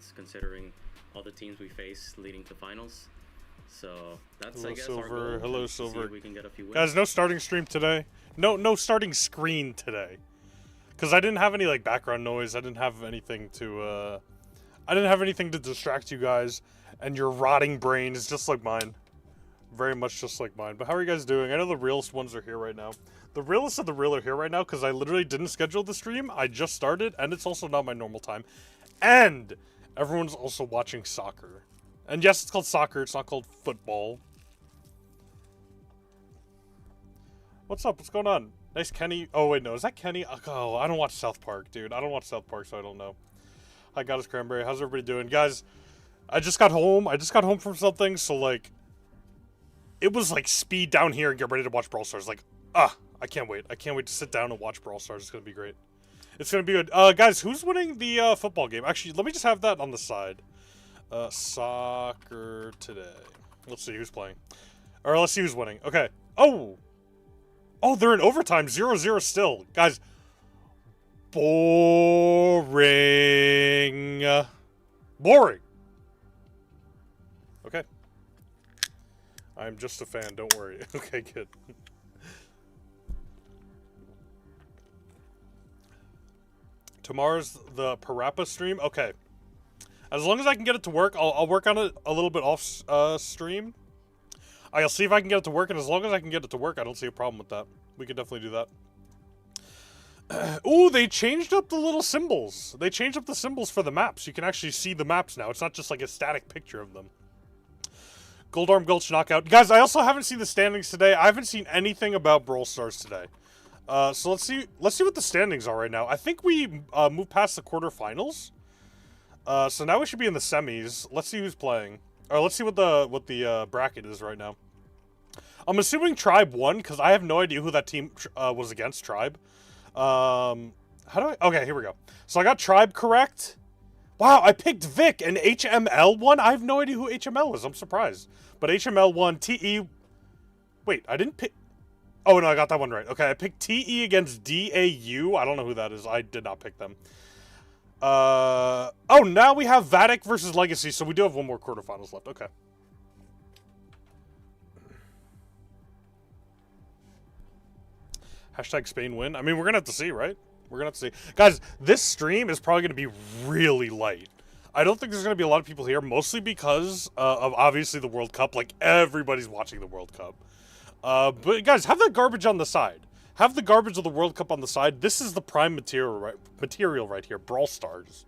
points considering all the teams we face leading to finals. So that's Hello, I guess Silver. our goal. Hello, to see Silver. if we can get a few wins. Guys, no starting stream today. No starting screen today. Because I didn't have any like background noise. I didn't have anything to distract you guys. And your rotting brain is just like mine. Very much just like mine. But how are you guys doing? I know the realest ones are here right now. The realest of the real are here right now because I literally didn't schedule the stream. I just started, and it's also not my normal time. And everyone's also watching soccer. And yes, it's called soccer. It's not called football. What's up? What's going on? Nice Kenny. Oh, wait, no. Is that Kenny? Oh, I don't watch South Park, dude. I don't watch South Park, so I don't know. Hi, Goddess Cranberry. How's everybody doing? Guys, I just got home. I just got home from something, so, like, it was, like, speed down here and get ready to watch Brawl Stars. Like, I can't wait. I can't wait to sit down and watch Brawl Stars. It's going to be great. It's going to be good. Guys, who's winning the football game? Actually, let me just have that on the side. Soccer today. Let's see who's playing. Or let's see who's winning. Okay. Oh, they're in overtime. 0-0 still. Guys, boring. Boring. Okay. I'm just a fan. Don't worry. Okay, good. Tomorrow's the Parappa stream. Okay. As long as I can get it to work, I'll work on it a little bit off stream. I'll see if I can get it to work, and as long as I can get it to work, I don't see a problem with that. We can definitely do that. Ooh, they changed up the little symbols. They changed up the symbols for the maps. You can actually see the maps now. It's not just like a static picture of them. Gold Arm Gulch knockout. Guys, I also haven't seen the standings today. I haven't seen anything about Brawl Stars today. So let's see what the standings are right now. I think we moved past the quarterfinals. So now we should be in the semis. Let's see who's playing. Or let's see what the bracket is right now. I'm assuming Tribe won because I have no idea who that team was against. Tribe. Okay, here we go. So I got Tribe correct. Wow, I picked Vic and HML won. I have no idea who HML is. I'm surprised. But HML won. TE. Wait, I didn't pick. Oh, no, I got that one right. Okay, I picked TE against DAU. I don't know who that is. I did not pick them. Oh, now we have Vatic versus Legacy, so we do have one more quarterfinals left. Okay. Hashtag Spain win. I mean, we're going to have to see, right? We're going to have to see. Guys, this stream is probably going to be really light. I don't think there's going to be a lot of people here, mostly because of, obviously, the World Cup. Like, everybody's watching the World Cup. But guys, have that garbage on the side. Have the garbage of the World Cup on the side. This is the prime material right here. Brawl Stars.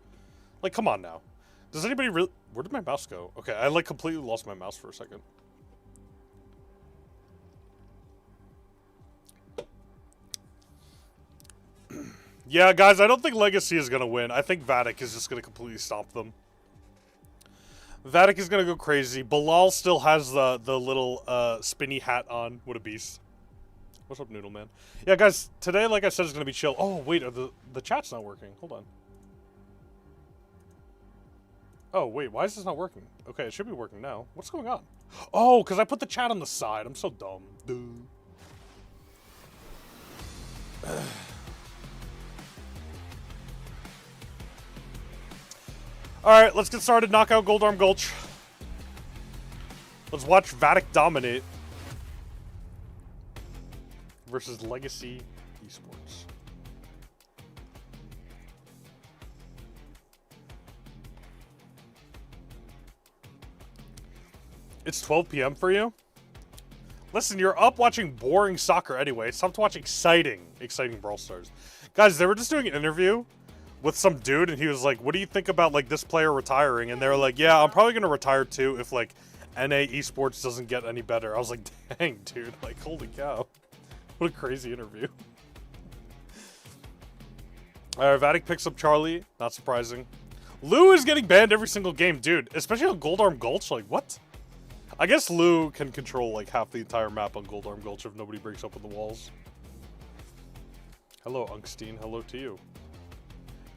Like, come on now. Does anybody really... Where did my mouse go? Okay, I, like, completely lost my mouse for a second. Yeah, guys, I don't think Legacy is going to win. I think Vatic is just going to completely stomp them. Vatic is going to go crazy. Bilal still has the little spinny hat on. What a beast. What's up, Noodle Man? Yeah, guys, today, like I said, is going to be chill. Oh, wait, the chat's not working. Hold on. Oh, wait, why is this not working? Okay, it should be working now. What's going on? Oh, because I put the chat on the side. I'm so dumb. Dude. Alright, let's get started. Knockout Gold Arm Gulch. Let's watch Vatic dominate. Versus Legacy Esports. It's 12 p.m. for you? Listen, you're up watching boring soccer anyway. Stop to watch exciting Brawl Stars. Guys, they were just doing an interview with some dude, and he was like, what do you think about, like, this player retiring? And they were like, yeah, I'm probably going to retire too if, like, NA Esports doesn't get any better. I was like, dang, dude. Like, holy cow. What a crazy interview. Alright, Vatic picks up Charlie. Not surprising. Lou is getting banned every single game. Dude, especially on Gold Arm Gulch. Like, what? I guess Lou can control, like, half the entire map on Gold Arm Gulch if nobody breaks up on the walls. Hello, Unkstein. Hello to you.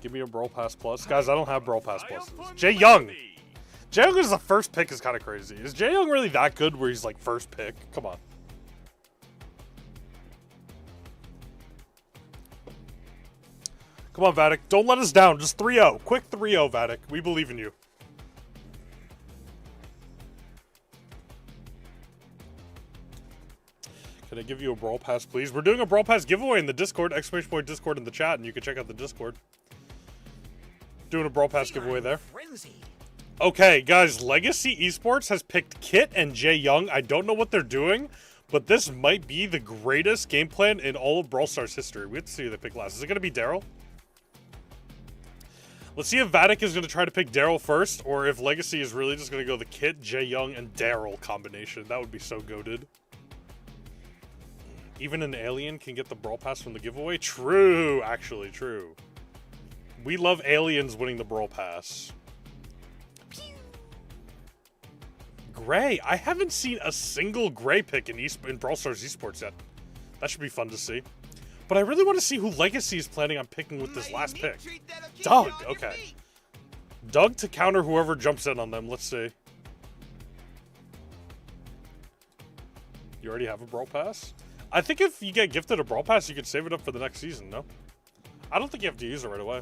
Give me a Brawl Pass Plus. Guys, I don't have Brawl Pass Pluses. Jae Young! Jae Young is the first pick is kind of crazy. Is Jae Young really that good where he's, like, first pick? Come on. Come on, Vatic. Don't let us down. Just 3-0. Quick 3-0, Vatic. We believe in you. Can I give you a Brawl Pass, please? We're doing a Brawl Pass giveaway in the Discord. Exclamation point Discord in the chat, and you can check out the Discord. Doing a Brawl Pass giveaway there. Okay, guys. Legacy Esports has picked Kit and Jay Young. I don't know what they're doing, but this might be the greatest game plan in all of Brawl Stars history. We have to see who they pick last. Is it going to be Daryl? Let's see if Vatic is going to try to pick Daryl first, or if Legacy is really just going to go the Kit, Jay Young, and Daryl combination. That would be so goated. Even an alien can get the Brawl Pass from the giveaway? True, actually, true. We love aliens winning the Brawl Pass. Gray. I haven't seen a single Gray pick in Brawl Stars Esports yet. That should be fun to see. But I really want to see who Legacy is planning on picking with this last pick. Doug, okay. Doug to counter whoever jumps in on them. Let's see. You already have a Brawl Pass? I think if you get gifted a Brawl Pass, you could save it up for the next season, no? I don't think you have to use it right away.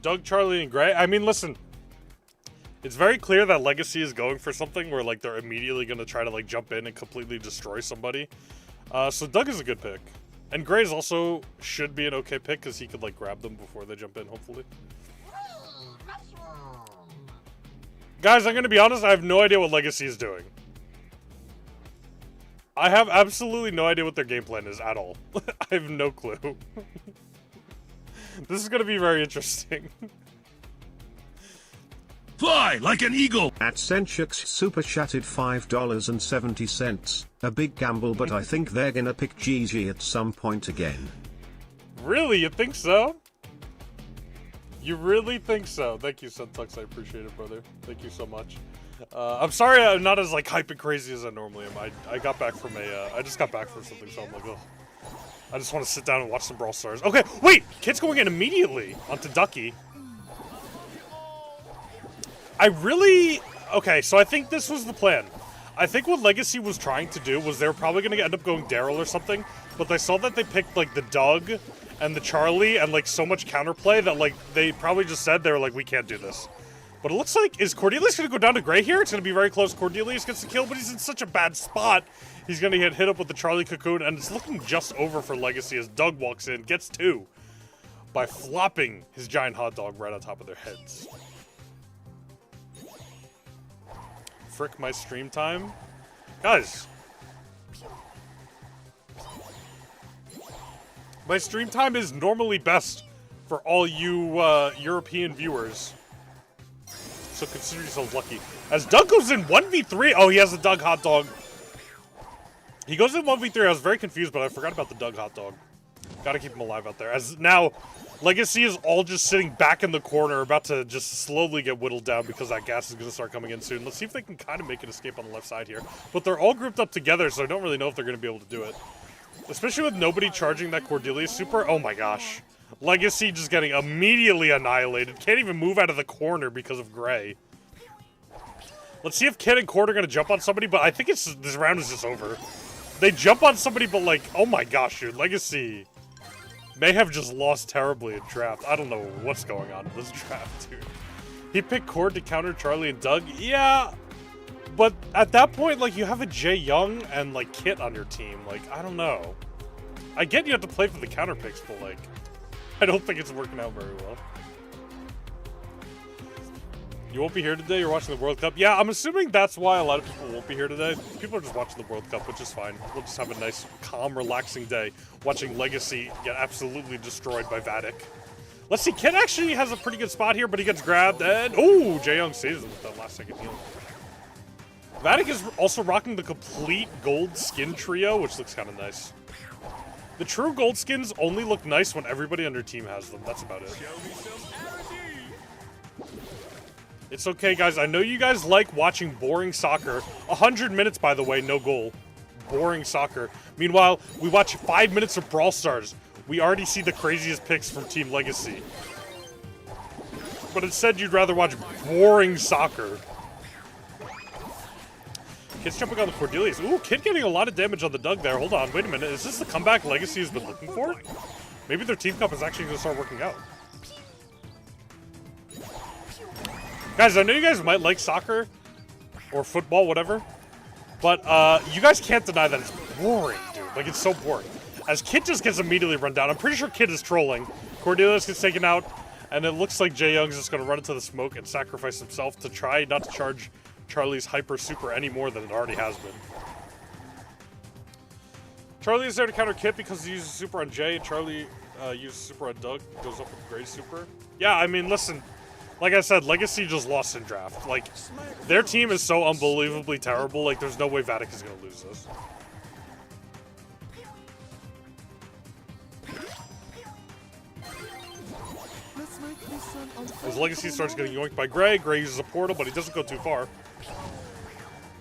Doug, Charlie, and Gray. I mean, listen. It's very clear that Legacy is going for something where, like, they're immediately going to try to, like, jump in and completely destroy somebody. So Doug is a good pick. And Gray's also should be an okay pick because he could, like, grab them before they jump in, hopefully. Guys, I'm going to be honest. I have no idea what Legacy is doing. I have absolutely no idea what their game plan is at all. I have no clue. This is going to be very interesting. Fly like an eagle! At Senchux super chatted $5.70. A big gamble, but I think they're gonna pick GG at some point again. Really? You think so? You really think so? Thank you, Suntux. I appreciate it, brother. Thank you so much. I'm sorry I'm not as, like, hype and crazy as I normally am. I got back from I just got back from something, so I'm like, ugh. I just want to sit down and watch some Brawl Stars. Okay, wait! Kid's going in immediately onto Ducky. Okay, so I think this was the plan. I think what Legacy was trying to do was they were probably going to end up going Daryl or something, but they saw that they picked, like, the Doug and the Charlie and, like, so much counterplay that, like, they probably just said they were like, we can't do this. But it looks like, is Cordelius going to go down to Gray here? It's going to be very close. Cordelius gets the kill, but he's in such a bad spot. He's going to get hit up with the Charlie Cocoon, and it's looking just over for Legacy as Doug walks in, gets 2 by flopping his giant hot dog right on top of their heads. Frick my stream time. Guys. My stream time is normally best for all you European viewers. So consider yourselves lucky. As Doug goes in 1v3. Oh, he has a Doug hot dog. He goes in 1v3. I was very confused, but I forgot about the Doug hot dog. Gotta keep him alive out there. As now, Legacy is all just sitting back in the corner, about to just slowly get whittled down because that gas is going to start coming in soon. Let's see if they can kind of make an escape on the left side here. But they're all grouped up together, so I don't really know if they're going to be able to do it. Especially with nobody charging that Cordelius super. Oh my gosh. Legacy just getting immediately annihilated. Can't even move out of the corner because of Gray. Let's see if Kid and Cord are going to jump on somebody, but I think this round is just over. They jump on somebody, but, like, oh my gosh, dude. Legacy may have just lost terribly in draft. I don't know what's going on in this draft, dude. He picked Cord to counter Charlie and Doug. Yeah, but at that point, like, you have a Jay Young and, like, Kit on your team. Like, I don't know. I get you have to play for the counter picks, but, like, I don't think it's working out very well. You won't be here today? You're watching the World Cup? Yeah, I'm assuming that's why a lot of people won't be here today. People are just watching the World Cup, which is fine. We'll just have a nice, calm, relaxing day watching Legacy get absolutely destroyed by Vatic. Let's see, Kid actually has a pretty good spot here, but he gets grabbed, and oh, Jay Young saves him with that last second heal. Vatic is also rocking the complete gold skin trio, which looks kind of nice. The true gold skins only look nice when everybody on your team has them. That's about it. It's okay, guys. I know you guys like watching boring soccer. 100 minutes, by the way, no goal. Boring soccer. Meanwhile, we watch 5 minutes of Brawl Stars. We already see the craziest picks from Team Legacy. But instead, you'd rather watch boring soccer. Kid's jumping on the Cordelius. Ooh, Kid getting a lot of damage on the Doug there. Hold on, wait a minute. Is this the comeback Legacy has been looking for? Maybe their team comp is actually going to start working out. Guys, I know you guys might like soccer or football, whatever, but you guys can't deny that it's boring, dude. Like, it's so boring. As Kit just gets immediately run down, I'm pretty sure Kit is trolling. Cordelius gets taken out, and it looks like Jae Young's just going to run into the smoke and sacrifice himself to try not to charge Charlie's hyper super any more than it already has been. Charlie is there to counter Kit because he uses super on Jay, and Charlie uses super on Doug, goes up with Gray's super. Yeah, I mean, listen, like I said, Legacy just lost in draft. Like, their team is so unbelievably terrible, like, there's no way Vatic is going to lose this. As Legacy starts getting yoinked by Gray, Gray uses a portal, but he doesn't go too far.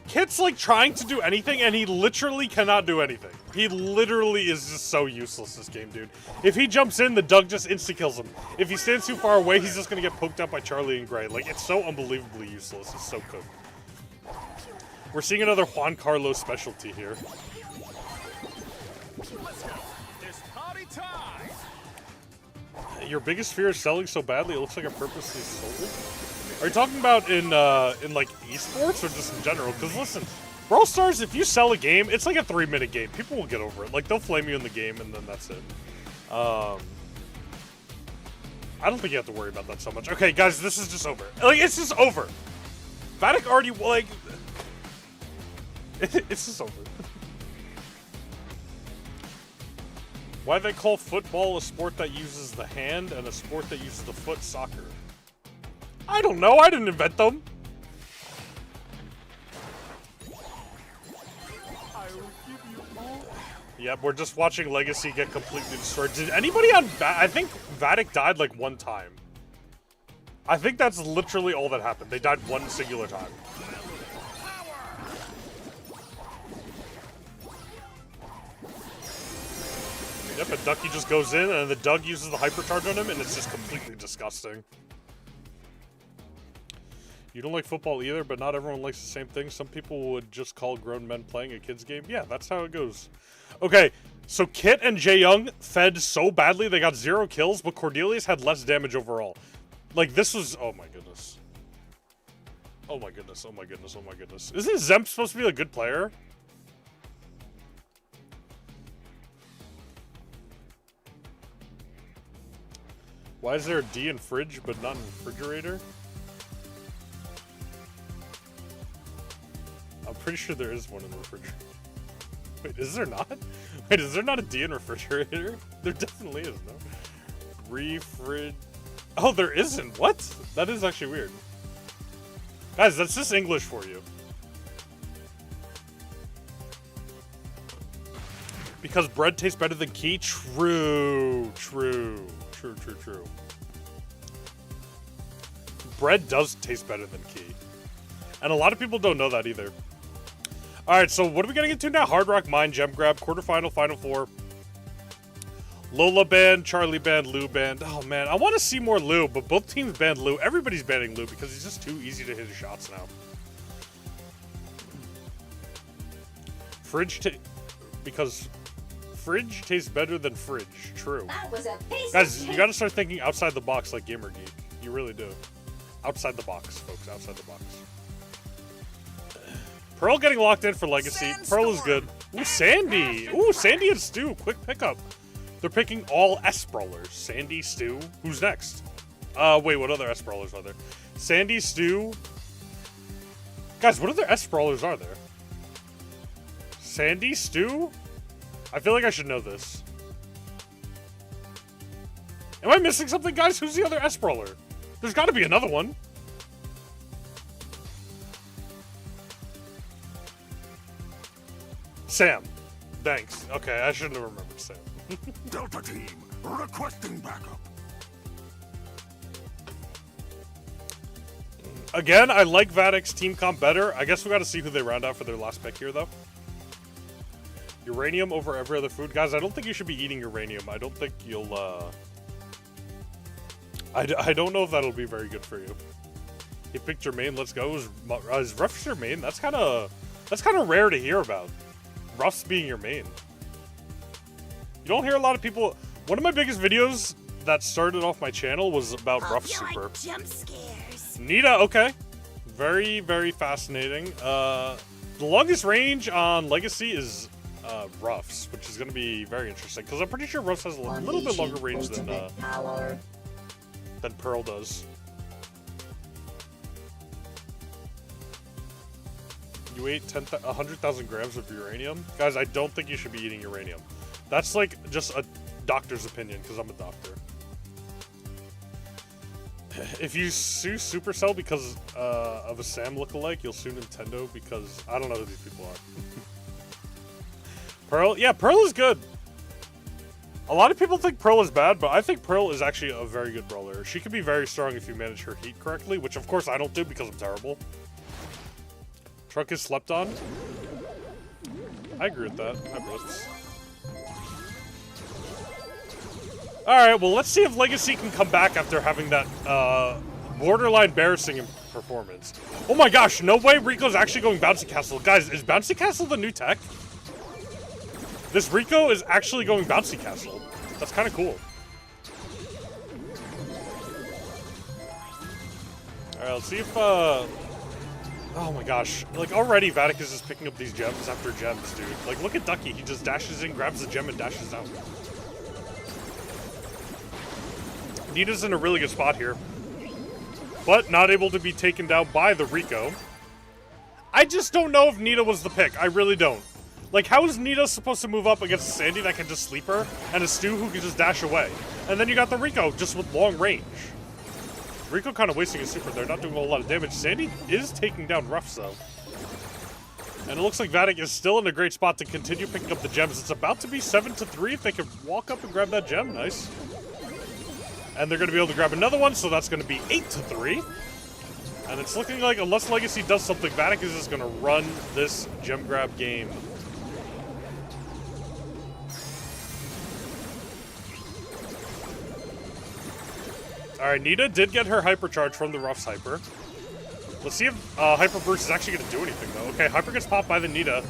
Kit's like trying to do anything, and he literally cannot do anything. He literally is just so useless this game, dude. If he jumps in, the Doug just insta-kills him. If he stands too far away, he's just gonna get poked out by Charlie and Gray. Like, it's so unbelievably useless. It's so cooked. We're seeing another Juan Carlos specialty here. Let's go. It's party time. Your biggest fear is selling so badly it looks like I purposely sold it? Are you talking about in like esports or just in general? Because listen, Brawl Stars, if you sell a game, it's like a 3-minute game. People will get over it. Like, they'll flame you in the game and then that's it. I don't think you have to worry about that so much. Okay, guys, this is just over. Like, it's just over. Vatic already, like... it's just over. Why they call football a sport that uses the hand and a sport that uses the foot soccer? I don't know. I didn't invent them. Yep, we're just watching Legacy get completely destroyed. Did anybody on I think Vatic died like one time. I think that's literally all that happened. They died one singular time. Yep, and Ducky just goes in, and the Doug uses the hypercharge on him, and it's just completely disgusting. You don't like football either, but not everyone likes the same thing. Some people would just call grown men playing a kid's game. Yeah, that's how it goes. Okay, so Kit and Jae Young fed so badly they got 0 kills, but Cordelius had less damage overall. Like, this was... Oh my goodness. Oh my goodness, oh my goodness, oh my goodness. Isn't Zemp supposed to be a good player? Why is there a D in fridge, but not in refrigerator? I'm pretty sure there is one in the refrigerator. Wait, is there not? Wait, is there not a D in refrigerator? There definitely is, no? Refrig... Oh, there isn't? What? That is actually weird. Guys, that's just English for you. Because bread tastes better than key? True. True. True, true, true. Bread does taste better than key. And a lot of people don't know that either. Alright, so what are we getting into now? Hard Rock Mine, Gem Grab, Quarterfinal, Final Four. Lola banned, Charlie banned, Lou banned. Oh man, I want to see more Lou, but both teams banned Lou. Everybody's banning Lou because he's just too easy to hit his shots now. Because fridge tastes better than fridge. True. That was a piece Guys, of you gotta start thinking outside the box like GamerGeek. You really do. Outside the box, folks. Outside the box. Pearl getting locked in for Legacy. Pearl is good. Ooh, Sandy. Ooh, Sandy and Stu. Quick pickup. They're picking all S-Brawlers. Sandy, Stu. Who's next? Wait, what other S-Brawlers are there? Sandy, Stu. Guys, what other S-Brawlers are there? Sandy, Stu? I feel like I should know this. Am I missing something, guys? Who's the other S-Brawler? There's got to be another one. Sam. Thanks. Okay, I shouldn't have remembered Sam. Delta team, requesting backup. Again, I like Vatic's team comp better. I guess we got to see who they round out for their last pick here, though. Uranium over every other food. Guys, I don't think you should be eating uranium. I don't think you'll, I don't know if that'll be very good for you. He picked Jermaine, let's go. Is Ruff's your main? That's kind of rare to hear about. Ruff's being your main. You don't hear a lot of people... One of my biggest videos that started off my channel was about Rough You Super. like jump scares. Nita, okay. Very, very fascinating. The longest range on Legacy is Ruffs, which is going to be very interesting, because I'm pretty sure Ruffs has a little bit longer range than Pearl does. You ate 100,000 grams of uranium? Guys, I don't think you should be eating uranium. That's like just a doctor's opinion, because I'm a doctor. If you sue Supercell because of a Sam lookalike, you'll sue Nintendo because I don't know who these people are. Pearl? Yeah, Pearl is good. A lot of people think Pearl is bad, but I think Pearl is actually a very good brawler. She can be very strong if you manage her heat correctly, which of course I don't do because I'm terrible. Trunk is slept on. I agree with that. Hi, Blitz. Alright, well, let's see if Legacy can come back after having that borderline embarrassing performance. Oh my gosh, no way Rico's actually going Bouncy Castle. Guys, is Bouncy Castle the new tech? This Rico is actually going Bouncy Castle. That's kind of cool. Alright, let's see if, oh my gosh. Like, already Vatic is just picking up these gems after gems, dude. Like, look at Ducky. He just dashes in, grabs the gem, and dashes out. Nita's in a really good spot here, but not able to be taken down by the Rico. I just don't know if Nita was the pick. I really don't. Like, how is Nita supposed to move up against a Sandy that can just sleep her, and a Stu who can just dash away? And then you got the Rico just with long range. Rico kind of wasting his super there, not doing a whole lot of damage. Sandy is taking down Ruffs, though. And it looks like Vatic is still in a great spot to continue picking up the gems. It's about to be 7-3 if they can walk up and grab that gem. Nice. And they're going to be able to grab another one, so that's going to be 8-3. And it's looking like, unless Legacy does something, Vatic is just going to run this gem grab game. Alright, Nita did get her Hypercharge from the Ruffs Hyper. Let's see if Hyper Bruce is actually going to do anything, though. Okay, Hyper gets popped by the Nita,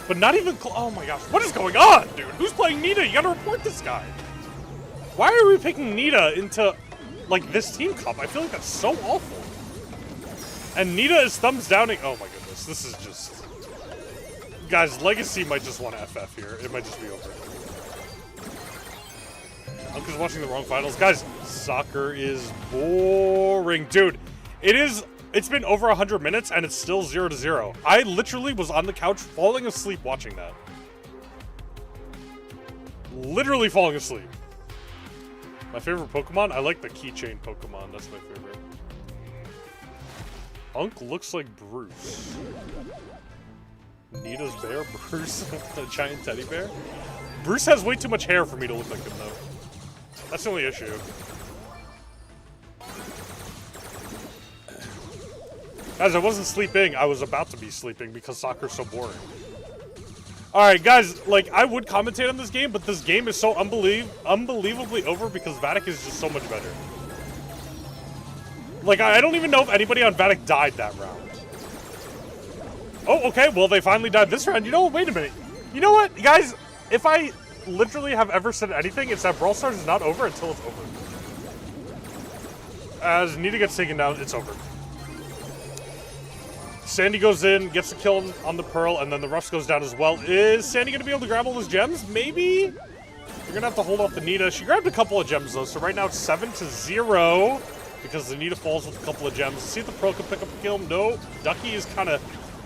but not even oh my gosh, what is going on, dude? Who's playing Nita? You got to report this guy. Why are we picking Nita into, like, this team comp? I feel like that's so awful. And Nita is thumbs downing. Oh my goodness, this is just... Guys, Legacy might just want to FF here. It might just be over. I'm just watching the wrong finals. Guys, soccer is boring. Dude, it's been over 100 minutes and it's still 0-0. I literally was on the couch falling asleep watching that. Literally falling asleep. My favorite Pokemon? I like the keychain Pokemon. That's my favorite. Unk looks like Bruce. Nita's bear? Bruce? A giant teddy bear? Bruce has way too much hair for me to look like him, though. That's the only issue. Guys, I wasn't sleeping. I was about to be sleeping because soccer's so boring. Alright, guys, like, I would commentate on this game, but this game is so unbelievably over because Vatic is just so much better. Like, I don't even know if anybody on Vatic died that round. Oh, okay, well, they finally died this round. You know what? Wait a minute. You know what, guys? If I literally have ever said anything, it's that Brawl Stars is not over until it's over. As Nita gets taken down, it's over. Sandy goes in, gets the kill on the Pearl, and then the Ruffs goes down as well. Is Sandy going to be able to grab all those gems? Maybe? You're going to have to hold off the Nita. She grabbed a couple of gems, though, so right now it's 7-0 because the Nita falls with a couple of gems. Let's see if the Pearl can pick up a kill. No, Ducky is kind of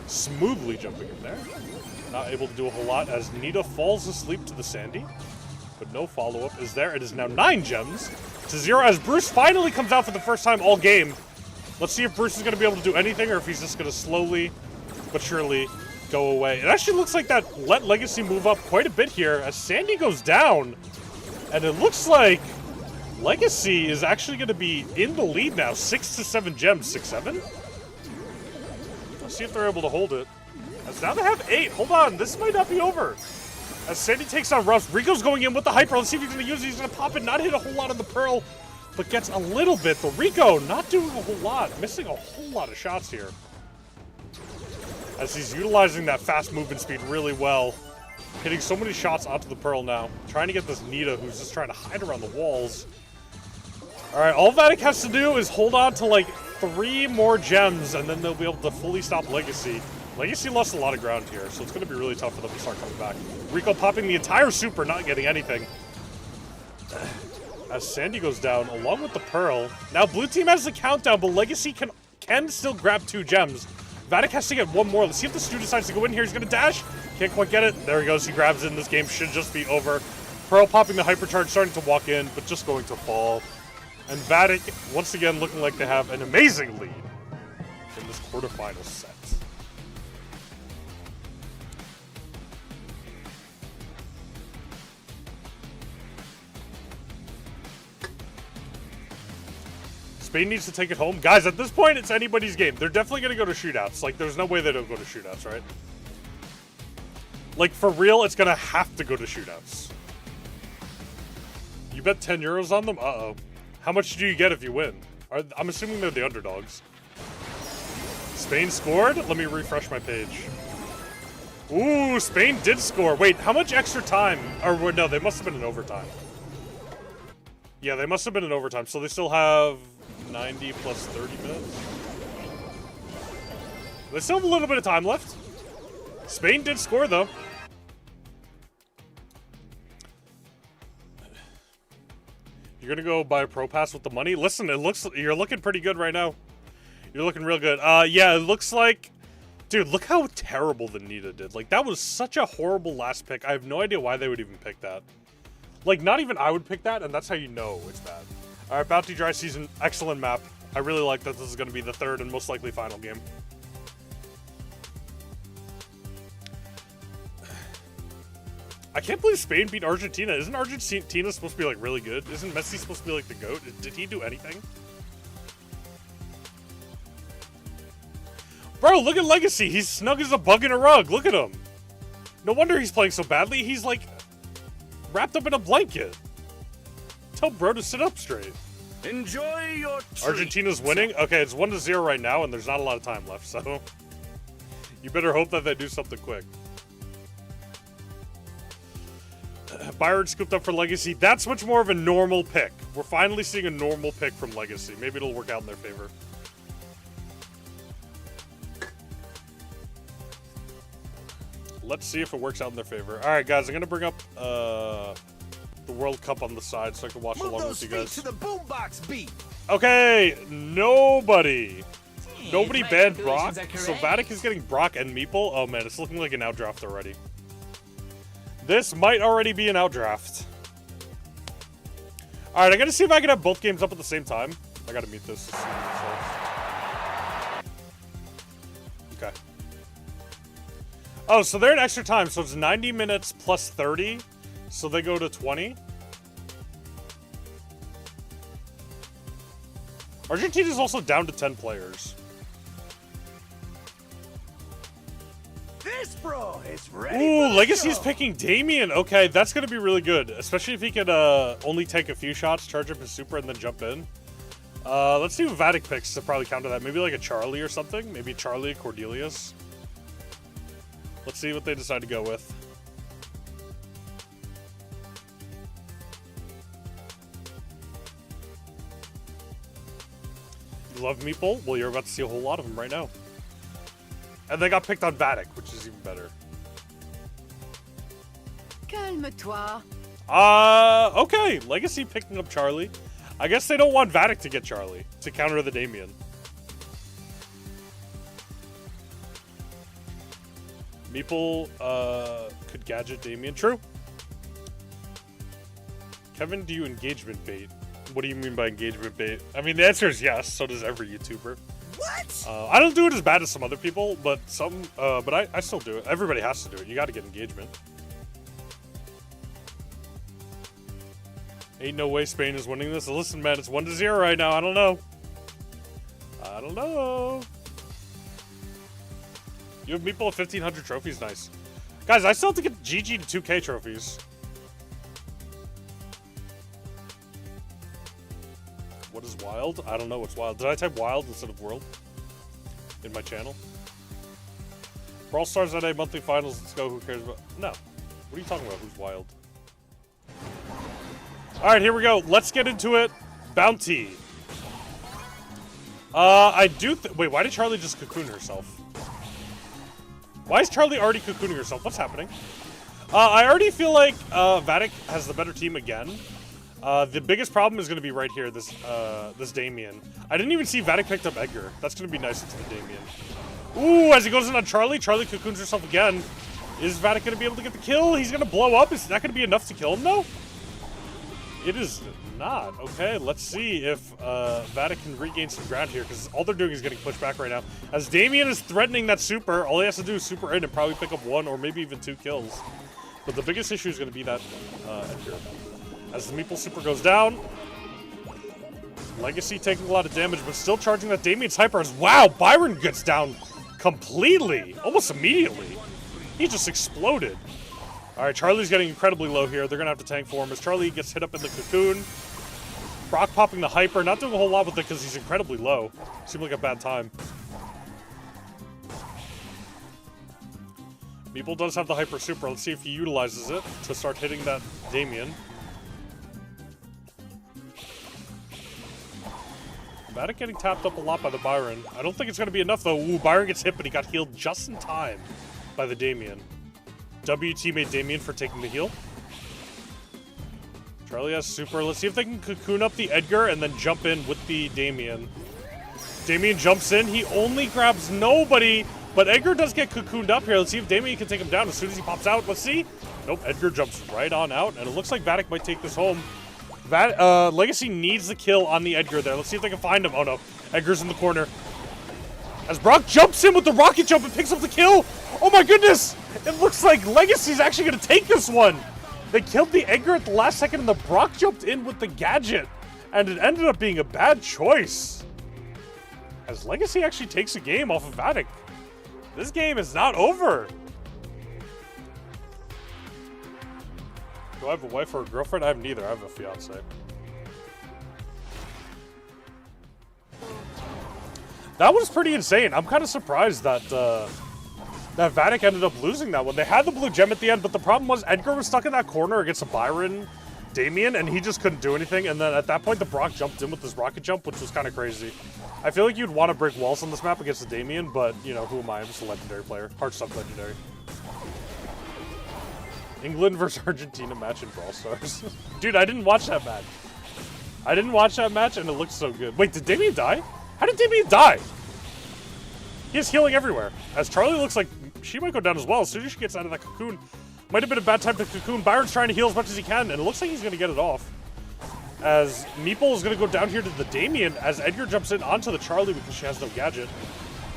smoothly jumping in there. Not able to do a whole lot as Nita falls asleep to the Sandy, but no follow-up is there. It is now 9 gems to 0 as Bruce finally comes out for the first time all game. Let's see if Bruce is going to be able to do anything or if he's just going to slowly but surely go away. It actually looks like that let Legacy move up quite a bit here as Sandy goes down. And it looks like Legacy is actually going to be in the lead now. 6-7 gems. 6-7? Let's see if they're able to hold it. As now they have 8. Hold on. This might not be over. As Sandy takes on Ruffs, Rico's going in with the Hyper. Let's see if he's going to use it. He's going to pop it. Not hit a whole lot on the Pearl, but gets a little bit. The Rico not doing a whole lot. Missing a whole lot of shots here. As he's utilizing that fast movement speed really well. Hitting so many shots onto the Pearl now. Trying to get this Nita, who's just trying to hide around the walls. Alright, all Vatic has to do is hold on to like 3 more gems, and then they'll be able to fully stop Legacy. Legacy lost a lot of ground here, so it's going to be really tough for them to start coming back. Rico popping the entire super, not getting anything. As Sandy goes down, along with the Pearl. Now, blue team has the countdown, but Legacy can still grab 2 gems. Vatic has to get 1 more. Let's see if the Stu decides to go in here. He's going to dash. Can't quite get it. There he goes. He grabs it, and this game should just be over. Pearl popping the hypercharge, starting to walk in, but just going to fall. And Vatic, once again, looking like they have an amazing lead in this quarterfinal set. Spain needs to take it home. Guys, at this point, it's anybody's game. They're definitely going to go to shootouts. Like, there's no way they don't go to shootouts, right? Like, for real, it's going to have to go to shootouts. You bet 10 euros on them? Uh-oh. How much do you get if you win? I'm assuming they're the underdogs. Spain scored? Let me refresh my page. Ooh, Spain did score. Wait, how much extra time? Or, no, they must have been in overtime. Yeah, they must have been in overtime. So they still have 90 plus 30 minutes. They still have a little bit of time left. Spain did score, though. You're gonna go buy a Pro Pass with the money? Listen, you're looking pretty good right now. You're looking real good. Yeah, it looks like... Dude, look how terrible the Nita did. Like, that was such a horrible last pick. I have no idea why they would even pick that. Like, not even I would pick that, and that's how you know it's bad. Alright, Bounty Dry Season. Excellent map. I really like that this is going to be the 3rd and most likely final game. I can't believe Spain beat Argentina. Isn't Argentina supposed to be, like, really good? Isn't Messi supposed to be, like, the GOAT? Did he do anything? Bro, look at Legacy. He's snug as a bug in a rug. Look at him. No wonder he's playing so badly. He's, like... wrapped up in a blanket. Tell bro to sit up straight. Enjoy your treat. Argentina's winning? Okay, it's 1-0 right now, and there's not a lot of time left, so... You better hope that they do something quick. Byron scooped up for Legacy. That's much more of a normal pick. We're finally seeing a normal pick from Legacy. Maybe it'll work out in their favor. Let's see if it works out in their favor. Alright, guys, I'm going to bring up the World Cup on the side so I can watch along with you guys. To the boombox beat. Okay, nobody banned Brock, so Vatic is getting Brock and Meeple. Oh man, it's looking like an outdraft already. This might already be an outdraft. Alright, I gotta see if I can have both games up at the same time. I gotta mute this. Okay. Oh, so they're in extra time, so it's 90 minutes plus 30, so they go to 20. Argentina's also down to 10 players. This bro is ready. Ooh, Legacy's picking Damien. Okay, that's going to be really good, especially if he could only take a few shots, charge up his super, and then jump in. Let's see what Vatic picks to probably counter that. Maybe like a Charlie or something. Maybe Charlie, Cordelius. Let's see what they decide to go with. You love Meeple? Well, you're about to see a whole lot of them right now. And they got picked on Vatic, which is even better. Calme-toi. Okay. Legacy picking up Charlie. I guess they don't want Vatic to get Charlie to counter the Damien. Meeple could gadget Damien. True. Kevin, do you engagement bait? What do you mean by engagement bait? I mean, the answer is yes. So does every YouTuber. What? I don't do it as bad as some other people, but I still do it. Everybody has to do it. You got to get engagement. Ain't no way Spain is winning this. Listen, man, it's 1-0 right now. I don't know. I don't know. You have Meeple at 1,500 trophies. Nice. Guys, I still have to get GG to 2K trophies. What is wild? I don't know what's wild. Did I type wild instead of world in my channel? Brawl Stars at a monthly finals. Let's go. Who cares about... No. What are you talking about? Who's wild? Alright, here we go. Let's get into it. Bounty. I do wait, why did Charlie just cocoon herself? Why is Charlie already cocooning herself? What's happening? I already feel like Vatic has the better team again. The biggest problem is going to be right here, this Damien. I didn't even see Vatic picked up Edgar. That's going to be nice into the Damien. Ooh, as he goes in on Charlie, Charlie cocoons herself again. Is Vatic going to be able to get the kill? He's going to blow up. Is that going to be enough to kill him, though? It is not. Okay, let's see if Vatic can regain some ground here, because all they're doing is getting pushed back right now. As Damien is threatening that super, all he has to do is super in and probably pick up 1 or maybe even 2 kills. But the biggest issue is going to be that Edgar. As the Meeple super goes down, Legacy taking a lot of damage, but still charging that Damien's hyper. As wow, Byron gets down completely, almost immediately. He just exploded. All right, Charlie's getting incredibly low here. They're going to have to tank for him as Charlie gets hit up in the cocoon. Brock popping the hyper, not doing a whole lot with it because he's incredibly low. Seemed like a bad time. Meeple does have the hyper super. Let's see if he utilizes it to start hitting that Damien. Vatic getting tapped up a lot by the Byron. I don't think it's going to be enough, though. Ooh, Byron gets hit, but he got healed just in time by the Damien. W teammate Damien for taking the heal. Charlie has super. Let's see if they can cocoon up the Edgar and then jump in with the Damien. Damien jumps in. He only grabs nobody, but Edgar does get cocooned up here. Let's see if Damien can take him down as soon as he pops out. Let's see. Nope, Edgar jumps right on out, and it looks like Vatic might take this home. Legacy needs the kill on the Edgar there. Let's see if they can find him. Oh no, Edgar's in the corner. As Brock jumps in with the rocket jump and picks up the kill. Oh my goodness! It looks like Legacy's actually going to take this one. They killed the Edgar at the last second and the Brock jumped in with the gadget. And it ended up being a bad choice. As Legacy actually takes a game off of Vatic. This game is not over. Do I have a wife or a girlfriend? I have neither. I have a fiance. That was pretty insane. I'm kind of surprised that that Vatic ended up losing that one. They had the blue gem at the end, but the problem was Edgar was stuck in that corner against a Byron Damien, and he just couldn't do anything. And then at that point, the Brock jumped in with this rocket jump, which was kind of crazy. I feel like you'd want to break walls on this map against the Damien, but, you know, who am I? I'm just a legendary player. Hard stuff legendary. England versus Argentina match in Brawl Stars. Dude, I didn't watch that match. I didn't watch that match, and it looked so good. Wait, did Damien die? How did Damien die? He is healing everywhere. As Charlie looks like she might go down as well as soon as she gets out of that cocoon. Might have been a bad time to cocoon. Byron's trying to heal as much as he can, and it looks like he's going to get it off. As Meeple is going to go down here to the Damien as Edgar jumps in onto the Charlie because she has no gadget.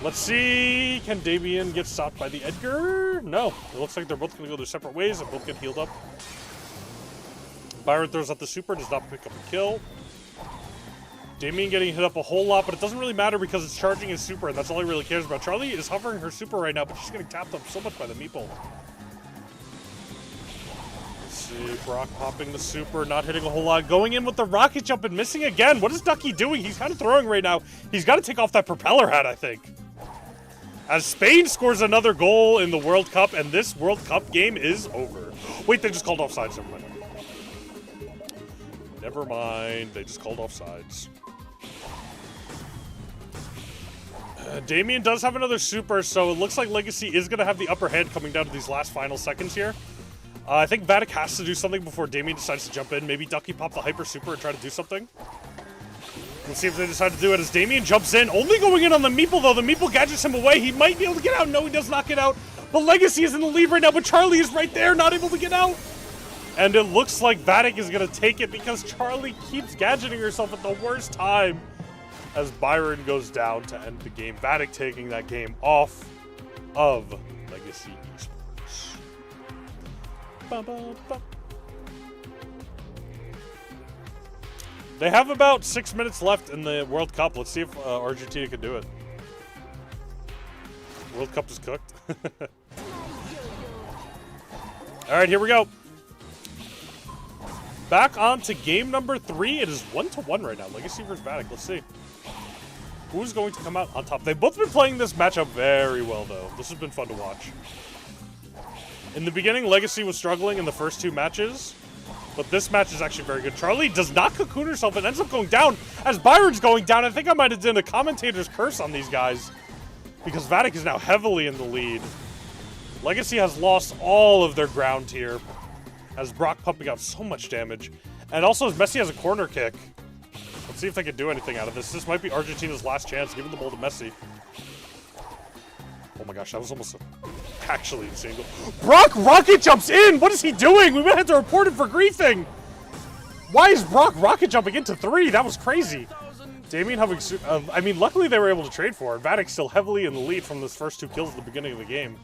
Let's see, can Damien get stopped by the Edgar? No, it looks like they're both going to go their separate ways and both get healed up. Byron throws out the super, does not pick up a kill. Damien getting hit up a whole lot, but it doesn't really matter because it's charging his super, and that's all he really cares about. Charlie is hovering her super right now, but she's getting tapped up so much by the Meeple. Let's see, Brock popping the super, not hitting a whole lot. Going in with the rocket jump and missing again. What is Ducky doing? He's kind of throwing right now. He's got to take off that propeller hat, I think. As Spain scores another goal in the World Cup, and this World Cup game is over. Wait, they just called offsides. Never mind. Never mind. They just called offsides. Damien does have another super, so it looks like Legacy is going to have the upper hand coming down to these last final seconds here. I think Vatic has to do something before Damien decides to jump in. Maybe Ducky pop the hyper super and try to do something. Let's see if they decide to do it as Damien jumps in. Only going in on the Meeple, though. The Meeple gadgets him away. He might be able to get out. No, he does not get out. But Legacy is in the lead right now, but Charlie is right there, not able to get out. And it looks like Vatic is going to take it because Charlie keeps gadgeting herself at the worst time. As Byron goes down to end the game. Vatic taking that game off of Legacy Esports. Ba-ba-ba. They have about 6 minutes left in the World Cup. Let's see if Argentina can do it. World Cup is cooked. All right, here we go. Back on to game number 3. It is 1-1 right now. Legacy versus Vatic. Let's see. Who's going to come out on top? They've both been playing this matchup very well, though. This has been fun to watch. In the beginning, Legacy was struggling in the first 2 matches, but this match is actually very good. Charlie does not cocoon herself and ends up going down as Byron's going down. I think I might have done a commentator's curse on these guys because Vatic is now heavily in the lead. Legacy has lost all of their ground here as Brock pumping out so much damage. And also as Messi has a corner kick. Let's see if they can do anything out of this. This might be Argentina's last chance, giving the ball to Messi. Oh my gosh, that was almost actually insane. Brock rocket jumps in! What is he doing? We might have to report him for griefing! Why is Brock rocket jumping into 3? That was crazy. Damien having... I mean, luckily they were able to trade for it. Vadic's still heavily in the lead from those first 2 kills at the beginning of the game.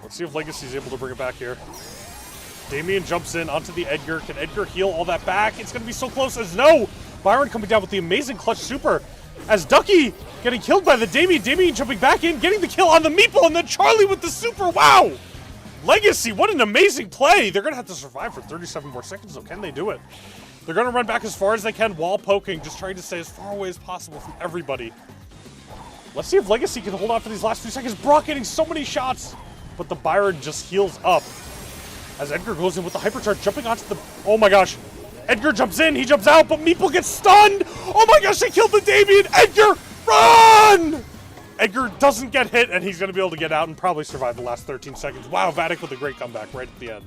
Let's see if Legacy's able to bring it back here. Damien jumps in onto the Edgar. Can Edgar heal all that back? It's going to be so close as no! Byron coming down with the amazing clutch super. As Ducky getting killed by the Damien. Damien jumping back in, getting the kill on the Meeple, and then Charlie with the super. Wow! Legacy, what an amazing play! They're going to have to survive for 37 more seconds, so can they do it? They're going to run back as far as they can while poking, just trying to stay as far away as possible from everybody. Let's see if Legacy can hold on for these last few seconds. Brock getting so many shots, but the Byron just heals up. As Edgar goes in with the hypercharge, jumping onto the... Oh my gosh. Edgar jumps in, he jumps out, but Meeple gets stunned! Oh my gosh, they killed the Damien! Edgar, run! Edgar doesn't get hit, and he's going to be able to get out and probably survive the last 13 seconds. Wow, Vatic with a great comeback right at the end.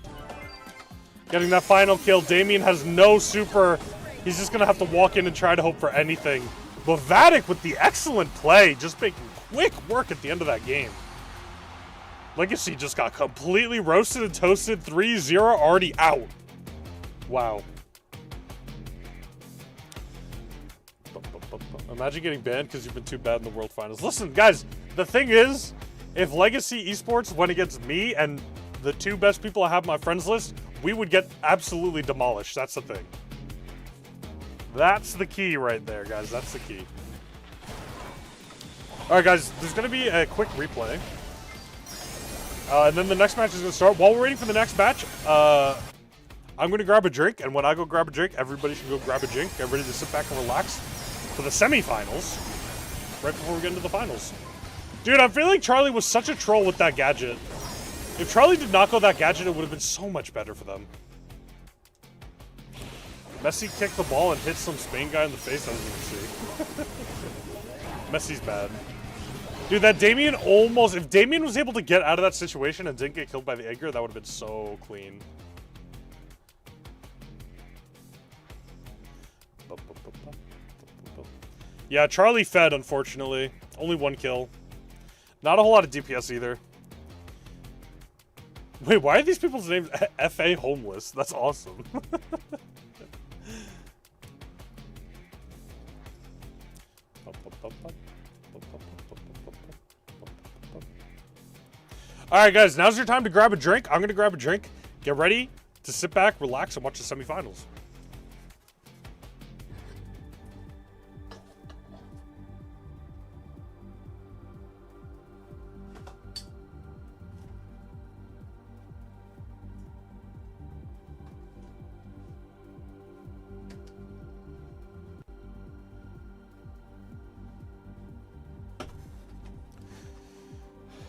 Getting that final kill. Damien has no super. He's just going to have to walk in and try to hope for anything. But Vatic with the excellent play, just making quick work at the end of that game. Legacy just got completely roasted and toasted. 3-0 already out. Wow. Imagine getting banned because you've been too bad in the World Finals. Listen, guys, the thing is, if Legacy Esports went against me and the 2 best people I have on my friends list, we would get absolutely demolished. That's the thing. That's the key right there, guys. That's the key. All right, guys, there's going to be a quick replay. And then the next match is going to start. While we're waiting for the next match, I'm going to grab a drink. And when I go grab a drink, everybody should go grab a drink. Get ready to sit back and relax for the semifinals right before we get into the finals. Dude, I'm feeling Charlie was such a troll with that gadget. If Charlie did not go that gadget, it would have been so much better for them. Messi kicked the ball and hit some Spain guy in the face. I didn't even see. Messi's bad. Dude, that Damien almost... If Damien was able to get out of that situation and didn't get killed by the Edgar, that would have been so clean. Yeah, Charlie fed, unfortunately. Only 1 kill. Not a whole lot of DPS either. Wait, why are these people's names F.A. Homeless? That's awesome. Alright, guys, now's your time to grab a drink. I'm going to grab a drink. Get ready to sit back, relax, and watch the semifinals.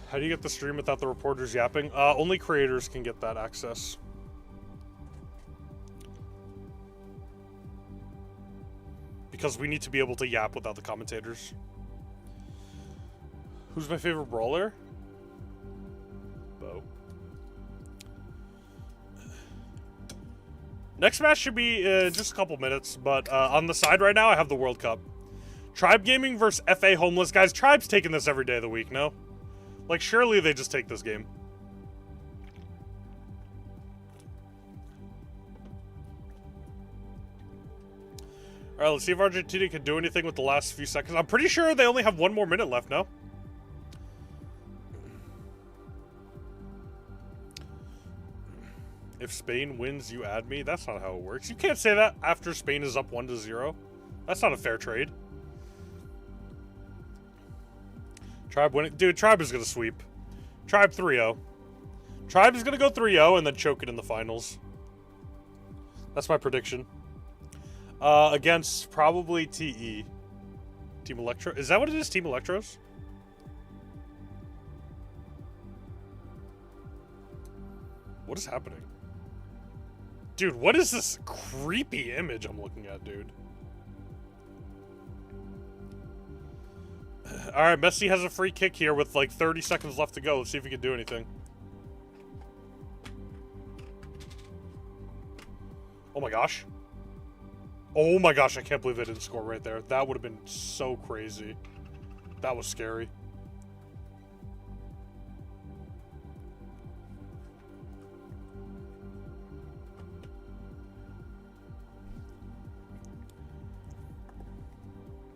How do you get the stream without the reporters yapping? Only creators can get that access. Because we need to be able to yap without the commentators. Who's my favorite brawler? Bo. Next match should be just a couple minutes, but on the side right now, I have the World Cup. Tribe Gaming versus FA Homeless. Guys, Tribe's taking this every day of the week, no? Like, surely they just take this game. Alright, let's see if Argentina can do anything with the last few seconds. I'm pretty sure they only have 1 more minute left, no? If Spain wins, you add me? That's not how it works. You can't say that after Spain is up 1-0. That's not a fair trade. Tribe winning. Dude, Tribe is going to sweep. Tribe 3-0. Tribe is going to go 3-0 and then choke it in the finals. That's my prediction. Against probably TE. Team Electro. Is that what it is? Team Electros? What is happening? Dude, what is this creepy image I'm looking at, dude? Alright, Messi has a free kick here with like 30 seconds left to go. Let's see if he can do anything. Oh my gosh. Oh my gosh, I can't believe they didn't score right there. That would have been so crazy. That was scary.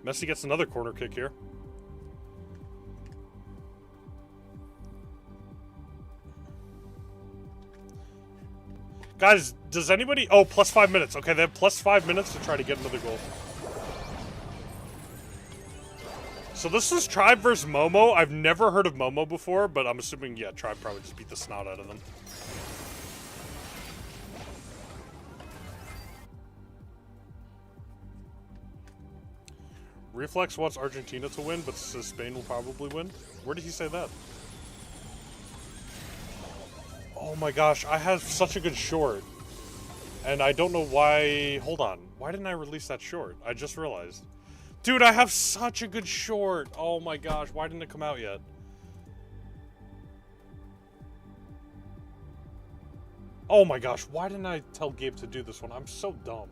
Messi gets another corner kick here. Guys, does anybody... Oh, plus 5 minutes. Okay, they have plus 5 minutes to try to get another goal. So this is Tribe versus Momo. I've never heard of Momo before, but I'm assuming, yeah, Tribe probably just beat the snot out of them. Reflex wants Argentina to win, but says Spain will probably win. Where did he say that? Oh my gosh, I have such a good short. And I don't know why... Hold on. Why didn't I release that short? I just realized. Dude, I have such a good short. Oh my gosh, why didn't it come out yet? Oh my gosh, why didn't I tell Gabe to do this one? I'm so dumb.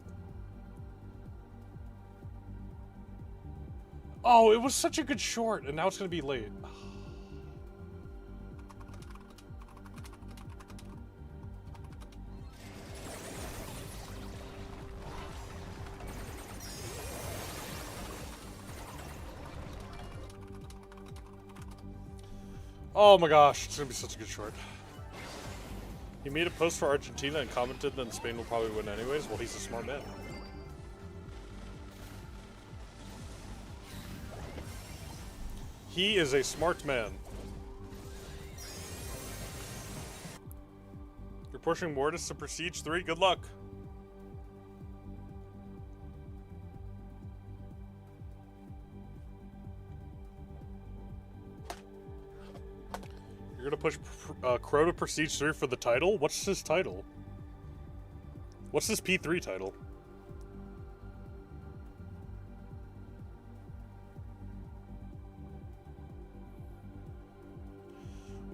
Oh, it was such a good short, and now it's going to be late. Oh my gosh, it's going to be such a good short. He made a post for Argentina and commented that Spain will probably win anyways. Well, he's a smart man. He is a smart man. You're pushing Mortis to Prestige 3. Good luck. You're gonna push Crow to Prestige 3 for the title? What's his title? What's his P3 title?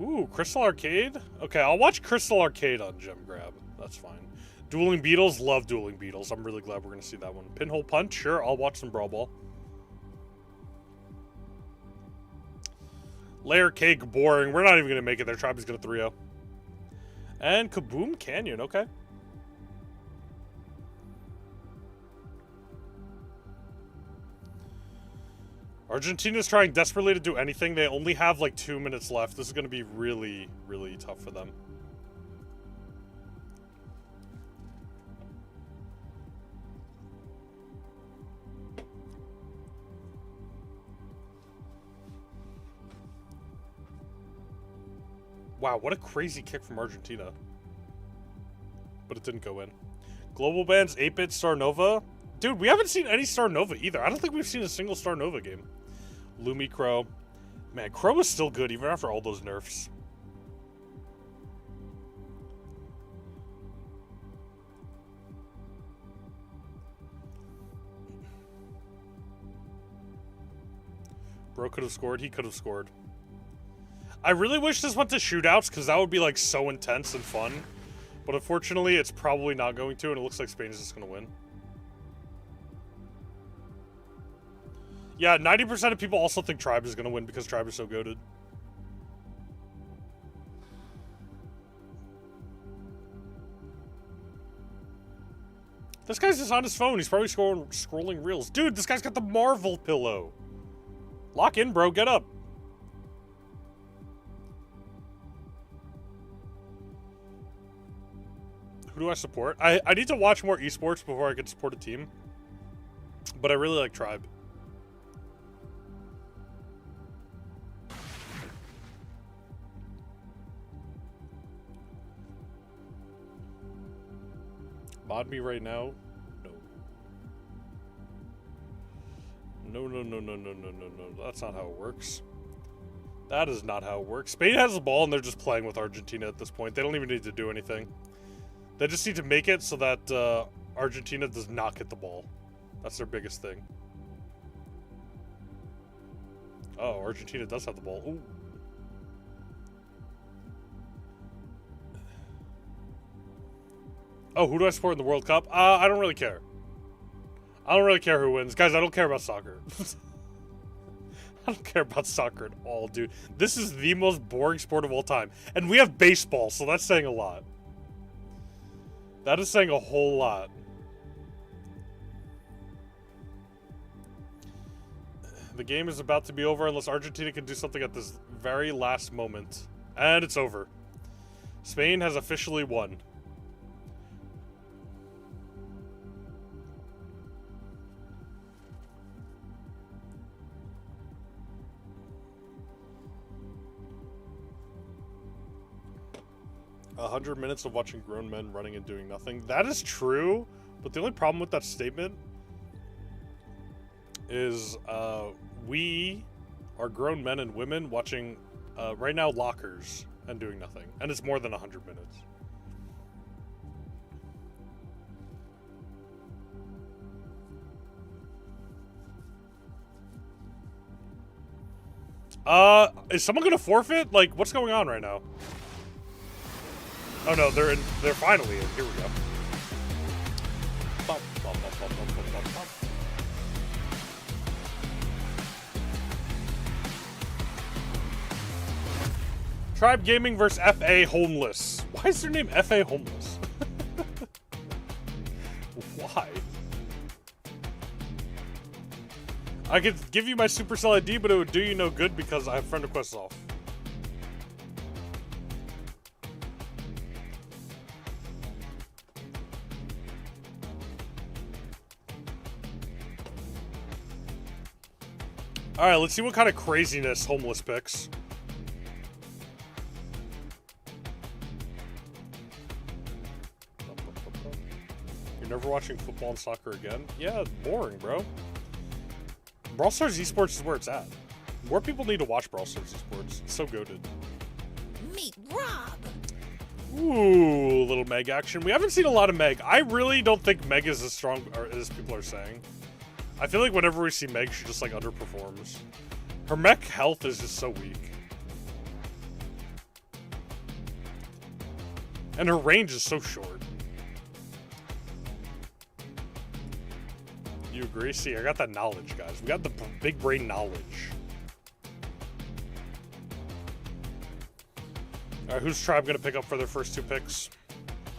Ooh, Crystal Arcade? Okay, I'll watch Crystal Arcade on Gem Grab. That's fine. Dueling Beetles? Love Dueling Beetles. I'm really glad we're going to see that one. Pinhole Punch? Sure, I'll watch some Brawl Ball. Layer Cake? Boring. We're not even going to make it there. Tribe is going to 3-0. And Kaboom Canyon. Okay. Argentina's trying desperately to do anything. They only have like 2 minutes left. This is going to be really, really tough for them. Wow, what a crazy kick from Argentina. But it didn't go in. Global Band's 8-bit Star Nova. Dude, we haven't seen any Star Nova either. I don't think we've seen a single Star Nova game. Lumi Crow. Man, Crow is still good even after all those nerfs. Bro could have scored. He could have scored. I really wish this went to shootouts because that would be like so intense and fun. But unfortunately, it's probably not going to, and it looks like Spain is just going to win. Yeah, 90% of people also think Tribe is going to win because Tribe is so goated. This guy's just on his phone. He's probably scrolling reels. Dude, this guy's got the Marvel pillow. Lock in, bro. Get up. Who do I support? I need to watch more esports before I can support a team. But I really like Tribe. Mod me right now? No. No. That's not how it works. That is not how it works. Spain has the ball, and they're just playing with Argentina at this point. They don't even need to do anything. They just need to make it so that Argentina does not get the ball. That's their biggest thing. Oh, Argentina does have the ball. Ooh. Oh, who do I support in the World Cup? I don't really care. I don't really care who wins. Guys, I don't care about soccer. I don't care about soccer at all, dude. This is the most boring sport of all time. And we have baseball, so that's saying a lot. That is saying a whole lot. The game is about to be over unless Argentina can do something at this very last moment. And it's over. Spain has officially won. A 100 minutes of watching grown men running and doing nothing. That is true, but the only problem with that statement is we are grown men and women watching right now lockers and doing nothing, and it's more than 100 minutes. Is someone gonna forfeit? Like, what's going on right now? Oh no, they're finally in. Here we go. Bum, bum, bum, bum, bum, bum, bum, bum. Tribe Gaming versus FA Homeless. Why is their name FA Homeless? Why? I could give you my Supercell ID, but it would do you no good because I have friend requests off. Alright, let's see what kind of craziness Homeless picks. You're never watching football and soccer again? Yeah, boring, bro. Brawl Stars Esports is where it's at. More people need to watch Brawl Stars Esports. It's so goated. Meet Rob. Ooh, little Meg action. We haven't seen a lot of Meg. I really don't think Meg is as strong as people are saying. I feel like whenever we see Meg, she just like underperforms. Her mech health is just so weak. And her range is so short. You agree? See, I got that knowledge, guys. We got the big brain knowledge. Alright, who's Tribe gonna pick up for their first two picks?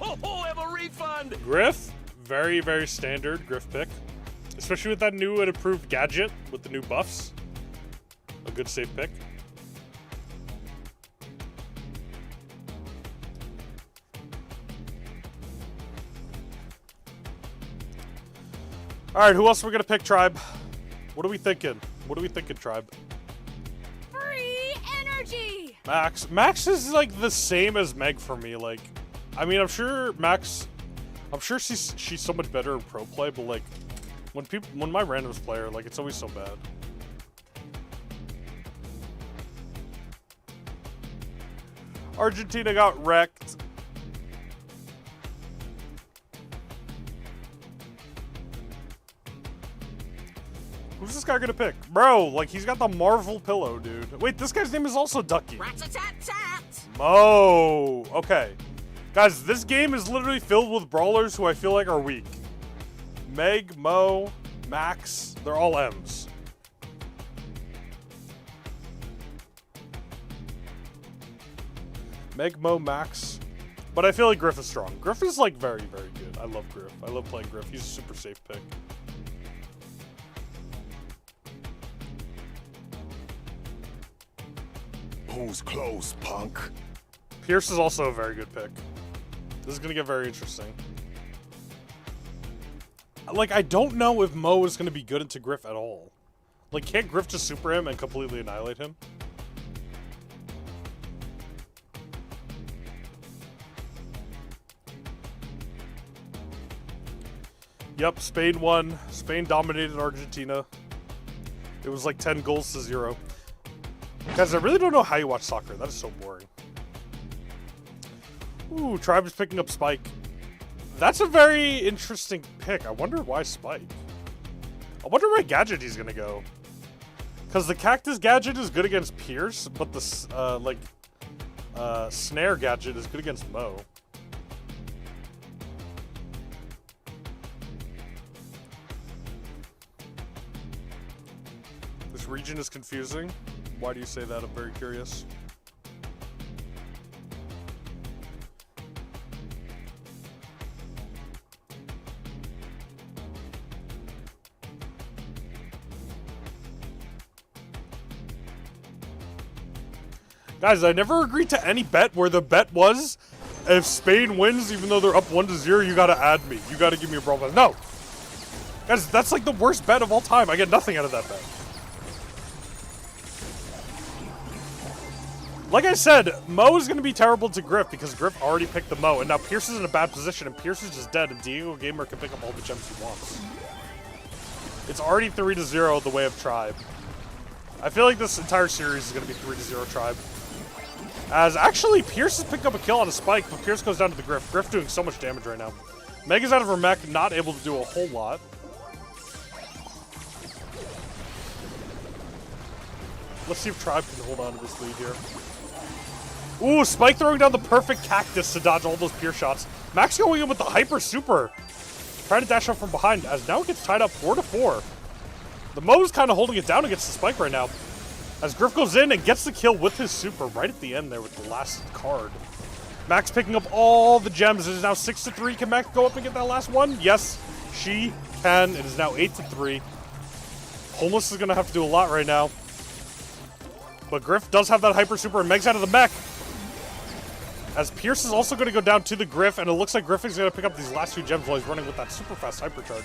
Ho ho, have a refund! Griff. Very, very standard Griff pick. Especially with that new and improved gadget with the new buffs. A good safe pick. Alright, who else are we gonna pick, Tribe? What are we thinking? What are we thinking, Tribe? Free energy. Max. Max is like the same as Meg for me. Like, I mean, I'm sure Max. I'm sure she's so much better in pro play, but like, when my randoms play her, like, it's always so bad. Argentina got wrecked. Who's this guy gonna pick? Bro, like, he's got the Marvel pillow, dude. Wait, this guy's name is also Ducky. Rat-a-tat-tat. Oh, okay. Guys, this game is literally filled with brawlers who I feel like are weak. Meg, Mo, Max, they're all M's. Meg, Mo, Max. But I feel like Griff is strong. Griff is like very, very good. I love Griff. I love playing Griff. He's a super safe pick. Who's close, punk? Pierce is also a very good pick. This is going to get very interesting. Like, I don't know if Mo is going to be good into Griff at all. Like, can't Griff just super him and completely annihilate him? Yep, Spain won. Spain dominated Argentina. It was like 10 goals to 0. Guys, I really don't know how you watch soccer. That is so boring. Ooh, Tribe is picking up Spike. That's a very interesting pick. I wonder why Spike. I wonder where gadget he's gonna go. Because the cactus gadget is good against Pierce, but the snare gadget is good against Mo. This region is confusing. Why do you say that? I'm very curious. Guys, I never agreed to any bet where the bet was, if Spain wins, even though they're up 1-0, you gotta add me. You gotta give me a Brawl Pass. No! Guys, that's like the worst bet of all time. I get nothing out of that bet. Like I said, Mo is gonna be terrible to Griff because Griff already picked the Mo, and now Pierce is in a bad position, and Pierce is just dead, and Diego Gamer can pick up all the gems he wants. It's already 3-0 the way of Tribe. I feel like this entire series is gonna be 3-0 Tribe. As actually, Pierce is picking up a kill on a Spike, but Pierce goes down to the Griff. Griff doing so much damage right now. Meg is out of her mech, not able to do a whole lot. Let's see if Tribe can hold on to this lead here. Ooh, Spike throwing down the perfect cactus to dodge all those Pierce shots. Max going in with the Hyper Super. Trying to dash up from behind, as now it gets tied up 4-4. The Mo's kind of holding it down against the Spike right now. As Griff goes in and gets the kill with his super right at the end there with the last card. Max picking up all the gems. It is now 6-3. Can Max go up and get that last one? Yes, she can. It is now 8-3. Homeless is going to have to do a lot right now. But Griff does have that hyper super, and Meg's out of the mech. As Pierce is also going to go down to the Griff, and it looks like Griff is going to pick up these last two gems while he's running with that super fast hypercharge.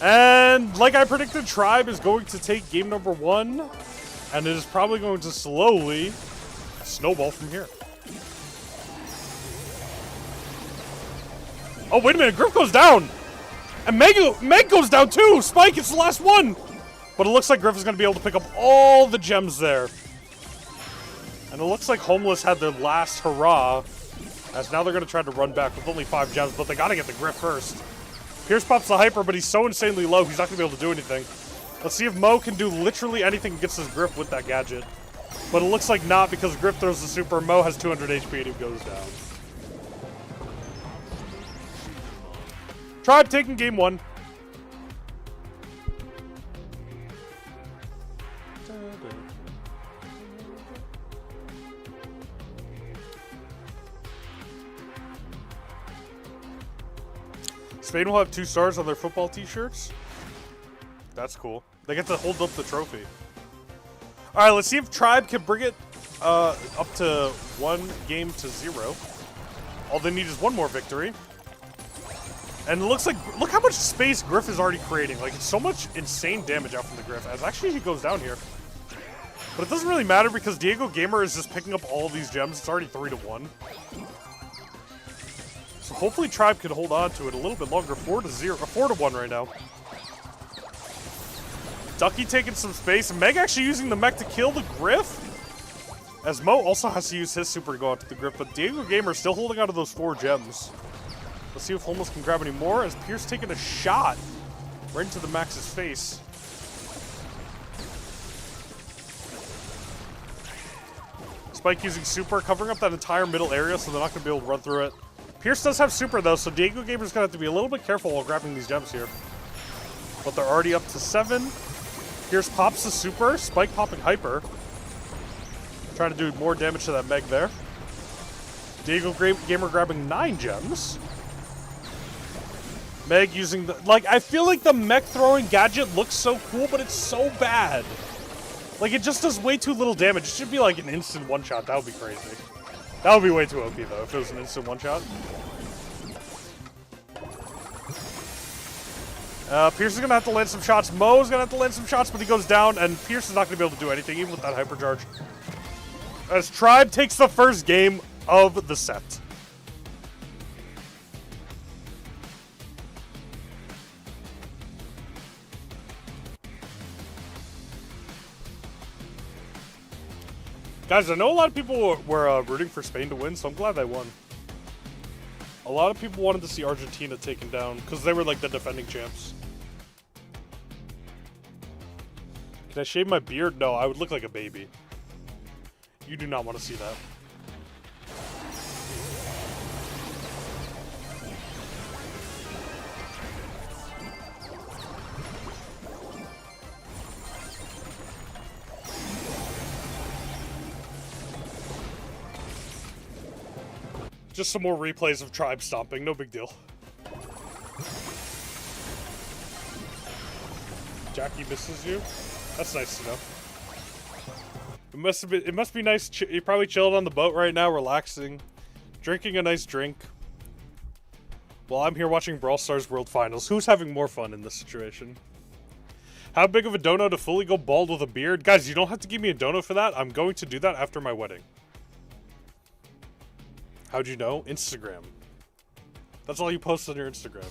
And like I predicted, Tribe is going to take game number 1. And it is probably going to slowly snowball from here. Oh, wait a minute. Griff goes down. And Meg goes down too. Spike, it's the last one. But it looks like Griff is going to be able to pick up all the gems there. And it looks like Homeless had their last hurrah. As now they're going to try to run back with only 5 gems. But they got to get the Griff first. Pierce pops the Hyper, but he's so insanely low, he's not going to be able to do anything. Let's see if Mo can do literally anything against his Griff with that gadget. But it looks like not, because Griff throws the super. Mo has 200 HP and he goes down. Tribe taking game 1. Spain will have 2 stars on their football t-shirts. That's cool. They get to hold up the trophy. All right, let's see if Tribe can bring it up to 1-0. All they need is 1 more victory. And it looks like, look how much space Griff is already creating. Like, it's so much insane damage out from the Griff. As actually he goes down here. But it doesn't really matter because Diego Gamer is just picking up all of these gems. It's already 3-1. So hopefully Tribe can hold on to it a little bit longer. 4-1 right now. Ducky taking some space. Meg actually using the mech to kill the Griff. As Mo also has to use his super to go out to the Griff. But Diego Gamer still holding on to those 4 gems. Let's see if Homeless can grab any more. As Pierce taking a shot right into the Max's face. Spike using super, covering up that entire middle area so they're not going to be able to run through it. Pierce does have super though, so Diego Gamer's going to have to be a little bit careful while grabbing these gems here. But they're already up to 7. Pierce pops the super, Spike popping hyper. Trying to do more damage to that Meg there. Diego Gamer grabbing 9 gems. Meg using the, like, I feel like the mech throwing gadget looks so cool, but it's so bad. Like, it just does way too little damage. It should be like an instant one-shot. That would be crazy. That would be way too OP, though, if it was an instant one-shot. Pierce is going to have to land some shots. Mo's going to have to land some shots, but he goes down, and Pierce is not going to be able to do anything, even with that hypercharge. As Tribe takes the first game of the set. Guys, I know a lot of people were rooting for Spain to win, so I'm glad they won. A lot of people wanted to see Argentina taken down because they were like the defending champs. Can I shave my beard? No, I would look like a baby. You do not want to see that. Just some more replays of tribe stomping, no big deal. Jackie misses you? That's nice to know. It must be nice. You're probably chilling on the boat right now, relaxing, drinking a nice drink. While I'm here watching Brawl Stars World Finals. Who's having more fun in this situation? How big of a dono to fully go bald with a beard? Guys, you don't have to give me a dono for that. I'm going to do that after my wedding. How'd you know? Instagram. That's all you post on your Instagram.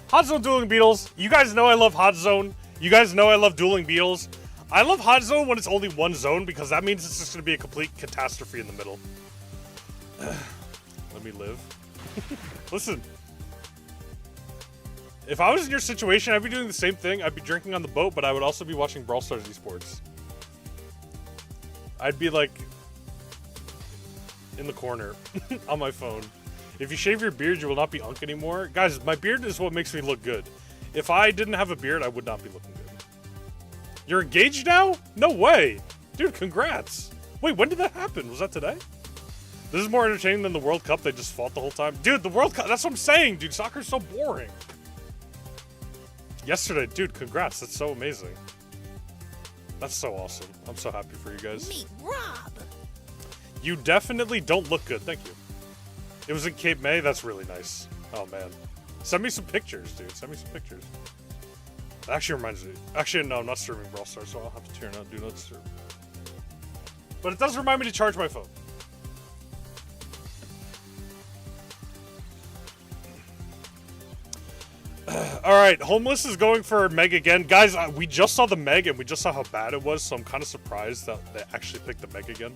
Hot Zone Dueling Beetles. You guys know I love Hot Zone. You guys know I love Dueling Beetles. I love Hot Zone when it's only one zone because that means it's just going to be a complete catastrophe in the middle. Let me live. Listen. If I was in your situation, I'd be doing the same thing. I'd be drinking on the boat, but I would also be watching Brawl Stars Esports. I'd be like in the corner on my phone. If you shave your beard, you will not be Unk anymore. Guys, my beard is what makes me look good. If I didn't have a beard, I would not be looking good. You're engaged now? No way. Dude, congrats. Wait, when did that happen? Was that today? This is more entertaining than the World Cup. They just fought the whole time. Dude, the World Cup, that's what I'm saying, dude. Soccer's so boring. Yesterday, dude, congrats. That's so amazing. That's so awesome. I'm so happy for you guys. Meet Rob. You definitely don't look good. Thank you. It was in Cape May. That's really nice. Oh, man. Send me some pictures, dude. Send me some pictures. That actually reminds me. Actually, no, I'm not streaming Brawl Stars, so I'll have to turn out Do Not Disturb. But it does remind me to charge my phone. Alright, Homeless is going for Meg again. Guys, we just saw the Meg and we just saw how bad it was, so I'm kind of surprised that they actually picked the Meg again.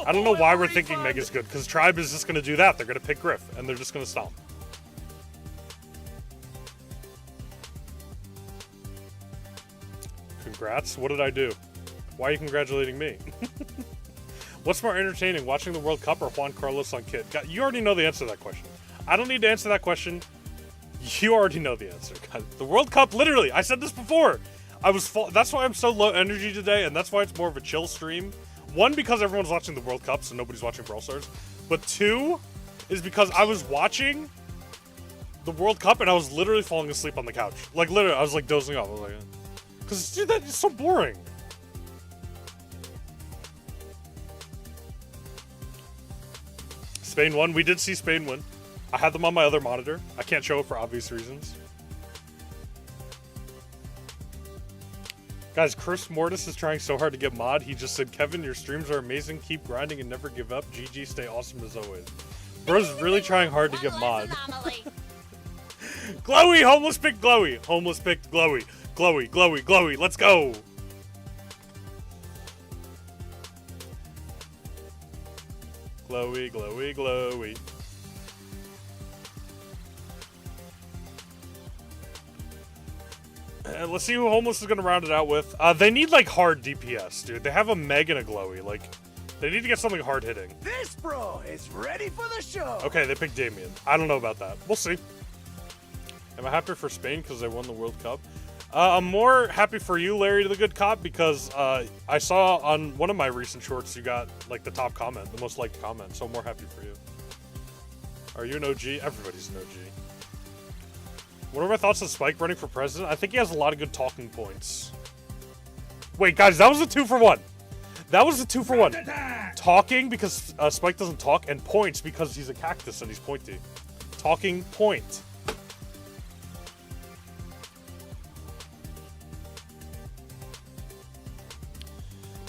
I don't know why we're thinking Meg is good, because Tribe is just going to do that. They're going to pick Griff, and they're just going to stomp. Congrats. What did I do? Why are you congratulating me? What's more entertaining, watching the World Cup or Juan Carlos on Kid? You already know the answer to that question. I don't need to answer that question. You already know the answer. God, the World Cup, literally, I said this before. That's why I'm so low energy today, and that's why it's more of a chill stream. One, because everyone's watching the World Cup, so nobody's watching Brawl Stars. But two, is because I was watching the World Cup, and I was literally falling asleep on the couch. Like, literally, I was, like, dozing off. I was like, because, dude, that is so boring. Spain won. We did see Spain win. I had them on my other monitor. I can't show it for obvious reasons. Guys, Chris Mortis is trying so hard to get mod. He just said, Kevin, your streams are amazing. Keep grinding and never give up. GG, stay awesome as always. Bro's really trying hard to get mod. Glowy! Homeless picked Glowy! Homeless picked Glowy. Glowy, Glowy, Glowy. Let's go! Glowy, Glowy, Glowy. Let's see who Homeless is going to round it out with. They need, like, hard DPS, dude. They have a Meg and a Glowy. Like, they need to get something hard hitting. This bro is ready for the show. Okay, they picked Damien. I don't know about that. We'll see. Am I happy for Spain because they won the World Cup? I'm more happy for you, Larry the Good Cop, because I saw on one of my recent shorts you got, like, the top comment, the most liked comment, so I'm more happy for you. Are you an OG? Everybody's an OG. What are my thoughts on Spike running for president? I think he has a lot of good talking points. Wait, guys, that was a 2-for-1. That was a 2-for-1. Talking because Spike doesn't talk, and points because he's a cactus and he's pointy. Talking point.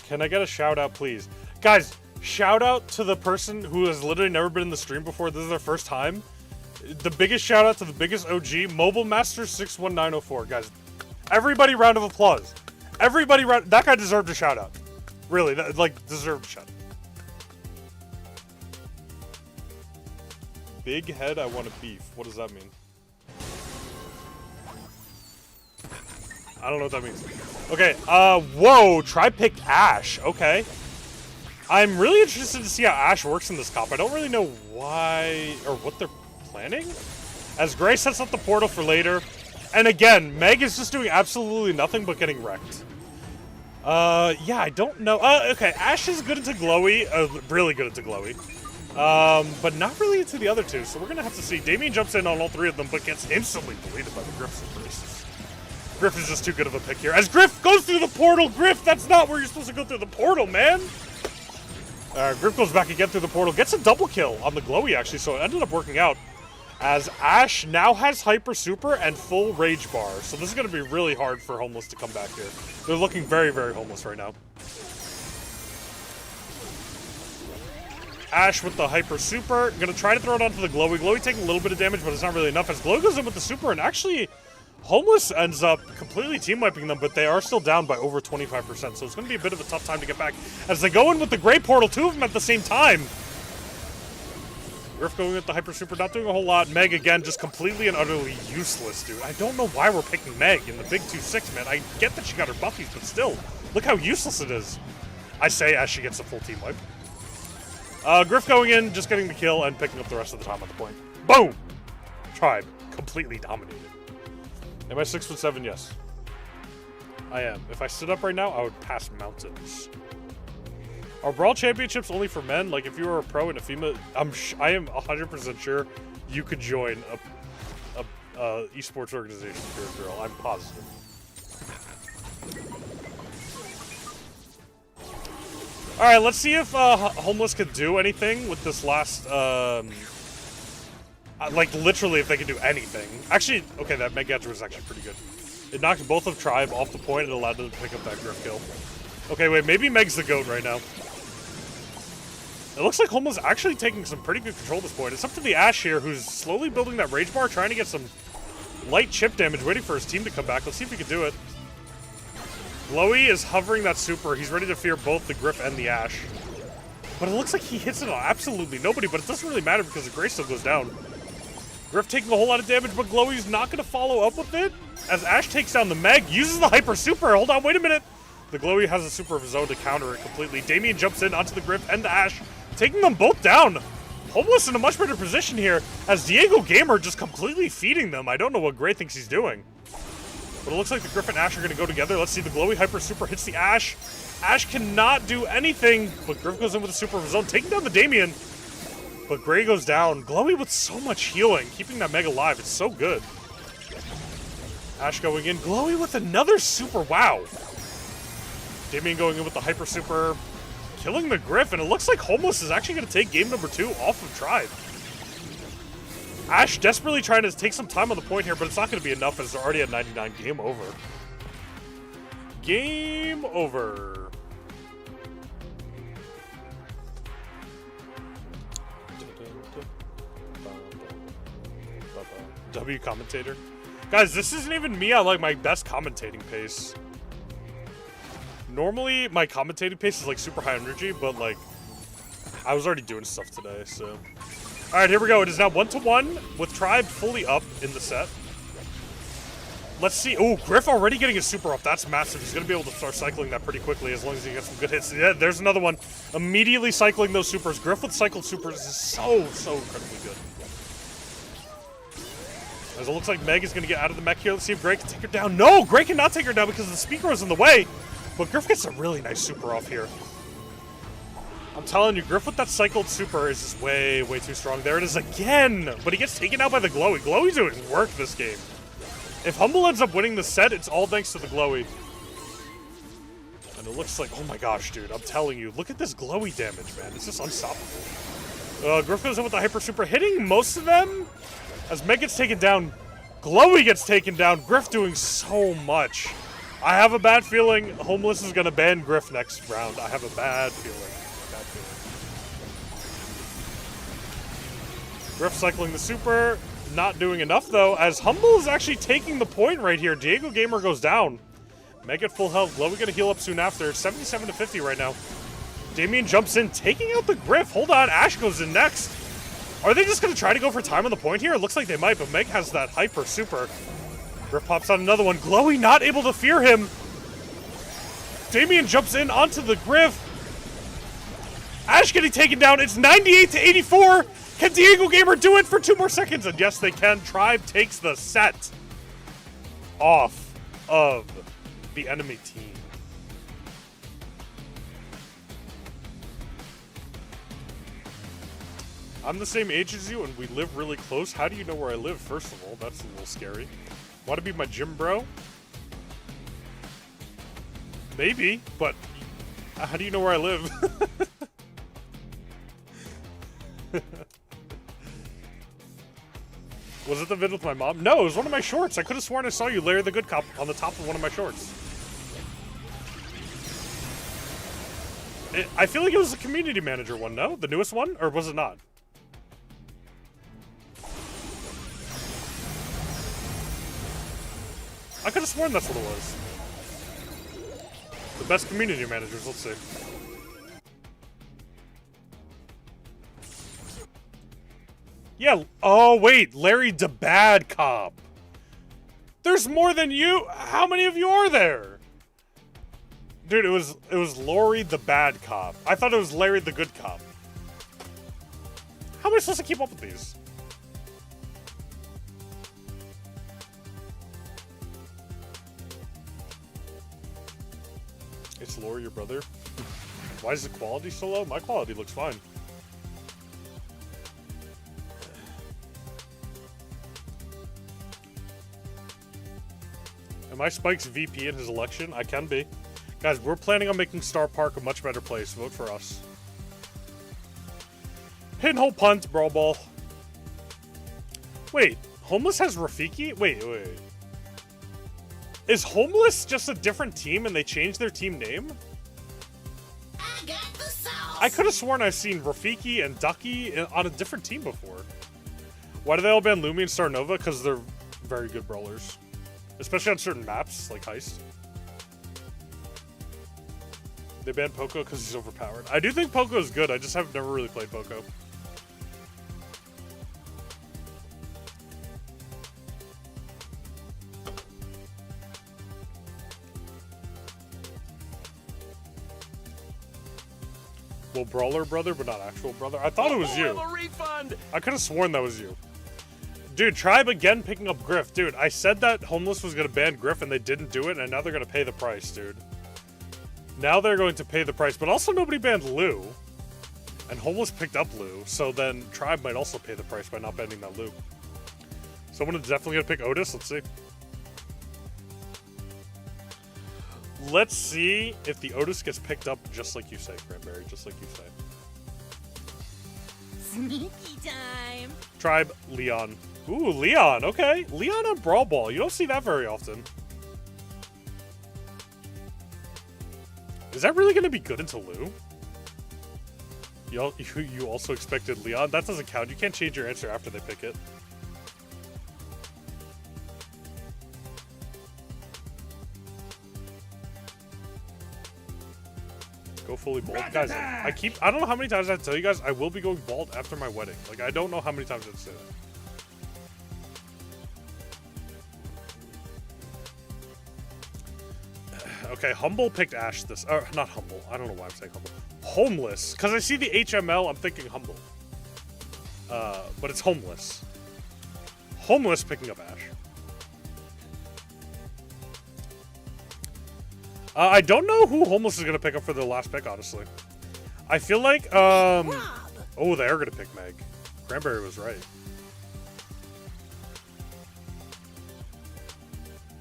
Can I get a shout out, please? Guys, shout out to the person who has literally never been in the stream before. This is their first time. The biggest shout out to the biggest OG, Mobile Master 61904. Guys, everybody round of applause. Everybody round. That guy deserved a shout out. Really, deserved a shout out. Big head, I want a beef. What does that mean? I don't know what that means. Okay, whoa, try pick Ash. Okay. I'm really interested to see how Ash works in this comp. I don't really know why or what they're planning. As Gray sets up the portal for later. And again, Meg is just doing absolutely nothing but getting wrecked. Yeah, I don't know. Okay, Ash is good into Glowy. Really good into Glowy. But not really into the other two, so we're gonna have to see. Damien jumps in on all three of them, but gets instantly deleted by the Griff Super Aces. Griff is just too good of a pick here. As Griff goes through the portal, Griff, that's not where you're supposed to go through the portal, man! Griff goes back again through the portal, gets a double kill on the Glowy, actually, so it ended up working out. As Ash now has Hyper Super and full Rage Bar, so this is gonna be really hard for Homeless to come back here. They're looking very, very homeless right now. Ash with the Hyper Super. Gonna try to throw it onto the Glowy. Glowy taking a little bit of damage, but it's not really enough. As Glowy goes in with the Super, and actually, Homeless ends up completely team-wiping them, but they are still down by over 25%, so it's gonna be a bit of a tough time to get back. As they go in with the Gray Portal, two of them at the same time. Griff going with the Hyper Super, not doing a whole lot. Meg, again, just completely and utterly useless, dude. I don't know why we're picking Meg in the big 2-6, man. I get that she got her buffies, but still, look how useless it is. I say as she gets a full team wipe. Griff going in, just getting the kill, and picking up the rest of the time at the point. Boom! Tribe, completely dominated. Am I 6'7"? Yes. I am. If I stood up right now, I would pass mountains. Are Brawl Championships only for men? Like, if you were a pro and a female, I am 100% sure you could join a esports organization if you're a girl. I'm positive. All right, let's see if Homeless could do anything with this last. Like, literally, if they can do anything. Actually, okay, that Meg Gadget was actually pretty good. It knocked both of Tribe off the point and allowed them to pick up that Griff kill. Okay, wait, maybe Meg's the GOAT right now. It looks like Homeless actually taking some pretty good control at this point. It's up to the Ash here, who's slowly building that Rage Bar, trying to get some light chip damage, waiting for his team to come back. Let's see if he can do it. Glowy is hovering that Super. He's ready to fear both the Griff and the Ash. But it looks like he hits it on absolutely nobody, but it doesn't really matter because the Gray still goes down. Griff taking a whole lot of damage, but Glowy's not going to follow up with it. As Ash takes down the Meg, uses the Hyper Super. Hold on, wait a minute. The Glowy has a Super of his own to counter it completely. Damien jumps in onto the Griff and the Ash, taking them both down. Homeless in a much better position here, as Diego Gamer just completely feeding them. I don't know what Gray thinks he's doing. But it looks like the Griff and Ash are going to go together. Let's see, the Glowy Hyper Super hits the Ash. Ash cannot do anything, but Griff goes in with a Super of his own, taking down the Damien. But Gray goes down. Glowy with so much healing, keeping that Meg alive. It's so good. Ash going in. Glowy with another Super. Wow. Damien going in with the Hyper Super, killing the Griff, and it looks like Homeless is actually going to take game number 2 off of Tribe. Ash desperately trying to take some time on the point here, but it's not going to be enough as they're already at 99. Game over. Game over. W commentator. Guys, this isn't even me on like my best commentating pace. Normally, my commentating pace is like super high energy, but like, I was already doing stuff today, so. All right, here we go. It is now 1-1 with Tribe fully up in the set. Let's see. Oh, Griff already getting his Super up. That's massive. He's going to be able to start cycling that pretty quickly as long as he gets some good hits. Yeah, there's another one. Immediately cycling those Supers. Griff with cycled Supers is so incredibly good. As it looks like Meg is going to get out of the mech here. Let's see if Gray can take her down. No, Gray cannot take her down because the speaker was in the way. But Griff gets a really nice Super off here. I'm telling you, Griff with that cycled Super is just way too strong. There it is again. But he gets taken out by the Glowy. Glowy's doing work this game. If Humble ends up winning the set, it's all thanks to the Glowy. And it looks like, oh my gosh, dude. I'm telling you, look at this Glowy damage, man. It's just unstoppable. Griff goes in with the Hyper Super, hitting most of them. As Meg gets taken down, Glowy gets taken down. Griff doing so much. I have a bad feeling Homeless is going to ban Griff next round. I have a bad feeling. Griff cycling the super. Not doing enough, though, as Humble is actually taking the point right here. Diego Gamer goes down. Meg at full health. Glowy gonna heal up soon after. 77 to 50 right now. Damien jumps in, taking out the Griff. Hold on, Ash goes in next. Are they just gonna try to go for time on the point here? It looks like they might, but Meg has that hyper super. Griff pops out another one. Glowy not able to fear him. Damien jumps in onto the Griff. Ash getting taken down. It's 98 to 84. Can Diego Gamer do it for 2 more seconds? And yes, they can. Tribe takes the set off of the enemy team. I'm the same age as you and we live really close. How do you know where I live, first of all? That's a little scary. Want to be my gym bro? Maybe, but how do you know where I live? Was it the vid with my mom? No, it was one of my shorts. I could have sworn I saw you, Larry the Good Cop, on the top of one of my shorts. I feel like it was the community manager one, no? The newest one? Or was it not? I could have sworn that's what it was. The best community managers, let's see. Yeah, oh wait, Larry the Bad Cop. There's more than you. How many of you are there? Dude, it was Lori the Bad Cop. I thought it was Larry the Good Cop. How am I supposed to keep up with these? It's Lori, your brother. Why is the quality so low? My quality looks fine. Am I Spike's VP in his election? I can be. Guys, we're planning on making Star Park a much better place. Vote for us. Hidden hole punt, Brawl Ball. Wait, Homeless has Rafiki? Wait. Is Homeless just a different team and they changed their team name? I got the sauce. I could have sworn I've seen Rafiki and Ducky on a different team before. Why do they all ban Lumi and Star Nova? Because they're very good brawlers. Especially on certain maps, like Heist. They banned Poco because he's overpowered. I do think Poco is good, I just have never really played Poco. Well, Brawler brother, but not actual brother. I thought it was you. I could have sworn that was you. Dude, Tribe again picking up Griff. Dude, I said that Homeless was going to ban Griff and they didn't do it, and now they're going to pay the price, dude. Now they're going to pay the price, but also nobody banned Lou. And Homeless picked up Lou, so then Tribe might also pay the price by not banning that Lou. Someone is definitely going to pick Otis. Let's see. Let's see if the Otis gets picked up just like you say, Cranberry, just like you say. Sneaky time. Tribe, Leon. Ooh, Leon, okay. Leon on Brawl Ball. You don't see that very often. Is that really going to be good into Lou? You also expected Leon? That doesn't count. You can't change your answer after they pick it. Go fully bald. Guys, I don't know how many times I have to tell you guys, I will be going bald after my wedding. Like, I don't know how many times I have to say that. Okay, Humble picked Ash this. Not Humble. I don't know why I'm saying Humble. Homeless. Because I see the HML, I'm thinking Humble. But it's Homeless. Homeless picking up Ash. I don't know who Homeless is going to pick up for the last pick, honestly. I feel like, oh, they are going to pick Meg. Cranberry was right.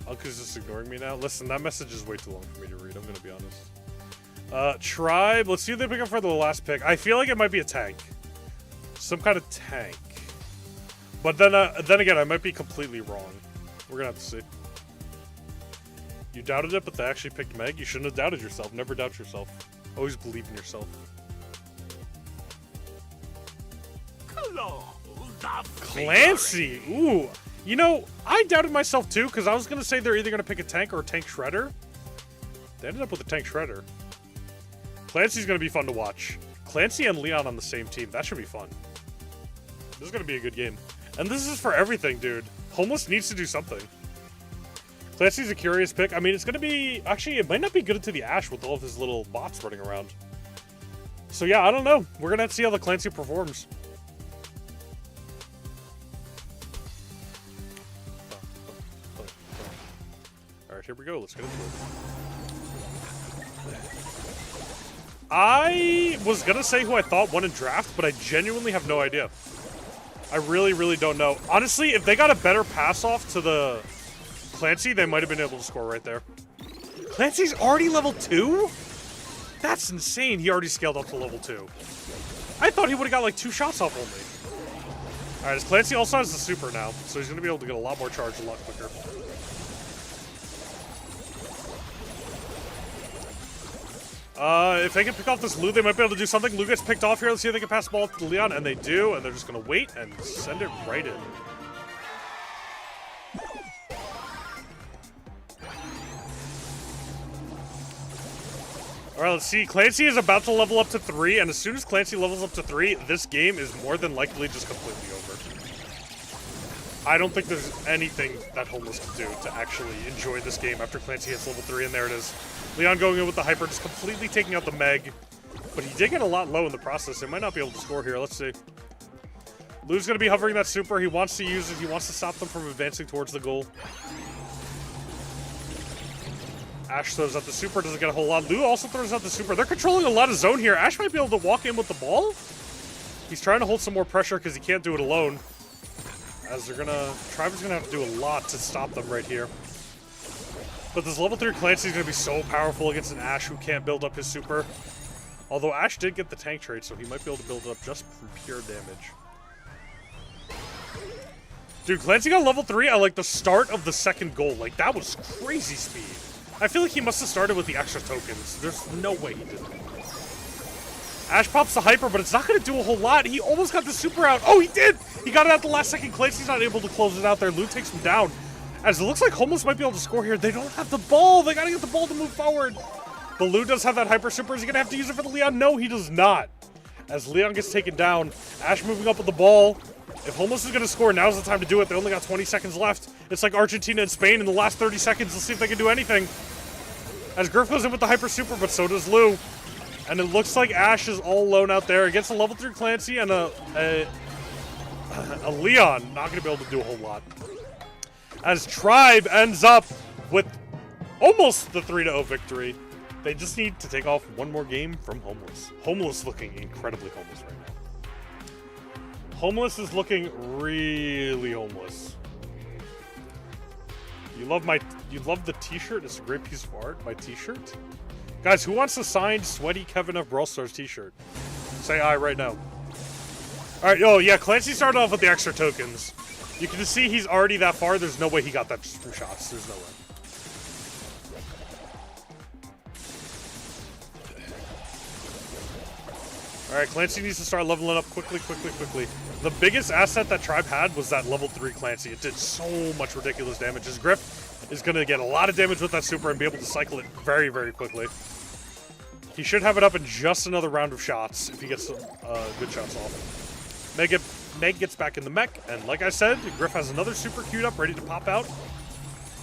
Uncle's just ignoring me now. Listen, that message is way too long for me to read, I'm going to be honest. Tribe, let's see who they pick up for the last pick. I feel like it might be a tank. Some kind of tank. But then again, I might be completely wrong. We're going to have to see. You doubted it, but they actually picked Meg. You shouldn't have doubted yourself. Never doubt yourself. Always believe in yourself. Closed. Clancy. Ooh. You know, I doubted myself too, because I was going to say they're either going to pick a tank or a tank shredder. They ended up with a tank shredder. Clancy's going to be fun to watch. Clancy and Leon on the same team. That should be fun. This is going to be a good game. And this is for everything, dude. Homeless needs to do something. Clancy's a curious pick. I mean, it's going to be... Actually, it might not be good into the Ashe with all of his little bots running around. So, yeah, I don't know. We're going to have to see how the Clancy performs. Alright, here we go. Let's get into it. I was going to say who I thought won in draft, but I genuinely have no idea. I really, really don't know. Honestly, if they got a better pass-off to the Clancy, they might have been able to score right there. Clancy's already level 2? That's insane. He already scaled up to level 2. I thought he would have got like 2 shots off only. Alright, his Clancy also has the super now, so he's going to be able to get a lot more charge a lot quicker. If they can pick off this Lou, they might be able to do something. Lou gets picked off here. Let's see if they can pass the ball to Leon, and they do, and they're just going to wait and send it right in. Alright, let's see. Clancy is about to level up to 3, and as soon as Clancy levels up to 3, this game is more than likely just completely over. I don't think there's anything that Homeless can do to actually enjoy this game after Clancy hits level 3, and there it is. Leon going in with the Hyper, just completely taking out the Meg. But he did get a lot low in the process. They might not be able to score here. Let's see. Lou's going to be hovering that super. He wants to use it. He wants to stop them from advancing towards the goal. Ashe throws out the super. Doesn't get a whole lot. Lou also throws out the super. They're controlling a lot of zone here. Ashe might be able to walk in with the ball. He's trying to hold some more pressure because he can't do it alone. As they're going to... Tribe's going to have to do a lot to stop them right here. But this level 3 Clancy is going to be so powerful against an Ashe who can't build up his super. Although Ashe did get the tank trait, so he might be able to build it up just from pure damage. Dude, Clancy got level 3 at like the start of the second goal. Like, that was crazy speed. I feel like he must have started with the extra tokens. There's no way he didn't. Ashe pops the Hyper, but it's not going to do a whole lot. He almost got the super out. Oh, he did! He got it at the last second. Clancy's not able to close it out there. Lou takes him down. As it looks like Homeless might be able to score here. They don't have the ball. They got to get the ball to move forward. But Lou does have that Hyper super. Is he going to have to use it for the Leon? No, he does not. As Leon gets taken down, Ashe moving up with the ball. If Homeless is going to score, now's the time to do it. They only got 20 seconds left. It's like Argentina and Spain in the last 30 seconds. Let's see if they can do anything. As Griff goes in with the Hyper super, but so does Lou. And it looks like Ashe is all alone out there against a level 3 Clancy and a Leon. Not going to be able to do a whole lot. As Tribe ends up with almost the 3-0 victory. They just need to take off one more game from Homeless. Homeless looking incredibly homeless right now. Homeless is looking really homeless. You love the t-shirt? It's a great piece of art, my t-shirt. Guys, who wants to sign Sweaty Kevin of Brawl Stars t-shirt? Say aye right now. Alright, oh yeah, Clancy started off with the extra tokens. You can just see he's already that far. There's no way he got that just from shots. There's no way. Alright, Clancy needs to start leveling up quickly. The biggest asset that Tribe had was that level 3 Clancy. It did so much ridiculous damage. His Griff is going to get a lot of damage with that super and be able to cycle it very, very quickly. He should have it up in just another round of shots if he gets some good shots off. Meg gets back in the mech, and like I said, Griff has another super queued up, ready to pop out.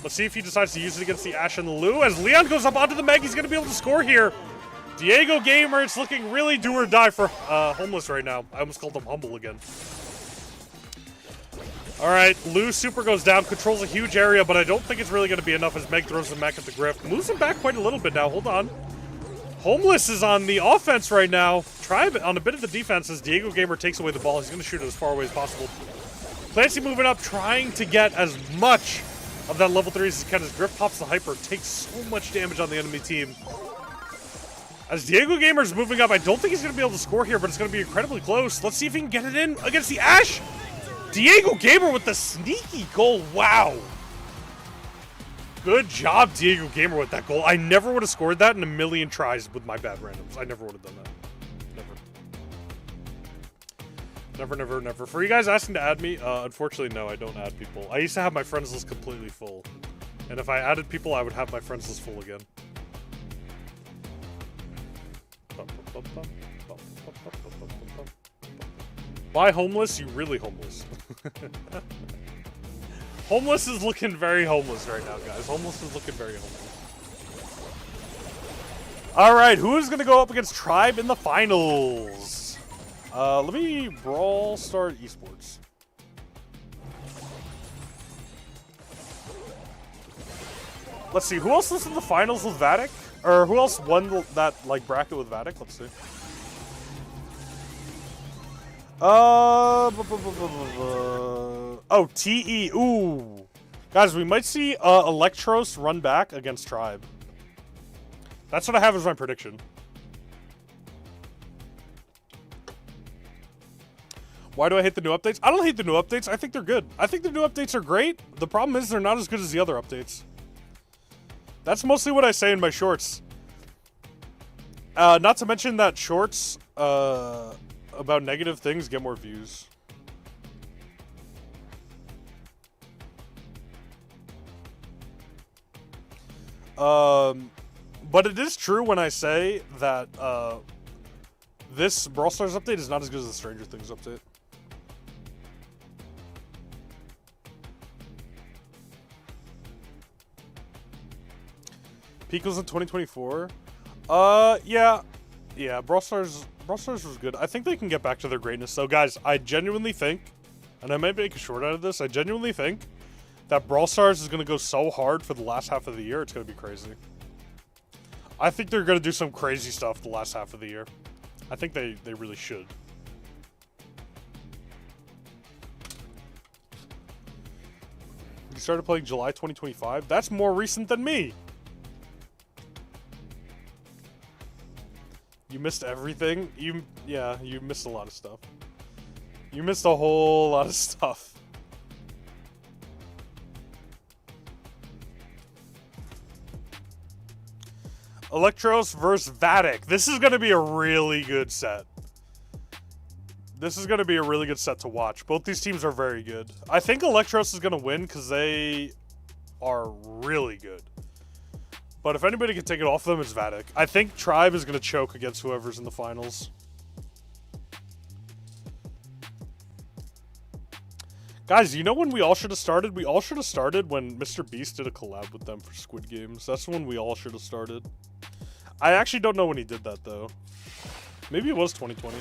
Let's see if he decides to use it against the Ashe and the Lou. As Leon goes up onto the Meg, he's going to be able to score here. Diego Gamer, it's looking really do or die for Homeless right now. I almost called him Humble again. Alright, Lou super goes down, controls a huge area, but I don't think it's really going to be enough as Meg throws the mech at the Griff. Moves him back quite a little bit now, hold on. Homeless is on the offense right now. Tribe on a bit of the defense as Diego Gamer takes away the ball. He's going to shoot it as far away as possible. Clancy moving up, trying to get as much of that level 3 as he can as Griff pops the Hyper. Takes so much damage on the enemy team. As Diego Gamer's moving up, I don't think he's going to be able to score here, but it's going to be incredibly close. Let's see if he can get it in against the Ashe. Diego Gamer with the sneaky goal. Wow. Good job, Diego Gamer, with that goal. I never would have scored that in a million tries with my bad randoms. I never would have done that. Never. Never, never, never. For you guys asking to add me, unfortunately, no, I don't add people. I used to have my friends list completely full. And if I added people, I would have my friends list full again. Buy homeless? You really homeless. Homeless is looking very homeless right now, guys. Homeless is looking very homeless. Alright, who is going to go up against Tribe in the finals? Let me Brawl start esports. Let's see, who else is in the finals with Vatic? Or who else won that like bracket with Vatic? Let's see. Oh, TE. Ooh. Guys, we might see Electros run back against Tribe. That's what I have as my prediction. Why do I hate the new updates? I don't hate the new updates. I think they're good. I think the new updates are great. The problem is they're not as good as the other updates. That's mostly what I say in my shorts. Not to mention that shorts about negative things get more views. But it is true when I say that this Brawl Stars update is not as good as the Stranger Things update. Peak was in 2024. Yeah, Brawl Stars was good. I think they can get back to their greatness. So, guys, I genuinely think, and I might make a short out of this, I genuinely think that Brawl Stars is going to go so hard for the last half of the year, it's going to be crazy. I think they're going to do some crazy stuff the last half of the year. I think they really should. You started playing July 2025? That's more recent than me. You missed everything? Yeah, you missed a lot of stuff. You missed a whole lot of stuff. Electros versus Vatic. This is going to be a really good set. This is going to be a really good set to watch. Both these teams are very good. I think Electros is going to win because they are really good. But if anybody can take it off them, it's Vatic. I think Tribe is going to choke against whoever's in the finals. Guys, you know when we all should have started? We all should have started when Mr. Beast did a collab with them for Squid Games. That's when we all should have started. I actually don't know when he did that, though. Maybe it was 2020.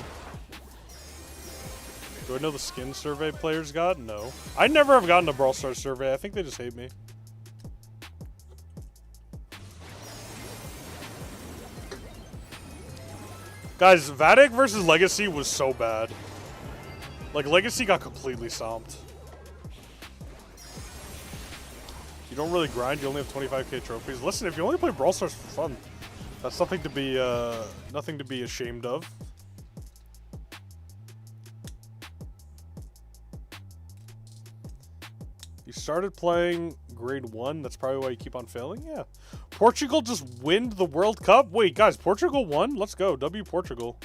Do I know the skin survey players got? No. I never have gotten a Brawl Stars survey. I think they just hate me. Guys, Vatic versus Legacy was so bad. Like, Legacy got completely stomped. You don't really grind, you only have 25k trophies. Listen, if you only play Brawl Stars for fun, that's nothing to be ashamed of. You started playing grade 1, that's probably why you keep on failing? Yeah. Portugal just win the World Cup? Wait, guys, Portugal won? Let's go. W Portugal.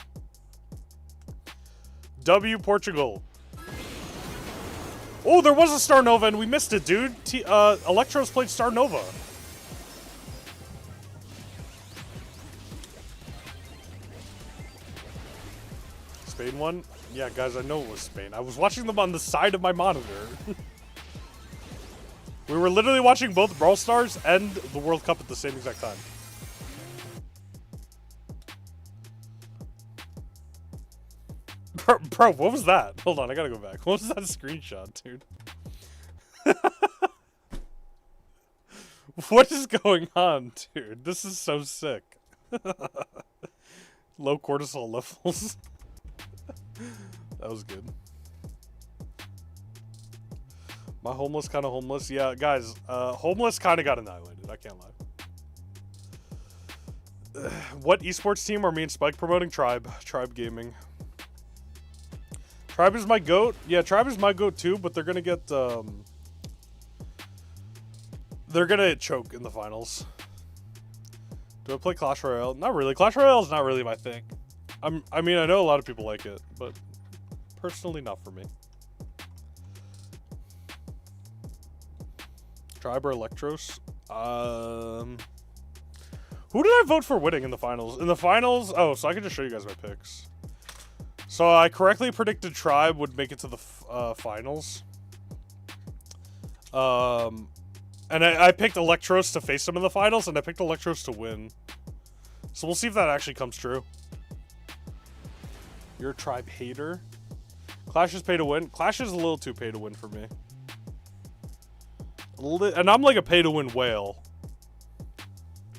W Portugal. Oh, there was a Star Nova and we missed it, dude. Electros played Star Nova. Spain won? Yeah, guys, I know it was Spain. I was watching them on the side of my monitor. We were literally watching both Brawl Stars and the World Cup at the same exact time. Bro, what was that? Hold on, I gotta go back. What was that screenshot, dude? What is going on, dude? This is so sick. Low cortisol levels. That was good. My homeless kind of homeless. Yeah, guys, homeless kind of got annihilated. I can't lie. What esports team are me and Spike promoting? Tribe. Tribe Gaming. Tribe is my GOAT. Yeah, Tribe is my GOAT too, but they're going to get... they're going to choke in the finals. Do I play Clash Royale? Not really. Clash Royale is not really my thing. I mean, I know a lot of people like it, but Personally, not for me. Tribe or Electros? Who did I vote for winning in the finals? In the finals, oh, so I can just show you guys my picks. So I correctly predicted Tribe would make it to the finals. And I picked Electros to face them in the finals, and I picked Electros to win. So we'll see if that actually comes true. You're a Tribe hater? Clash is pay to win. Clash is a little too pay to win for me. And I'm like a pay to win whale.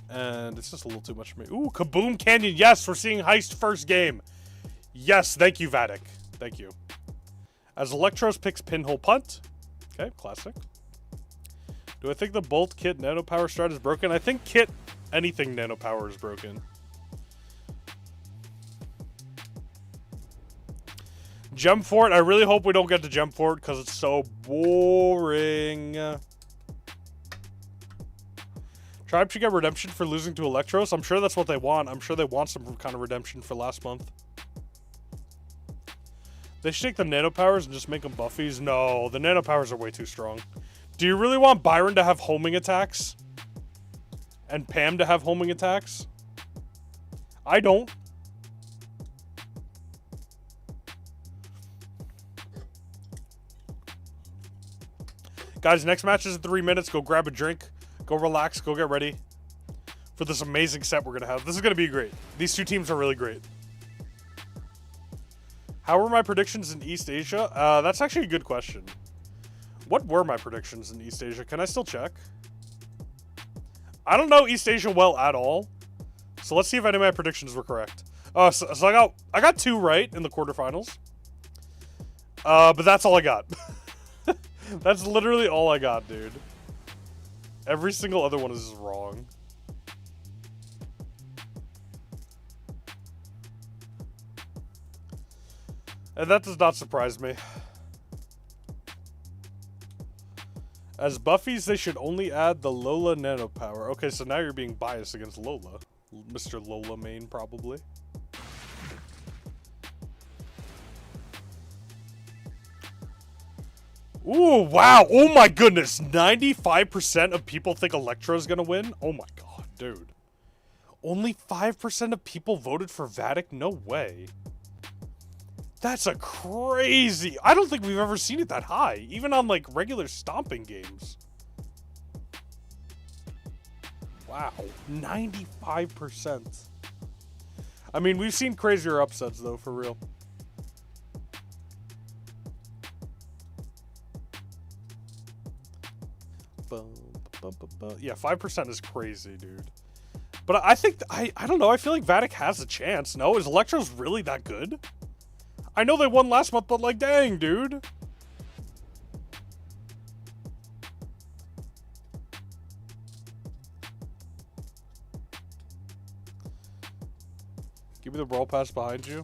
And it's just a little too much for me. Ooh, Kaboom Canyon. Yes, we're seeing Heist first game. Yes, thank you, Vatic. Thank you. As Electros picks Pinhole Punt. Okay, classic. Do I think the Bolt Kit Nano Power strat is broken? I think Kit anything Nano Power is broken. Gem Fort. I really hope we don't get to Gem Fort because it's so boring. Tribe should get redemption for losing to Electros. I'm sure that's what they want. I'm sure they want some kind of redemption for last month. They should take the Nano Powers and just make them buffies. No, the Nano Powers are way too strong. Do you really want Byron to have homing attacks? And Pam to have homing attacks? I don't. Guys, next match is in 3 minutes. Go grab a drink. Go relax. Go get ready for this amazing set we're going to have. This is going to be great. These two teams are really great. How were my predictions in East Asia? That's actually a good question. What were my predictions in East Asia? Can I still check? I don't know East Asia well at all. So let's see if any of my predictions were correct. So I got 2 right in the quarterfinals. But that's all I got. That's literally all I got, dude. Every single other one is wrong. And that does not surprise me. As buffies, they should only add the Lola Nano Power. Okay, so now you're being biased against Lola. Mr. Lola main, probably. Ooh, wow. Oh my goodness. 95% of people think Electro's gonna win? Oh my god, dude. Only 5% of people voted for Vatic? No way. That's a crazy... I don't think we've ever seen it that high. Even on, like, regular stomping games. Wow. 95%. I mean, we've seen crazier upsets, though, for real. Yeah, 5% is crazy, dude. But I think... I don't know. I feel like Vatic has a chance. No? Is Electro's really that good? I know they won last month, but like, dang, dude. Give me the Brawl Pass behind you.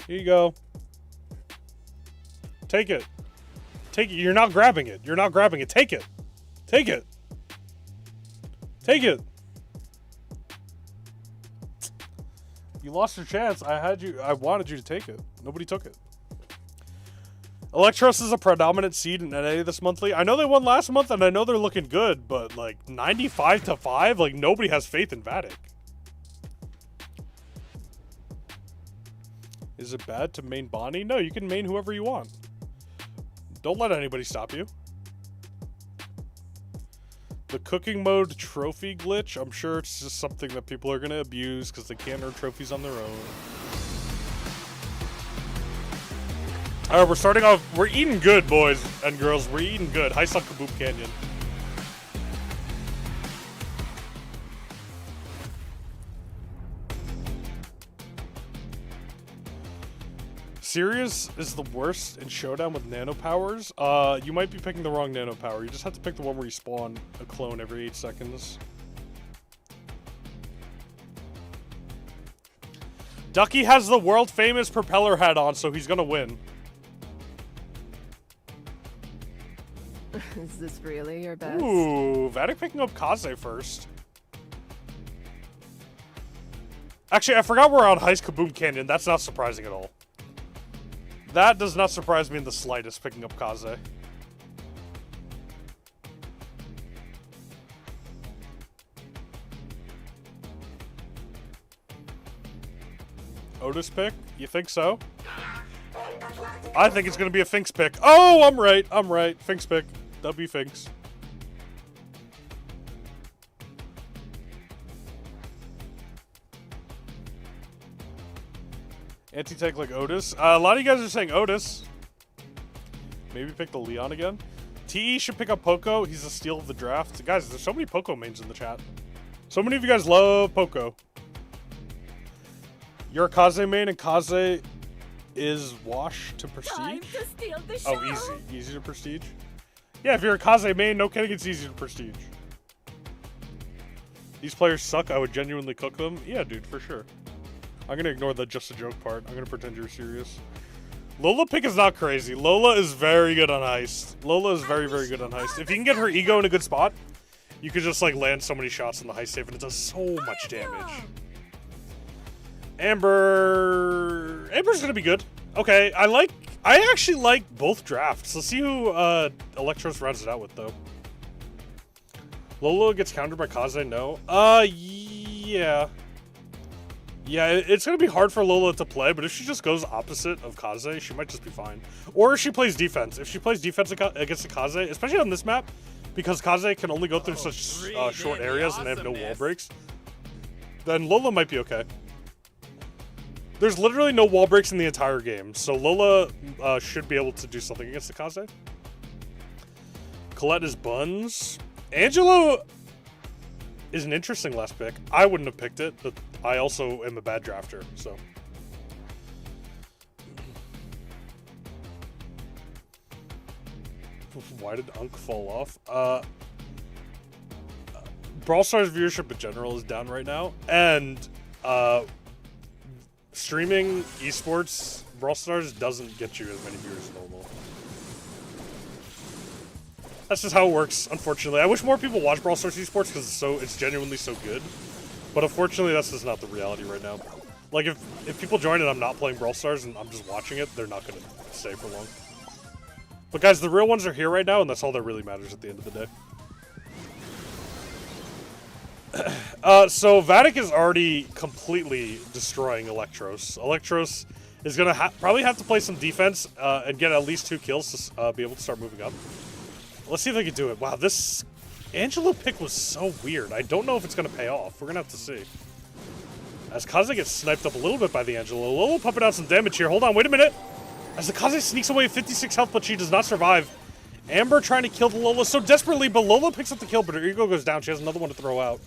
Here you go. Take it. Take it. You're not grabbing it. You're not grabbing it. Take it. Take it. Take it. You lost your chance. I wanted you to take it. Nobody took it. Electros is a predominant seed in NA this monthly. I know they won last month, and I know they're looking good, but like 95-5, like nobody has faith in Vatic. Is it bad to main Bonnie? No, you can main whoever you want. Don't let anybody stop you. The cooking mode trophy glitch, I'm sure it's just something that people are going to abuse because they can't earn trophies on their own. Alright, we're starting off. We're eating good, boys and girls. We're eating good. Heist on Kaboom Canyon. Sirius is the worst in Showdown with Nano Powers. You might be picking the wrong Nano Power. You just have to pick the one where you spawn a clone every 8 seconds. Ducky has the world-famous propeller hat on, so he's gonna win. Is this really your best? Ooh, Vatic picking up Kaze first. Actually, I forgot we're on Heist Kaboom Canyon. That's not surprising at all. That does not surprise me in the slightest, picking up Kaze. Otis pick? You think so? I think it's going to be a Finks pick. Oh, I'm right. I'm right. Finks pick. W Finks. Anti-tank like Otis. A lot of you guys are saying Otis. Maybe pick the Leon again. TE should pick up Poco. He's the steal of the draft. Guys, there's so many Poco mains in the chat. So many of you guys love Poco. You're a Kaze main, and Kaze is wash to prestige? Time to steal the show. Oh, easy. Easy to prestige? Yeah, if you're a Kaze main, no kidding, it's easy to prestige. These players suck. I would genuinely cook them. Yeah, dude, for sure. I'm going to ignore the just a joke part. I'm going to pretend you're serious. Lola pick is not crazy. Lola is very good on Heist. Lola is very, very good on Heist. If you can get her ego in a good spot, you could just, like, land so many shots in the Heist safe, and it does so much damage. Amber's going to be good. Okay, I actually like both drafts. Let's see who Electros rounds it out with, though. Lola gets countered by Kaze, no. Yeah. Yeah, it's going to be hard for Lola to play, but if she just goes opposite of Kaze, she might just be fine. Or if she plays defense. If she plays defense against the Kaze, especially on this map, because Kaze can only go through such short areas and they have no wall breaks, then Lola might be okay. There's literally no wall breaks in the entire game, so Lola should be able to do something against the Kaze. Colette is Buns. Angelo is an interesting last pick. I wouldn't have picked it, but I also am a bad drafter, so. Why did Unk fall off? Brawl Stars viewership in general is down right now, and streaming esports Brawl Stars doesn't get you as many viewers as normal. That's just how it works, unfortunately. I wish more people watch Brawl Stars esports because it's genuinely so good. But unfortunately, that's just not the reality right now. Like, if people join and I'm not playing Brawl Stars and I'm just watching it, they're not going to stay for long. But guys, the real ones are here right now, and that's all that really matters at the end of the day. So Vatic is already completely destroying Electros. Electros is going to probably have to play some defense and get at least 2 kills to be able to start moving up. Let's see if they can do it. Wow, this Angelo pick was so weird. I don't know if it's going to pay off. We're going to have to see. As Kaze gets sniped up a little bit by the Angelo. Lolo pumping out some damage here. Hold on, wait a minute. As the Kaze sneaks away at 56 health, but she does not survive. Amber trying to kill the Lola so desperately, but Lola picks up the kill, but her ego goes down. She has another one to throw out.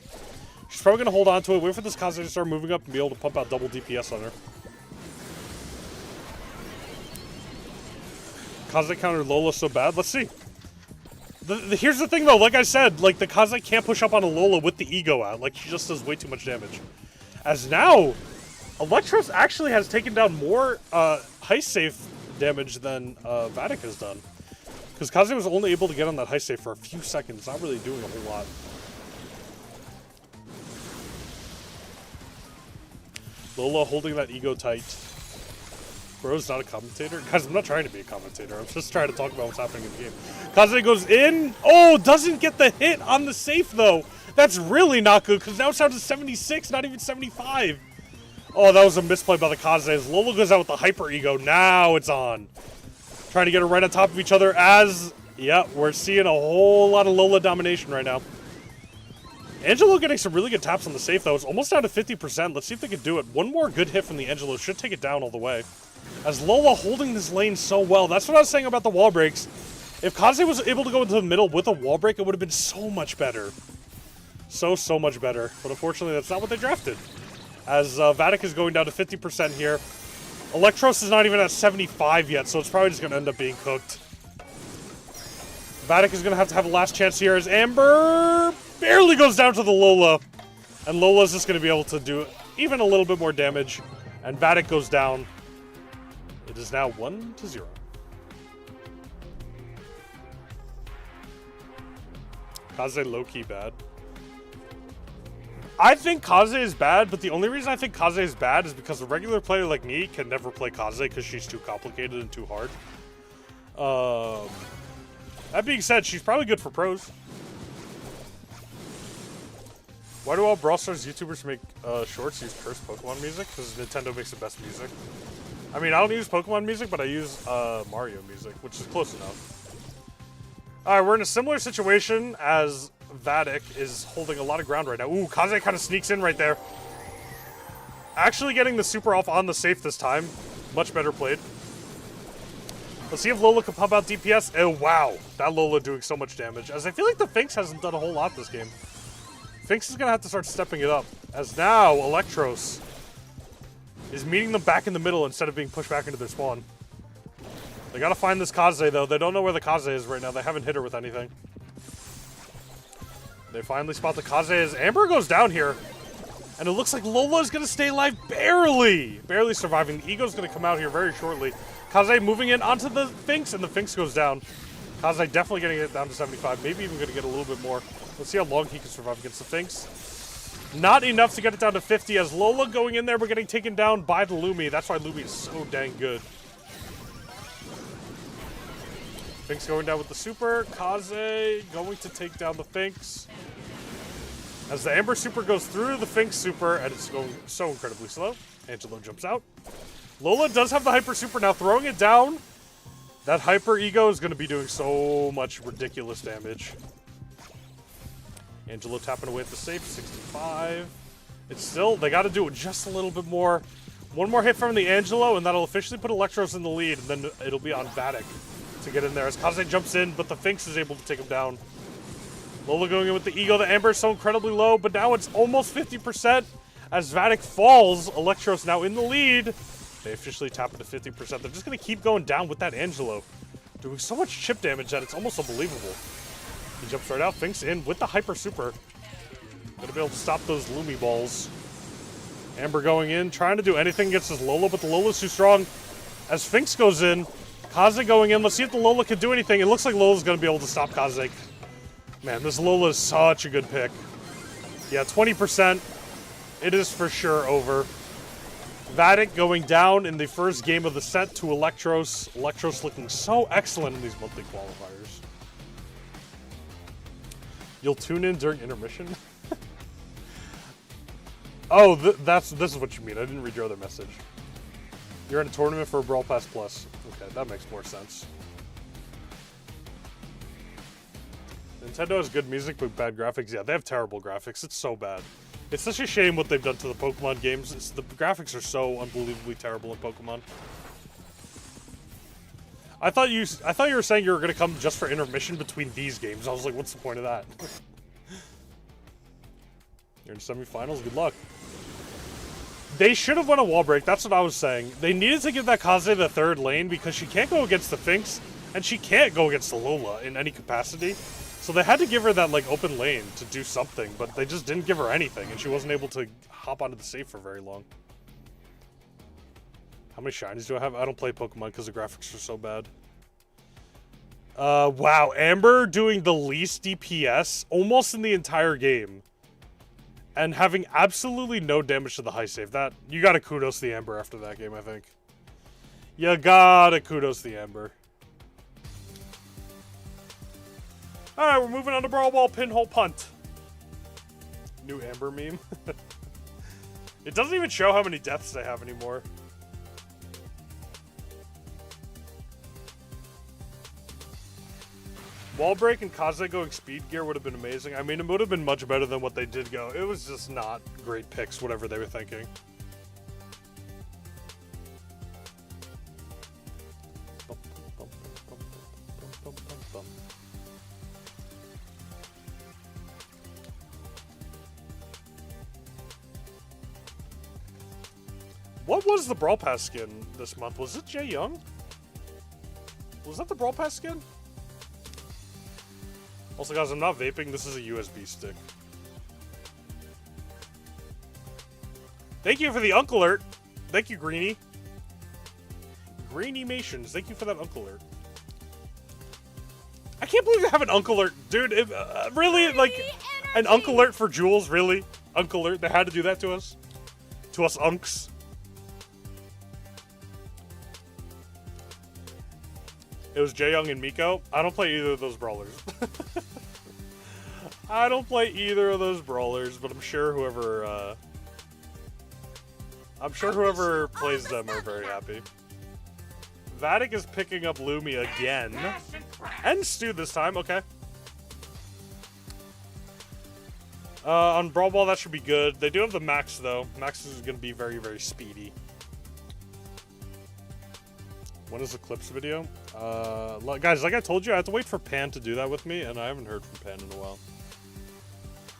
She's probably going to hold on to it, wait for this Kaze to start moving up and be able to pump out double DPS on her. Kaze countered Lola so bad. Let's see. Here's the thing, though. Like I said, like, the Kaze can't push up on a Lola with the ego out. Like, she just does way too much damage. As now, Electros actually has taken down more heist safe damage than Vatic has done. Because Kaze was only able to get on that heist safe for a few seconds, not really doing a whole lot. Lola holding that ego tight. Bro's not a commentator. Guys, I'm not trying to be a commentator. I'm just trying to talk about what's happening in the game. Kaze goes in. Oh, doesn't get the hit on the safe, though. That's really not good, because now it's down to 76, not even 75. Oh, that was a misplay by the Kaze. Lola goes out with the hyper ego. Now it's on. Trying to get her right on top of each other as... Yeah, we're seeing a whole lot of Lola domination right now. Angelo getting some really good taps on the safe, though. It's almost down to 50%. Let's see if they can do it. One more good hit from the Angelo should take it down all the way. As Lola holding this lane so well. That's what I was saying about the wall breaks. If Kaze was able to go into the middle with a wall break, it would have been so much better. So much better. But unfortunately, that's not what they drafted. As Vatic is going down to 50% here. Electros is not even at 75 yet, so it's probably just going to end up being cooked. Vatic is going to have a last chance here as Amber barely goes down to the Lola. And Lola's just going to be able to do even a little bit more damage. And Vatic goes down. It is now 1-0. Kaze low-key bad. I think Kaze is bad, but the only reason I think Kaze is bad is because a regular player like me can never play Kaze because she's too complicated and too hard. That being said, she's probably good for pros. Why do all Brawl Stars YouTubers make shorts use cursed Pokemon music? Because Nintendo makes the best music. I mean, I don't use Pokemon music, but I use Mario music, which is close enough. Alright, we're in a similar situation as Vatic is holding a lot of ground right now. Ooh, Kaze kind of sneaks in right there. Actually getting the super off on the safe this time. Much better played. Let's see if Lola can pump out DPS. Oh, wow. That Lola doing so much damage. As I feel like the Finks hasn't done a whole lot this game. Finks is going to have to start stepping it up. As now, Electros is meeting them back in the middle instead of being pushed back into their spawn. They got to find this Kaze, though. They don't know where the Kaze is right now. They haven't hit her with anything. They finally spot the Kaze as Amber goes down here. And it looks like Lola is going to stay alive barely. Barely surviving. The Ego's going to come out here very shortly. Kaze moving in onto the Finks, and the Finks goes down. Kaze definitely getting it down to 75. Maybe even going to get a little bit more. Let's see how long he can survive against the Finks. Not enough to get it down to 50 as Lola going in there but getting taken down by the Lumi. That's why Lumi is so dang good. Finks going down with the super. Kaze going to take down the Finks. As the Amber super goes through the Finks super, and it's going so incredibly slow. Angelo jumps out. Lola does have the Hyper Super now, throwing it down. That Hyper Ego is going to be doing so much ridiculous damage. Angelo tapping away at the safe, 65. It's still, they got to do it just a little bit more. One more hit from the Angelo, and that'll officially put Electros in the lead, and then it'll be on Vatic to get in there. As Kaze jumps in, but the Finks is able to take him down. Lola going in with the Ego. The Amber is so incredibly low, but now it's almost 50%. As Vatic falls, Electros now in the lead. They officially tap into 50%. They're just going to keep going down with that Angelo. Doing so much chip damage that it's almost unbelievable. He jumps right out. Finks in with the Hyper Super. Going to be able to stop those Lumi balls. Amber going in, trying to do anything against this Lola, but the Lola's too strong. As Finks goes in, Kaze going in. Let's see if the Lola can do anything. It looks like Lola's going to be able to stop Kaze. Man, this Lola is such a good pick. Yeah, 20%. It is for sure over. Vatic going down in the first game of the set to Electros. Electros looking so excellent in these monthly qualifiers. You'll tune in during intermission? Oh, this is what you mean. I didn't read your other message. You're in a tournament for a Brawl Pass Plus. Okay, that makes more sense. Nintendo has good music but bad graphics. Yeah, they have terrible graphics. It's so bad. It's such a shame what they've done to the Pokemon games. The graphics are so unbelievably terrible in Pokemon. I thought you were saying you were going to come just for intermission between these games. I was like, what's the point of that? You're in semifinals. Good luck. They should have won a wall break. That's what I was saying. They needed to give that Kaze the third lane because she can't go against the Finks and she can't go against the Lola in any capacity. So they had to give her that like open lane to do something, but they just didn't give her anything, and she wasn't able to hop onto the safe for very long. How many shinies do I have? I don't play Pokemon because the graphics are so bad. Wow, Amber doing the least DPS almost in the entire game, and having absolutely no damage to the high save. That you gotta kudos the Amber after that game, I think. You gotta kudos the Amber. Alright, we're moving on to Brawl Ball Pinhole Punt. New Amber meme. It doesn't even show how many deaths they have anymore. Wall break and Kaze going speed gear would have been amazing. I mean, it would have been much better than what they did go. It was just not great picks, whatever they were thinking. What was the Brawl Pass skin this month? Was it Jay Young? Was that the Brawl Pass skin? Also, guys, I'm not vaping. This is a USB stick. Thank you for the Uncle Alert. Thank you, Greenie. Greenie-mations. Thank you for that Uncle Alert. I can't believe they have an Uncle Alert. Dude, really? Like, an Uncle Alert for Jules? Really? Unk alert. They had to do that to us. To us unks. It was Jaeyoung and Miko. I don't play either of those brawlers. I don't play either of those brawlers, but I'm sure whoever plays them are very happy. Vatic is picking up Lumi again. And Stu this time, okay. On Brawl Ball, that should be good. They do have the Max, though. Max is going to be very, very speedy. When is the Clips video? Guys, like I told you, I have to wait for Pan to do that with me, and I haven't heard from Pan in a while.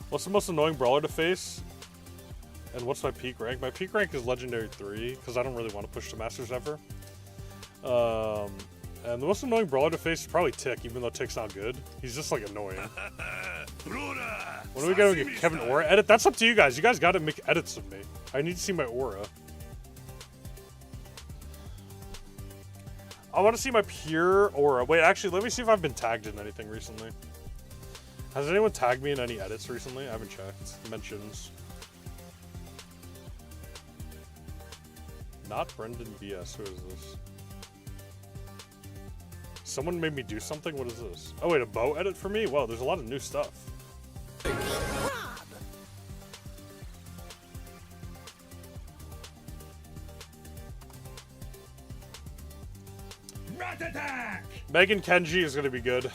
What's the most annoying brawler to face? And what's my peak rank? My peak rank is Legendary 3, because I don't really want to push to Masters ever. And the most annoying brawler to face is probably Tick, even though Tick's not good. He's just, like, annoying. When are we going to get Kevin Aura edit? That's up to you guys. You guys got to make edits of me. I need to see my aura. I want to see my pure aura. Wait, actually, let me see if I've been tagged in anything recently. Has anyone tagged me in any edits recently? I haven't checked. Mentions. Not Brendan BS. Who is this? Someone made me do something? What is this? Oh, wait, a bow edit for me? Wow, there's a lot of new stuff. Rat attack! Megan Kenji is going to be good.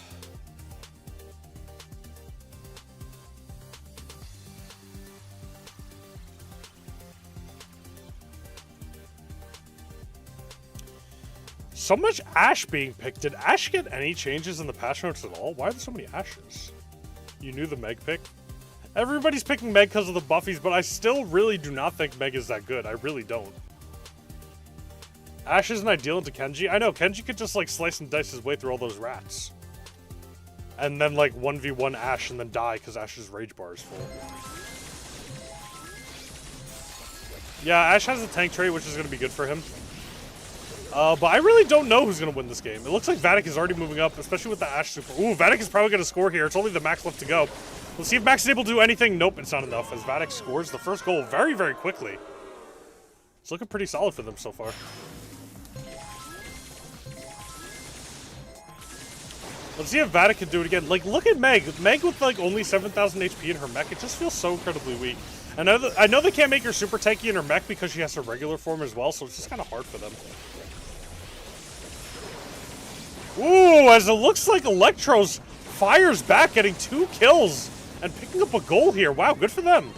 So much Ashe being picked. Did Ashe get any changes in the patch notes at all? Why are there so many Ashes? You knew the Meg pick? Everybody's picking Meg because of the buffies, but I still really do not think Meg is that good. I really don't. Ashe isn't ideal into Kenji. I know, Kenji could just like slice and dice his way through all those rats. And then like 1v1 Ashe and then die because Ashe's rage bar is full. Yeah, Ashe has a tank trait, which is going to be good for him. But I really don't know who's going to win this game. It looks like Vatic is already moving up, especially with the Ashe super. Ooh, Vatic is probably going to score here. It's only the Max left to go. Let's see if Max is able to do anything. Nope, it's not enough, as Vatic scores the first goal very, very quickly. It's looking pretty solid for them so far. Let's see if Vatic can do it again. Like, look at Meg. Meg with, like, only 7,000 HP in her mech. It just feels so incredibly weak. I know they can't make her super tanky in her mech because she has her regular form as well, so it's just kind of hard for them. Ooh, as it looks like Electros fires back, getting 2 kills and picking up a goal here. Wow, good for them.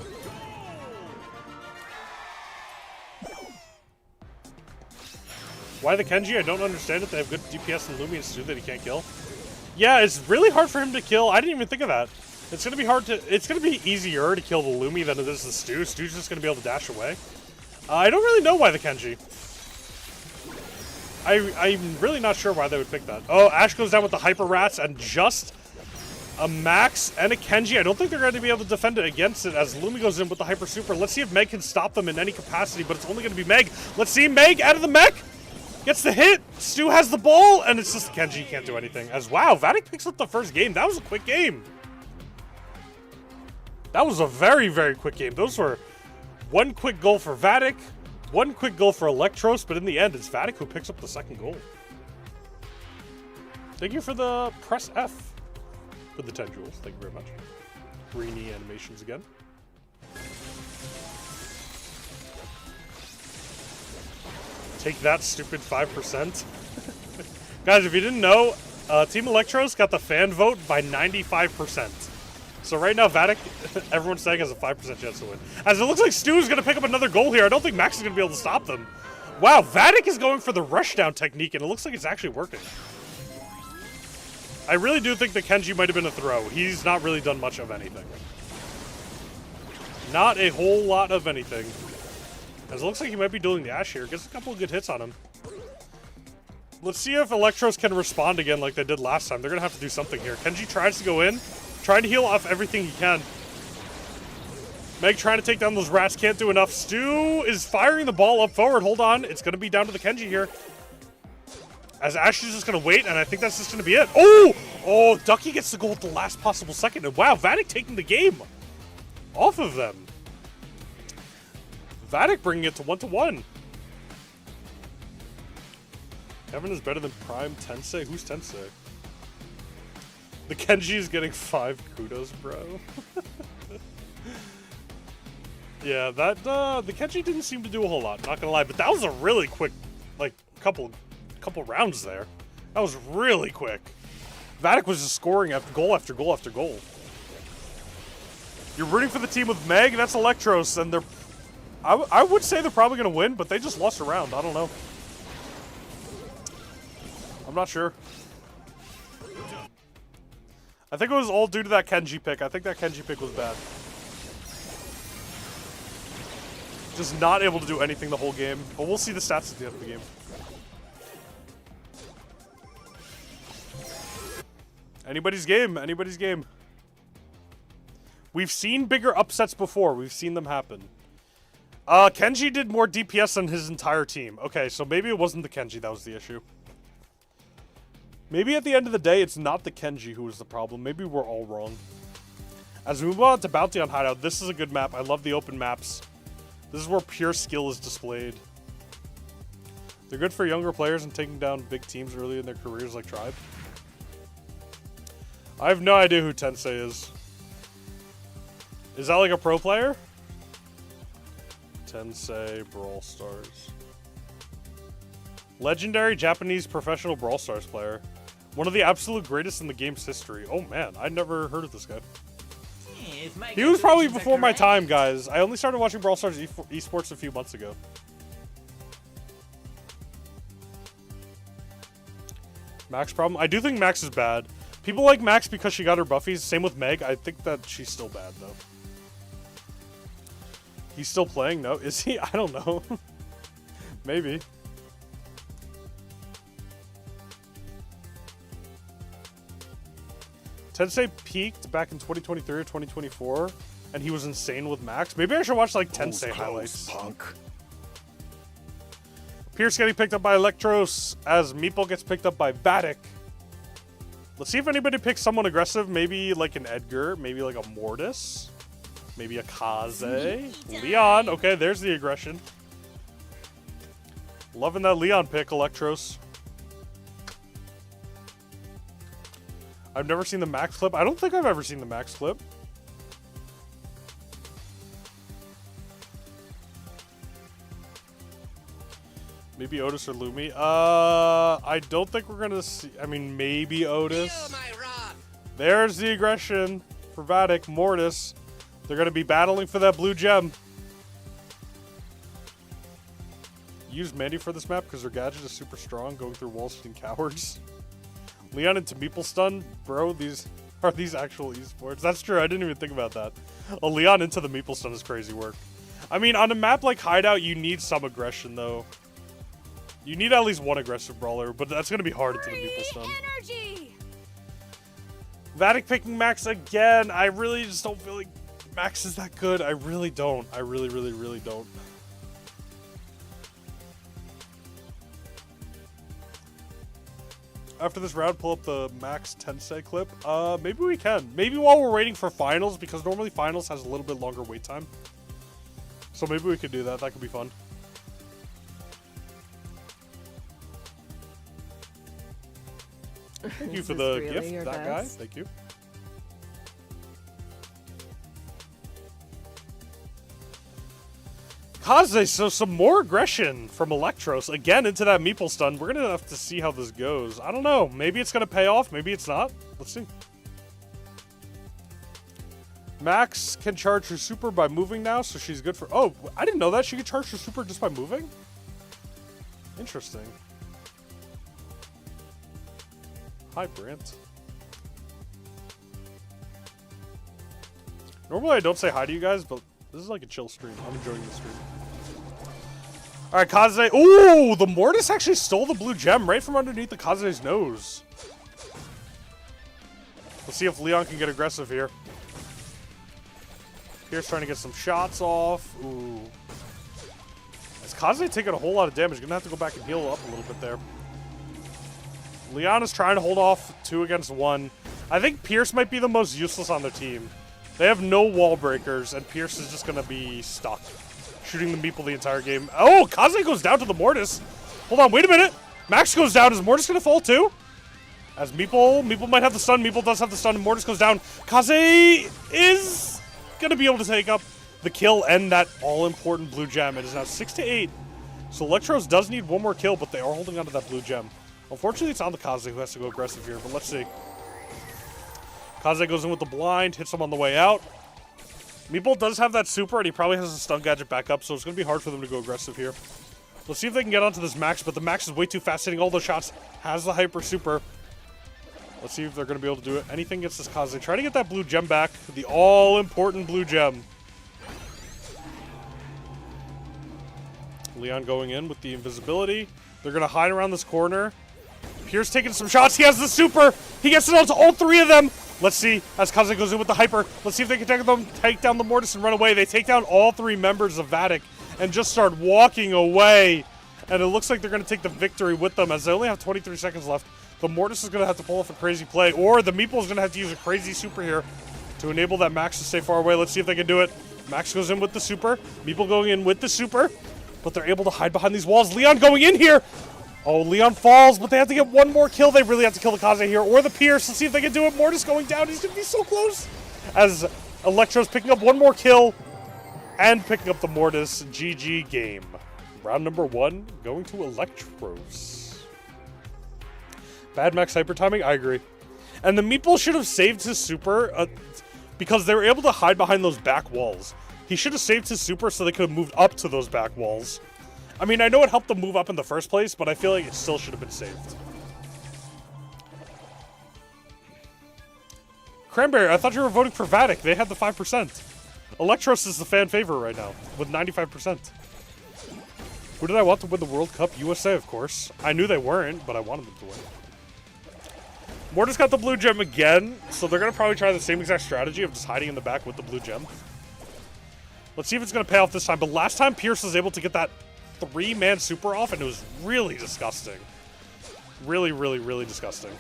Why the Kenji? I don't understand it. They have good DPS and Lumi and Stu that he can't kill. Yeah, it's really hard for him to kill. I didn't even think of that. It's gonna be hard to. It's gonna be easier to kill the Lumi than it is the Stu. Stu's just gonna be able to dash away. I don't really know why the Kenji. I'm really not sure why they would pick that. Oh, Ashe goes down with the Hyper Rats and just a Max and a Kenji. I don't think they're going to be able to defend it against it as Lumi goes in with the Hyper Super. Let's see if Meg can stop them in any capacity, but it's only going to be Meg. Let's see Meg out of the mech. Gets the hit. Stu has the ball, and it's just Kenji. He can't do anything. As wow, Vatic picks up the first game. That was a quick game. That was a very, very quick game. Those were one quick goal for Vatic. One quick goal for Electros, but in the end, it's Vatic who picks up the second goal. Thank you for the press F for the 10 jewels. Thank you very much. Greeny animations again. Take that, stupid 5%. Guys, if you didn't know, Team Electros got the fan vote by 95%. So right now, Vatic, everyone's saying has a 5% chance to win. As it looks like Stu's going to pick up another goal here. I don't think Max is going to be able to stop them. Wow, Vatic is going for the rushdown technique, and it looks like it's actually working. I really do think that Kenji might have been a throw. He's not really done much of anything. Not a whole lot of anything. As it looks like he might be dueling the Ashe here. Gets a couple of good hits on him. Let's see if Electros can respond again like they did last time. They're going to have to do something here. Kenji tries to go in. Trying to heal off everything he can. Meg trying to take down those rats. Can't do enough. Stu is firing the ball up forward. Hold on. It's going to be down to the Kenji here. As Ashe is just going to wait, and I think that's just going to be it. Oh! Oh, Ducky gets the goal at the last possible second. And wow, Vatic taking the game off of them. Vatic bringing it to 1-1. Kevin is better than Prime Tensei? Who's Tensei? The Kenji is getting 5 kudos, bro. Yeah, that, the Kenji didn't seem to do a whole lot, not gonna lie, but that was a really quick, like, couple rounds there. That was really quick. Vatic was just scoring after goal after goal after goal. You're rooting for the team with Meg, that's Electros, and they're... I would say they're probably gonna win, but they just lost a round, I don't know. I'm not sure. I think it was all due to that Kenji pick. I think that Kenji pick was bad. Just not able to do anything the whole game. But we'll see the stats at the end of the game. Anybody's game. Anybody's game. We've seen bigger upsets before. We've seen them happen. Kenji did more DPS than his entire team. Okay, so maybe it wasn't the Kenji that was the issue. Maybe at the end of the day, it's not the Kenji who was the problem. Maybe we're all wrong. As we move on to Bounty on Hideout, this is a good map. I love the open maps. This is where pure skill is displayed. They're good for younger players and taking down big teams early in their careers like Tribe. I have no idea who Tensei is. Is that like a pro player? Tensei Brawl Stars. Legendary Japanese professional Brawl Stars player. One of the absolute greatest in the game's history. Oh man, I'd never heard of this guy. He was probably before my time, guys. I only started watching Brawl Stars esports a few months ago. Max problem? I do think Max is bad. People like Max because she got her buffies. Same with Meg. I think that she's still bad, though. He's still playing? No. Is he? I don't know. Maybe. Tensei peaked back in 2023 or 2024, and he was insane with Max. Maybe I should watch, like, Tensei highlights. Punk. Pierce getting picked up by Electros, as Meeple gets picked up by Vatic. Let's see if anybody picks someone aggressive. Maybe, like, an Edgar. Maybe, like, a Mortis. Maybe a Kaze. Leon. Okay, there's the aggression. Loving that Leon pick, Electros. I've never seen the Max clip. I don't think I've ever seen the Max clip. Maybe Otis or Lumi. I don't think we're gonna see. I mean, maybe Otis. There's the aggression for Vatic. Mortis. They're gonna be battling for that blue gem. Use Mandy for this map because her gadget is super strong, going through walls and cowards. Leon into Meeple stun, bro. These are these actual esports. That's true. I didn't even think about that. A Leon into the Meeple stun is crazy work. I mean, on a map like Hideout, you need some aggression though. You need at least one aggressive brawler, but that's gonna be hard into the Meeple stun. Energy. Vatic picking Max again. I really just don't feel like Max is that good. I really don't. I really don't. After this round, pull up the Max Tensei clip. Maybe we can. Maybe while we're waiting for finals, because normally finals has a little bit longer wait time. So maybe we could do that. That could be fun. Thank you for the really gift, that guy. Thank you. Kaze, so some more aggression from Electros. Again, into that Meeple stun. We're going to have to see how this goes. I don't know. Maybe it's going to pay off. Maybe it's not. Let's see. Max can charge her super by moving now, so she's good for... Oh, I didn't know that. She could charge her super just by moving? Interesting. Hi, Brant. Normally I don't say hi to you guys, but this is like a chill stream. I'm enjoying the stream. Alright, Kaze. Ooh, the Mortis actually stole the blue gem right from underneath the Kaze's nose. Let's see if Leon can get aggressive here. Pierce trying to get some shots off. Ooh. Is Kaze taking a whole lot of damage? Gonna have to go back and heal up a little bit there. Leon is trying to hold off 2 against 1. I think Pierce might be the most useless on their team. They have no wall breakers, and Pierce is just going to be stuck. shooting the Meeple the entire game. Oh, Kaze goes down to the Mortis. Hold on, wait a minute. Max goes down. Is Mortis going to fall too? As Meeple might have the stun. Meeple does have the stun. And Mortis goes down. Kaze is going to be able to take up the kill and that all-important blue gem. It is now 6-8. So Electros does need one more kill, but they are holding on to that blue gem. Unfortunately, it's on the Kaze who has to go aggressive here, but let's see. Kaze goes in with the blind, hits him on the way out. Meeple does have that super, and he probably has a stun gadget back up, so it's going to be hard for them to go aggressive here. Let's see if they can get onto this Max, but the Max is way too fast, hitting all those shots. Has the hyper super. Let's see if they're going to be able to do it. Anything against this Kaze. Try to get that blue gem back. The all-important blue gem. Leon going in with the invisibility. They're going to hide around this corner. Pierce taking some shots. He has the super. He gets it onto all three of them. Let's see as Kaze goes in with the hyper. Let's see if they can take down the Mortis and run away. They take down all three members of Vatic and just start walking away. And it looks like they're going to take the victory with them as they only have 23 seconds left. The Mortis is going to have to pull off a crazy play, or the Meeple is going to have to use a crazy super here to enable that Max to stay far away. Let's see if they can do it. Max goes in with the super. Meeple going in with the super, but they're able to hide behind these walls. Leon going in here. Oh, Leon falls, but they have to get one more kill. They really have to kill the Kaze here, or the Pierce. Let's see if they can do it. Mortis going down. He's going to be so close. As Electro's picking up one more kill and picking up the Mortis. GG game. Round number 1 going to Electros. Bad Max hyper timing? I agree. And the Meeple should have saved his super because they were able to hide behind those back walls. He should have saved his super so they could have moved up to those back walls. I mean, I know it helped them move up in the first place, but I feel like it still should have been saved. Cranberry, I thought you were voting for Vatic. They had the 5%. Electros is the fan favorite right now with 95%. Who did I want to win the World Cup? USA, of course. I knew they weren't, but I wanted them to win. Mortis got the blue gem again, so they're going to probably try the same exact strategy of just hiding in the back with the blue gem. Let's see if it's going to pay off this time. But last time, Pierce was able to get that 3-man super off, and it was really disgusting. Really, really, really disgusting.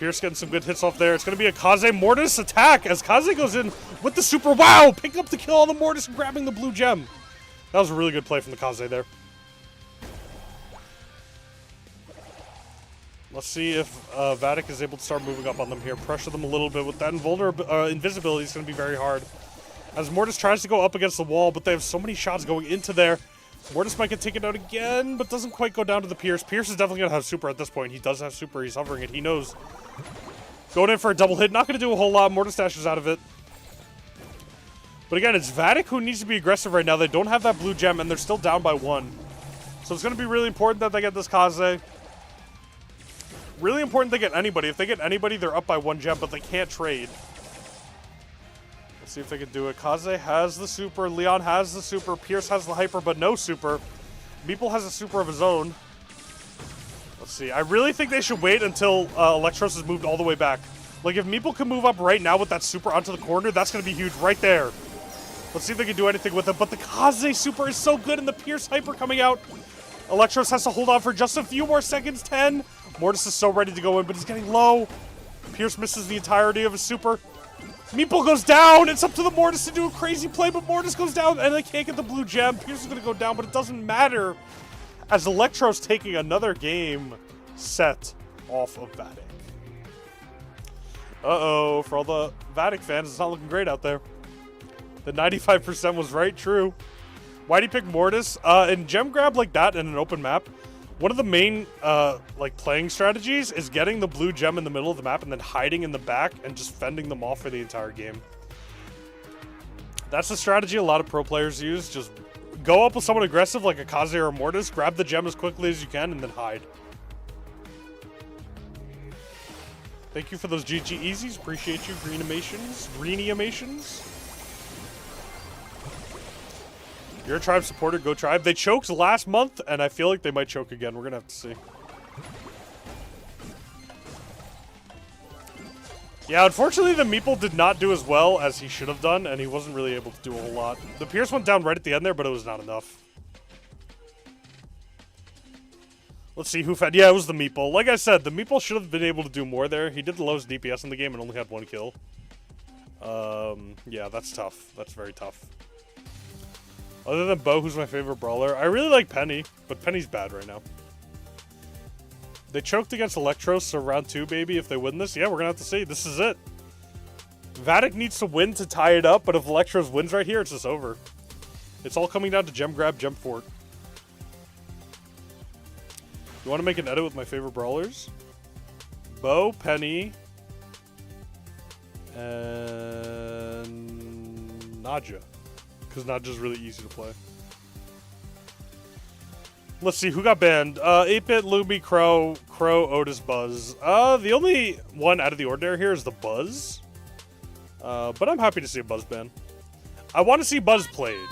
Pierce getting some good hits off there. It's going to be a Kaze Mortis attack as Kaze goes in with the super. Wow! Picking up the kill on the Mortis and grabbing the blue gem. That was a really good play from the Kaze there. Let's see if Vatic is able to start moving up on them here. Pressure them a little bit with that invisibility. Is going to be very hard. As Mortis tries to go up against the wall, but they have so many shots going into there. Mortis might get taken out again, but doesn't quite go down to the Pierce. Pierce is definitely going to have super at this point. He does have super. He's hovering it. He knows. Going in for a double hit. Not going to do a whole lot. Mortis dashes out of it. But again, it's Vatic who needs to be aggressive right now. They don't have that blue gem, and they're still down by 1. So it's going to be really important that they get this Kaze. Really important they get anybody. If they get anybody, they're up by 1 gem, but they can't trade. Let's see if they can do it. Kaze has the super. Leon has the super. Pierce has the hyper, but no super. Meeple has a super of his own. Let's see. I really think they should wait until Electros has moved all the way back. Like, if Meeple can move up right now with that super onto the corner, that's going to be huge right there. Let's see if they can do anything with it. But the Kaze super is so good, and the Pierce hyper coming out. Electros has to hold on for just a few more seconds. 10. Mortis is so ready to go in, but he's getting low. Pierce misses the entirety of his super. Meeple goes down. It's up to the Mortis to do a crazy play, but Mortis goes down, and they can't get the blue gem. Pierce is going to go down, but it doesn't matter as Electro's taking another game set off of Vatic. Uh-oh, for all the Vatic fans, it's not looking great out there. The 95% was right, true. Why'd he pick Mortis? In gem grab like that in an open map, one of the main playing strategies is getting the blue gem in the middle of the map and then hiding in the back and just fending them off for the entire game. That's the strategy a lot of pro players use. Just go up with someone aggressive like a Kaze or a Mortis, grab the gem as quickly as you can, and then hide. Thank you for those GG Easies. Appreciate you, Greeniamations. You're a Tribe supporter. Go Tribe. They choked last month, and I feel like they might choke again. We're going to have to see. Yeah, unfortunately, the Meeple did not do as well as he should have done, and he wasn't really able to do a whole lot. The Pierce went down right at the end there, but it was not enough. Let's see who fed. Yeah, it was the Meeple. Like I said, the Meeple should have been able to do more there. He did the lowest DPS in the game and only had 1 kill. Yeah, that's tough. That's very tough. Other than Bo, who's my favorite brawler? I really like Penny, but Penny's bad right now. They choked against Electros, so round 2, baby. If they win this, yeah, we're going to have to see. This is it. Vatic needs to win to tie it up, but if Electros wins right here, it's just over. It's all coming down to gem grab, gem fort. You want to make an edit with my favorite brawlers? Bo, Penny, and Nadja. Because Nadja's really easy to play. Let's see, who got banned? 8-Bit, Lumi, Crow, Otis, Buzz. The only one out of the ordinary here is the Buzz. But I'm happy to see a Buzz ban. I want to see Buzz played.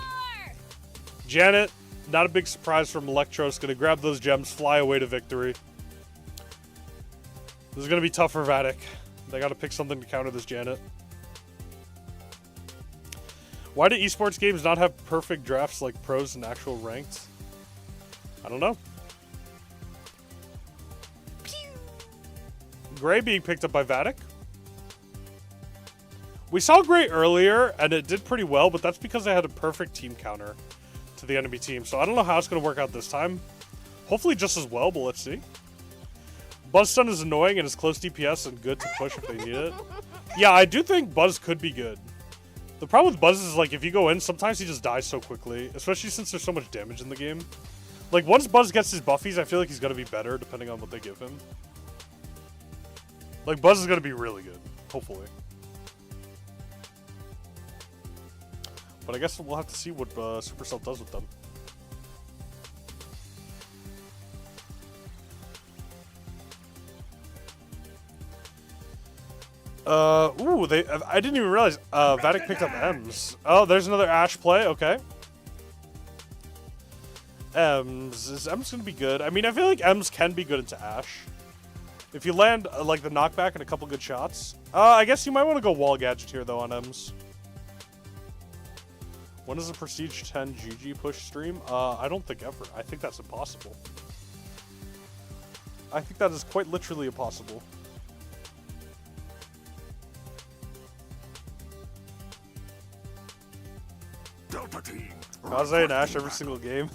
Janet, not a big surprise from Electros. Gonna grab those gems, fly away to victory. This is gonna be tough for Vatic. They gotta pick something to counter this Janet. Why do esports games not have perfect drafts like pros and actual ranked? I don't know. Gray being picked up by Vatic. We saw Gray earlier, and it did pretty well, but that's because they had a perfect team counter to the enemy team. So I don't know how it's going to work out this time. Hopefully just as well, but let's see. Buzz stun is annoying and is close DPS and good to push if they need it. Yeah, I do think Buzz could be good. The problem with Buzz is, like, if you go in, sometimes he just dies so quickly, especially since there's so much damage in the game. Like, once Buzz gets his buffies, I feel like he's going to be better, depending on what they give him. Like, Buzz is going to be really good, hopefully. But I guess we'll have to see what Supercell does with them. I didn't even realize, Vatic picked up Ems. Oh, there's another Ashe play, okay. Is Ems gonna be good? I mean, I feel like Ems can be good into Ashe. If you land, like, the knockback and a couple good shots. I guess you might want to go wall gadget here, though, on Ems. When is the Prestige 10 GG push stream? I don't think ever. I think that's impossible. I think that is quite literally impossible. Kaze and Ashe every single game.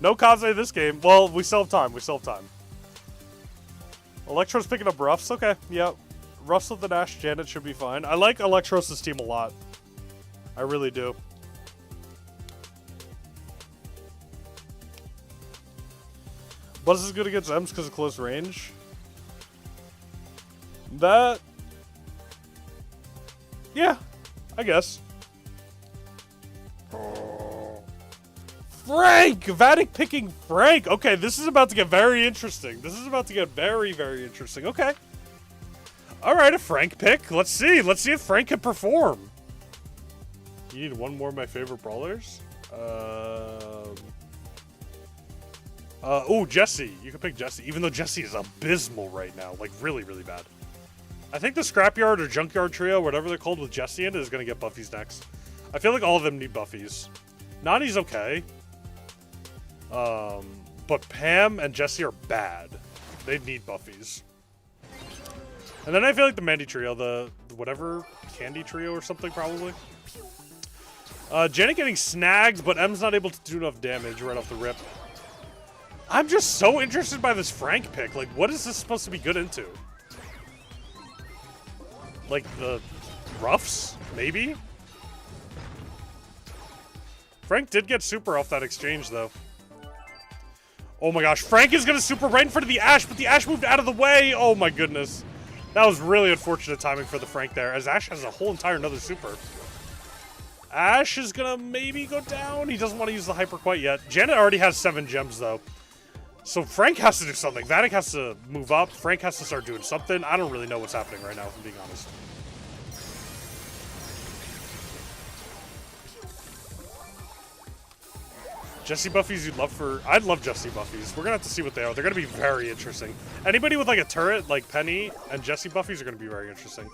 No Kaze this game. Well, we still have time. We still have time. Electro's picking up Ruffs. Okay, yeah. Ruffs with the Ashe Janet should be fine. I like Electros' team a lot. I really do. Buzz is good against Ems because of close range. That... yeah, I guess. Frank! Vatic picking Frank! Okay, this is about to get very interesting. This is about to get very, very interesting. Okay. Alright, a Frank pick. Let's see. Let's see if Frank can perform. You need one more of my favorite brawlers? Oh, Jesse. You can pick Jesse, even though Jesse is abysmal right now. Like, really, really bad. I think the Scrapyard or Junkyard trio, whatever they're called with Jesse in it, is going to get buffies next. I feel like all of them need buffies. Nani's okay. But Pam and Jesse are bad. They need buffies. And then I feel like the Mandy trio, the whatever Candy trio or something, probably. Janet getting snagged, but M's not able to do enough damage right off the rip. I'm just so interested by this Frank pick. Like, what is this supposed to be good into? Like, the Ruffs? Maybe? Frank did get super off that exchange, though. Oh my gosh, Frank is gonna super right in front of the Ashe, but the Ashe moved out of the way! Oh my goodness. That was really unfortunate timing for the Frank there, as Ashe has a whole entire another super. Ashe is gonna maybe go down. He doesn't want to use the hyper quite yet. Janet already has 7 gems, though. So Frank has to do something. Vatic has to move up. Frank has to start doing something. I don't really know what's happening right now, if I'm being honest. Jesse buffies you'd love for... I'd love Jesse buffies. We're going to have to see what they are. They're going to be very interesting. Anybody with, like, a turret, like Penny and Jesse buffies are going to be very interesting.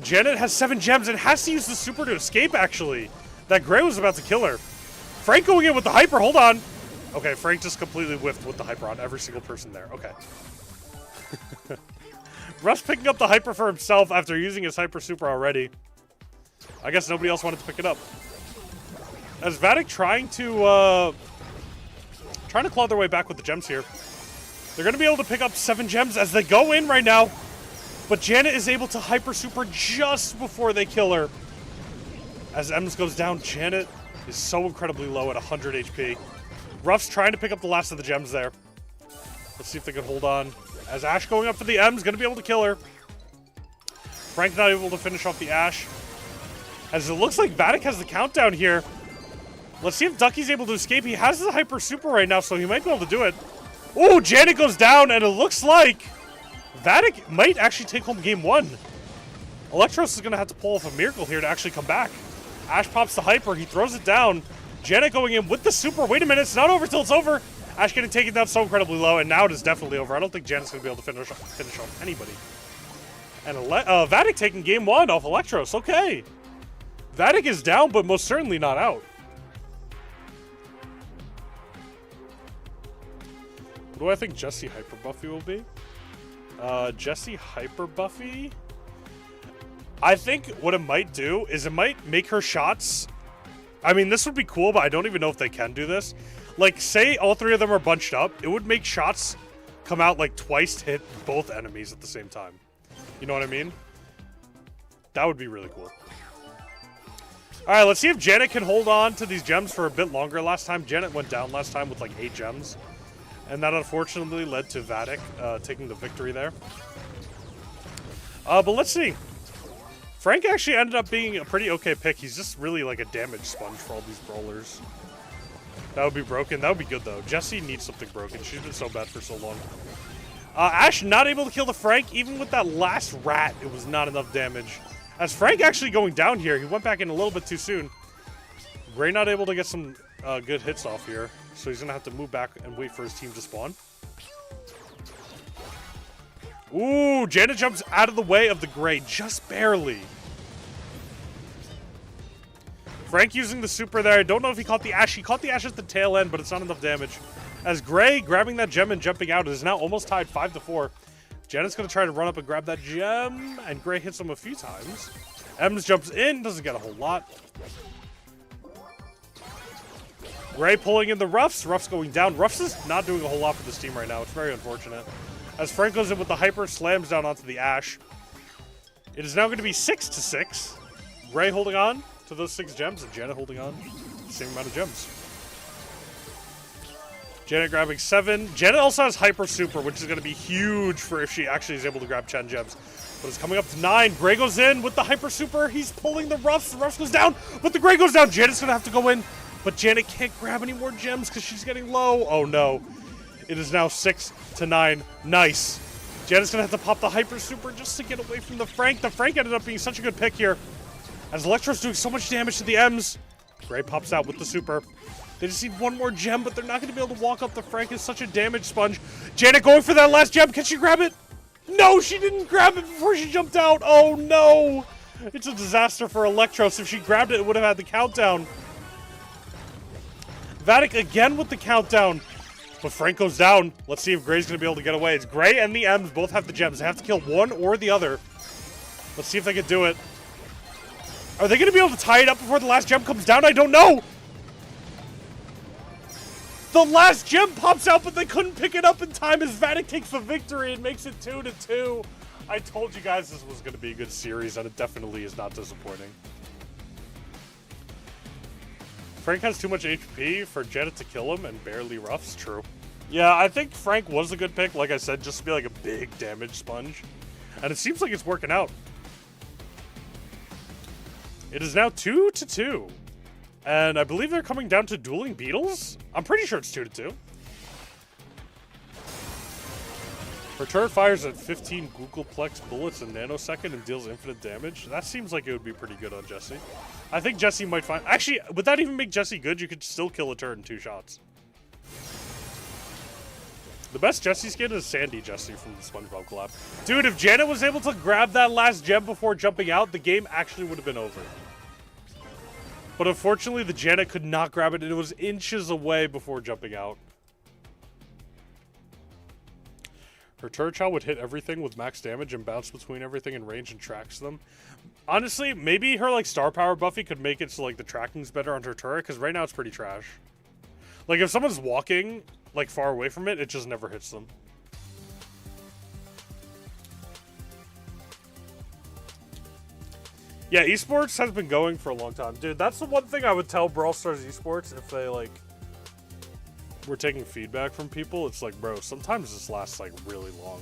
Janet has 7 gems and has to use the super to escape, actually. That Gray was about to kill her. Frank going in with the hyper. Hold on. Okay, Frank just completely whiffed with the hyper on every single person there. Okay. Russ picking up the hyper for himself after using his hyper super already. I guess nobody else wanted to pick it up. As Vatic trying to claw their way back with the gems here. They're going to be able to pick up 7 gems as they go in right now. But Janet is able to hyper super just before they kill her. As Ems goes down, Janet is so incredibly low at 100 HP. Ruff's trying to pick up the last of the gems there. Let's see if they can hold on. As Ash going up for the M's, going to be able to kill her. Frank not able to finish off the Ash. As it looks like Vatic has the countdown here. Let's see if Ducky's able to escape. He has the hyper super right now, so he might be able to do it. Ooh, Janet goes down, and it looks like Vatic might actually take home game 1. Electros is going to have to pull off a miracle here to actually come back. Ash pops the hyper. He throws it down. Janet going in with the super. Wait a minute. It's not over till it's over. Ash getting taken down so incredibly low, and now it is definitely over. I don't think Janet's going to be able to finish off anybody. And Vatic taking game 1 off Electros. Okay. Vatic is down, but most certainly not out. What do I think Jessie Hyper Buffy will be? Jessie Hyper Buffy? I think what it might do is it might make her shots... I mean, this would be cool, but I don't even know if they can do this. Like, say all 3 of them are bunched up. It would make shots come out like twice to hit both enemies at the same time. You know what I mean? That would be really cool. Alright, let's see if Janet can hold on to these gems for a bit longer. Last time, Janet went down last time with like 8 gems. And that unfortunately led to Vatic taking the victory there. But let's see. Frank actually ended up being a pretty okay pick. He's just really like a damage sponge for all these brawlers. That would be broken. That would be good, though. Jessie needs something broken. She's been so bad for so long. Ash not able to kill the Frank. Even with that last rat, it was not enough damage. As Frank actually going down here, he went back in a little bit too soon. Gray not able to get some good hits off here. So he's going to have to move back and wait for his team to spawn. Ooh, Janet jumps out of the way of the Gray, just barely. Frank using the super there. I don't know if he caught the Ash. He caught the Ash at the tail end, but it's not enough damage. As Gray grabbing that gem and jumping out, it is now almost tied 5-4. Janet's going to try to run up and grab that gem, and Gray hits him a few times. Ems jumps in, doesn't get a whole lot. Gray pulling in the Ruffs. Ruffs going down. Ruffs is not doing a whole lot for this team right now. It's very unfortunate. As Frank goes in with the hyper, slams down onto the Ash. It is now going to be 6-6. Gray holding on to those 6 gems, and Janet holding on to the same amount of gems. Janet grabbing 7. Janet also has hyper super, which is going to be huge for if she actually is able to grab 10 gems. But it's coming up to 9. Gray goes in with the hyper super. He's pulling the Ruffs. The Ruffs goes down, but the Gray goes down. Janet's going to have to go in, but Janet can't grab any more gems because she's getting low. Oh, no. It is now 6-9. Nice. Janet's going to have to pop the hyper super just to get away from the Frank. The Frank ended up being such a good pick here. As Electro's doing so much damage to the M's. Gray pops out with the super. They just need one more gem, but they're not going to be able to walk up. The Frank is such a damage sponge. Janet going for that last gem. Can she grab it? No, she didn't grab it before she jumped out. Oh, no. It's a disaster for Electros. If she grabbed it, it would have had the countdown. Vatic again with the countdown. But Frank goes down. Let's see if Gray's going to be able to get away. It's Gray and the M's both have the gems. They have to kill one or the other. Let's see if they can do it. Are they going to be able to tie it up before the last gem comes down? I don't know. The last gem pops out, but they couldn't pick it up in time as Vatic takes the victory and makes it 2-2. I told you guys this was going to be a good series, and it definitely is not disappointing. Frank has too much HP for Janet to kill him and barely Ruffs. True. Yeah, I think Frank was a good pick, like I said, just to be like a big damage sponge. And it seems like it's working out. It is now 2-2. And I believe they're coming down to dueling beetles? I'm pretty sure it's 2-2. Her turret fires at 15 Googleplex bullets a nanosecond and deals infinite damage. That seems like it would be pretty good on Jessie. I think Jessie might find... Actually, would that even make Jessie good? You could still kill a turret in 2 shots. The best Jessie skin is Sandy Jessie from the SpongeBob collab. Dude, if Janet was able to grab that last gem before jumping out, the game actually would have been over. But unfortunately, the Janet could not grab it, and it was inches away before jumping out. Her turret shot would hit everything with max damage and bounce between everything in range and tracks them. Honestly, maybe her, like, star power Buffy could make it so, like, the tracking's better on her turret, because right now it's pretty trash. Like, if someone's walking, like, far away from it, it just never hits them. Yeah, esports has been going for a long time. Dude, that's the one thing I would tell Brawl Stars esports if they, like, were taking feedback from people. It's like, bro, sometimes this lasts, like, really long.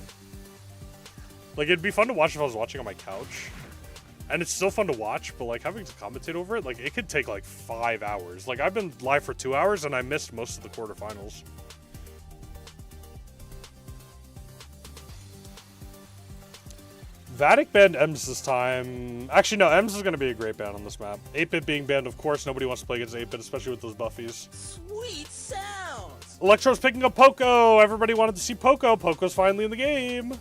Like, it'd be fun to watch if I was watching on my couch. And it's still fun to watch, but, like, having to commentate over it, like, it could take, like, 5 hours. Like, I've been live for 2 hours, and I missed most of the quarterfinals. Vatic banned Ems this time. Actually, no, Ems is going to be a great ban on this map. 8-Bit being banned, of course. Nobody wants to play against 8-Bit, especially with those buffies. Sweet sounds. Electro's picking up Poco. Everybody wanted to see Poco. Poco's finally in the game.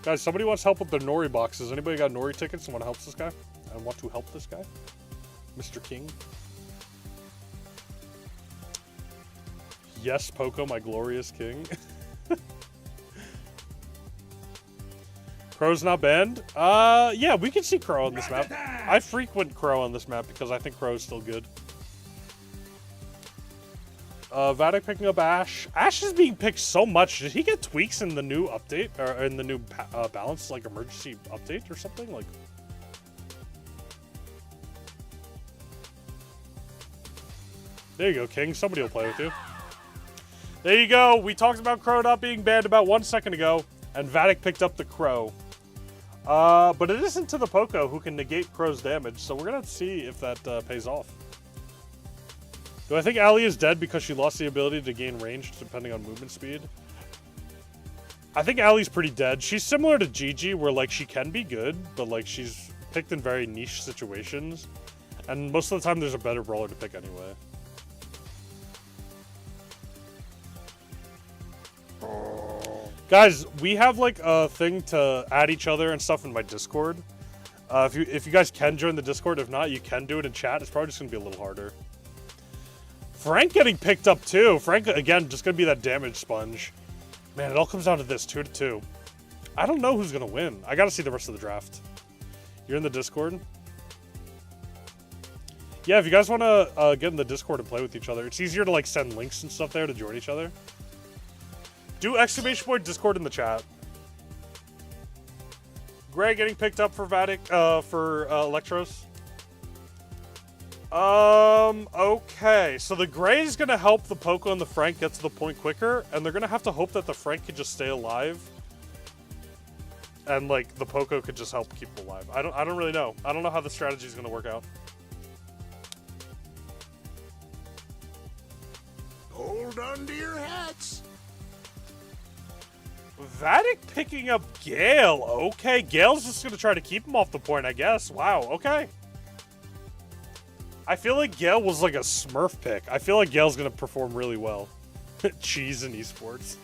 Guys, somebody wants help with their Nori boxes. Anybody got Nori tickets and want to help this guy? And want to help this guy? Mr. King? Yes, Poco, my glorious king. Crow's not banned? Yeah, we can see Crow on this map. I frequent Crow on this map because I think Crow is still good. Vatic picking up Ash. Ash is being picked so much. Did he get tweaks in the new update? Or in the new balance, like, emergency update or something? Like... There you go, King. Somebody will play with you. There you go. We talked about Crow not being banned about 1 second ago, and Vatic picked up the Crow. But it isn't to the Poco who can negate Crow's damage, so we're going to have to see if that pays off. Do I think Ali is dead because she lost the ability to gain range depending on movement speed? I think Ali's pretty dead. She's similar to Gigi, where, like, she can be good, but, like, she's picked in very niche situations. And most of the time, there's a better brawler to pick anyway. Guys, we have, like, a thing to add each other and stuff in my Discord. If you guys can join the Discord, if not, you can do it in chat. It's probably just going to be a little harder. Frank getting picked up, too. Frank, again, just going to be that damage sponge. Man, it all comes down to this, 2-2. I don't know who's going to win. I got to see the rest of the draft. You're in the Discord? Yeah, if you guys want to get in the Discord and play with each other, it's easier to, like, send links and stuff there to join each other. Do ! Discord in the chat. Gray getting picked up for Vatic, for Electros. Okay. So the Gray is going to help the Poco and the Frank get to the point quicker, and they're going to have to hope that the Frank can just stay alive. And, like, the Poco could just help keep them alive. I don't really know. I don't know how the strategy is going to work out. Hold on to your hats. Vatic picking up Gale. Okay, Gale's just going to try to keep him off the point, I guess. Wow, okay. I feel like Gale was like a Smurf pick. I feel like Gale's going to perform really well. Cheese and esports.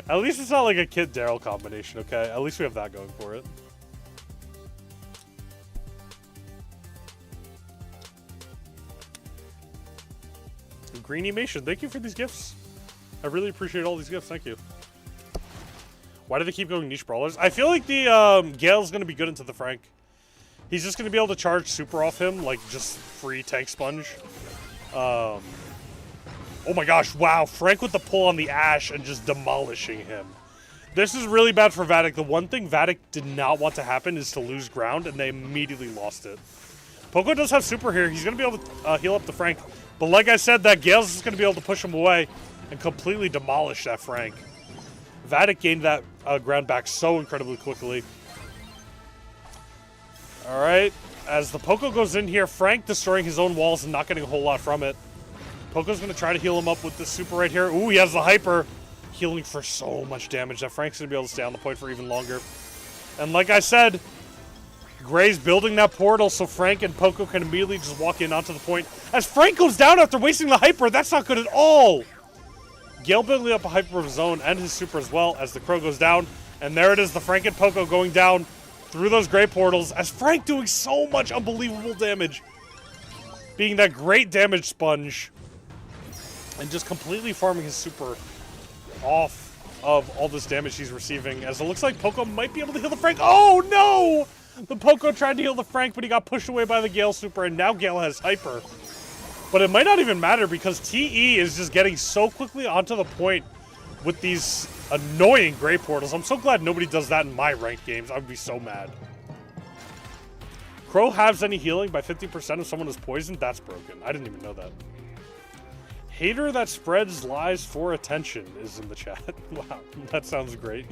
At least it's not like a Kit Daryl combination, okay? At least we have that going for it. Greenimation, thank you for these gifts. I really appreciate all these gifts, thank you. Why do they keep going niche brawlers? I feel like the Gale's going to be good into the Frank. He's just going to be able to charge super off him, like just free tank sponge. Oh my gosh, wow. Frank with the pull on the Ash and just demolishing him. This is really bad for Vatic. The one thing Vatic did not want to happen is to lose ground, and they immediately lost it. Poco does have super here. He's going to be able to heal up the Frank. But like I said, that Gale's just going to be able to push him away and completely demolish that Frank. Vatic gained that ground back so incredibly quickly. Alright, as the Poco goes in here, Frank destroying his own walls and not getting a whole lot from it. Poco's going to try to heal him up with this super right here. Ooh, he has the hyper. Healing for so much damage that Frank's going to be able to stay on the point for even longer. And like I said, Gray's building that portal so Frank and Poco can immediately just walk in onto the point. As Frank goes down after wasting the hyper, that's not good at all. Gale building up a hyper of his own and his super as well as the Crow goes down. And there it is, the Frank and Poco going down through those Gray portals as Frank doing so much unbelievable damage. Being that great damage sponge. and just completely farming his super off of all this damage he's receiving, as it looks like Poco might be able to heal the Frank. Oh no! The Poco tried to heal the Frank, but he got pushed away by the Gale super, and now Gale has Hyper. But it might not even matter because TE is just getting so quickly onto the point with these annoying Gray portals. I'm so glad nobody does that in my ranked games. I would be so mad. Crow halves any healing by 50% if someone is poisoned. That's broken. I didn't even know that. Hater that spreads lies for attention is in the chat. Wow, that sounds great.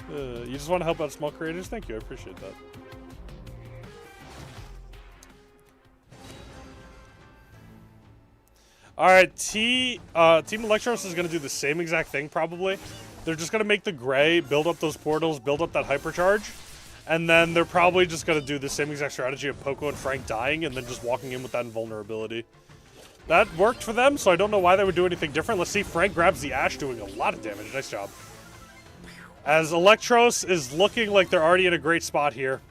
You just want to help out small creators? Thank you, I appreciate that. Alright, Team Electros is going to do the same exact thing, probably. They're just going to make the Gray, build up those portals, build up that hypercharge, and then they're probably just going to do the same exact strategy of Poco and Frank dying, and then just walking in with that invulnerability. That worked for them, so I don't know why they would do anything different. Let's see, Frank grabs the Ashe, doing a lot of damage. Nice job. As Electros is looking like they're already in a great spot here.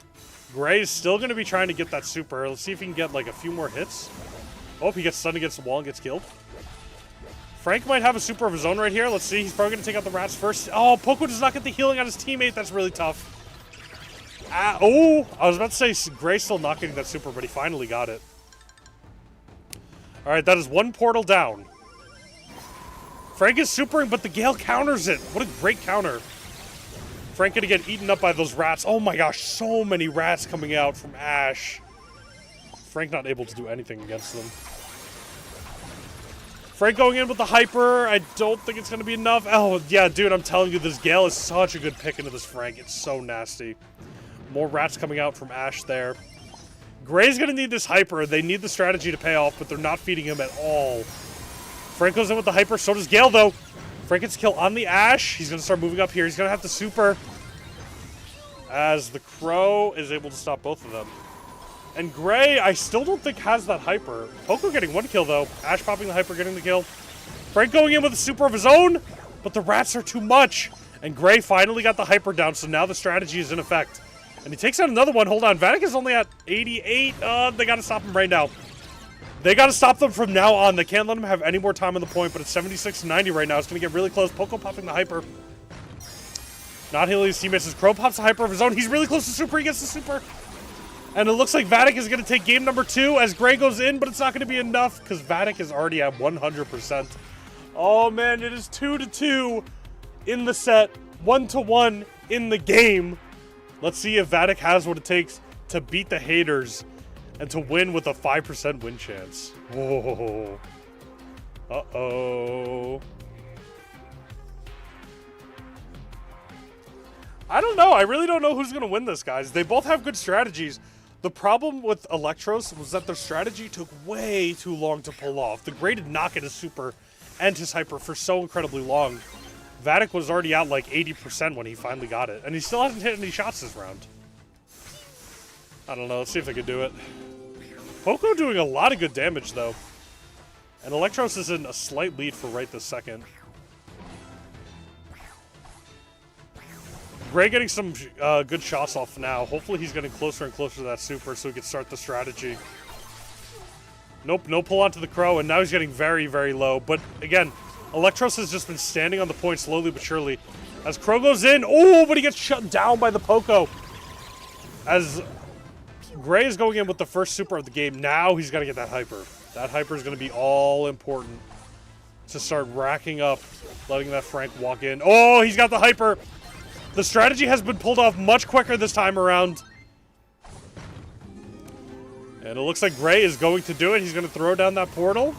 Gray is still going to be trying to get that super. Let's see if he can get like a few more hits. Oh, he gets stunned against the wall and gets killed. Frank might have a super of his own right here. Let's see, he's probably going to take out the rats first. Oh, Poco does not get the healing on his teammate. That's really tough. Oh, I was about to say Gray's still not getting that super, but he finally got it. Alright, that is one portal down. Frank is supering, but the Gale counters it. What a great counter. Frank gonna get eaten up by those rats. Oh my gosh, so many rats coming out from Ashe. Frank not able to do anything against them. Frank going in with the Hyper. I don't think it's gonna be enough. Oh, yeah, dude, I'm telling you, this Gale is such a good pick into this Frank. It's so nasty. More rats coming out from Ashe there. Gray's going to need this Hyper. They need the strategy to pay off, but they're not feeding him at all. Frank goes in with the Hyper. So does Gale, though. Frank gets a kill on the Ashe. He's going to start moving up here. He's going to have the super. As the Crow is able to stop both of them. And Gray, I still don't think has that Hyper. Poco getting one kill, though. Ashe popping the Hyper, getting the kill. Frank going in with a super of his own, but the rats are too much. And Gray finally got the Hyper down, so now the strategy is in effect. And he takes out another one. Hold on. Vatic is only at 88. They got to stop him right now. They got to stop them from now on. They can't let him have any more time on the point, but it's 76-90 right now. It's going to get really close. Poco popping the Hyper. Not healing his teammates. As Crow pops the Hyper of his own. He's really close to super. He gets the super. And it looks like Vatic is going to take game number 2 as Gray goes in, but it's not going to be enough because Vatic is already at 100%. Oh, man. It is 2-2 in the set. 1-1 in the game. Let's see if Vatic has what it takes to beat the haters and to win with a 5% win chance. Whoa. Uh-oh. I don't know. I really don't know who's going to win this, guys. They both have good strategies. The problem with Electros was that their strategy took way too long to pull off. The Gray did not get his super and his Hyper for so incredibly long. Vatic was already out like 80% when he finally got it. And he still hasn't hit any shots this round. I don't know. Let's see if they can do it. Poco doing a lot of good damage, though. And Electros is in a slight lead for right this second. Gray getting some good shots off now. Hopefully he's getting closer and closer to that super so he can start the strategy. Nope, no pull onto the Crow, and now he's getting very, very low. But again, Electros has just been standing on the point slowly but surely. As Crow goes in, oh, but he gets shut down by the Poco. As Gray is going in with the first super of the game, now he's got to get that Hyper. That Hyper is going to be all important to start racking up, letting that Frank walk in. Oh, he's got the Hyper. The strategy has been pulled off much quicker this time around. And it looks like Gray is going to do it. He's going to throw down that portal.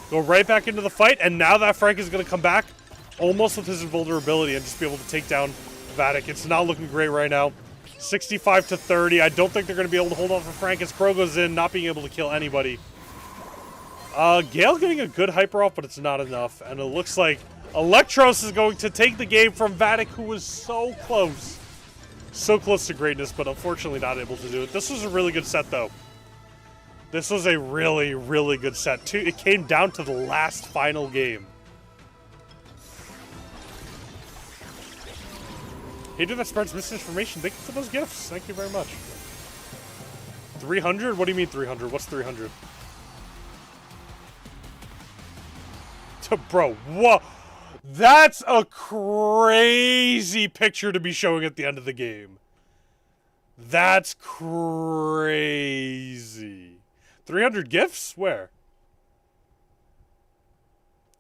Go right back into the fight, and now that Frank is going to come back almost with his invulnerability and just be able to take down Vatic. It's not looking great right now. 65-30. I don't think they're going to be able to hold on for Frank as Crow goes in, not being able to kill anybody. Gale getting a good Hyper off, but it's not enough. And it looks like Electros is going to take the game from Vatic, who was so close. So close to greatness, but unfortunately not able to do it. This was a really good set, though. This was a really, really good set. It came down to the last final game. Hater that spreads misinformation. Thank you for those gifts. Thank you very much. 300? What do you mean 300? What's 300? Bro, what? That's a crazy picture to be showing at the end of the game. That's crazy. 300 gifts? Where?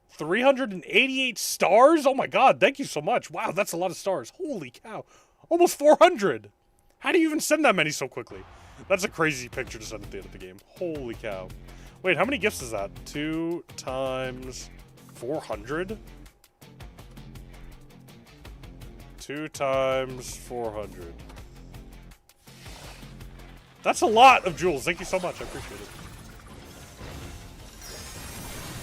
388 stars? Oh my god, thank you so much. Wow, that's a lot of stars. Holy cow. Almost 400. How do you even send that many so quickly? That's a crazy picture to send at the end of the game. Holy cow. Wait, how many gifts is that? 2 times 400? 2 times 400. That's a lot of jewels. Thank you so much. I appreciate it.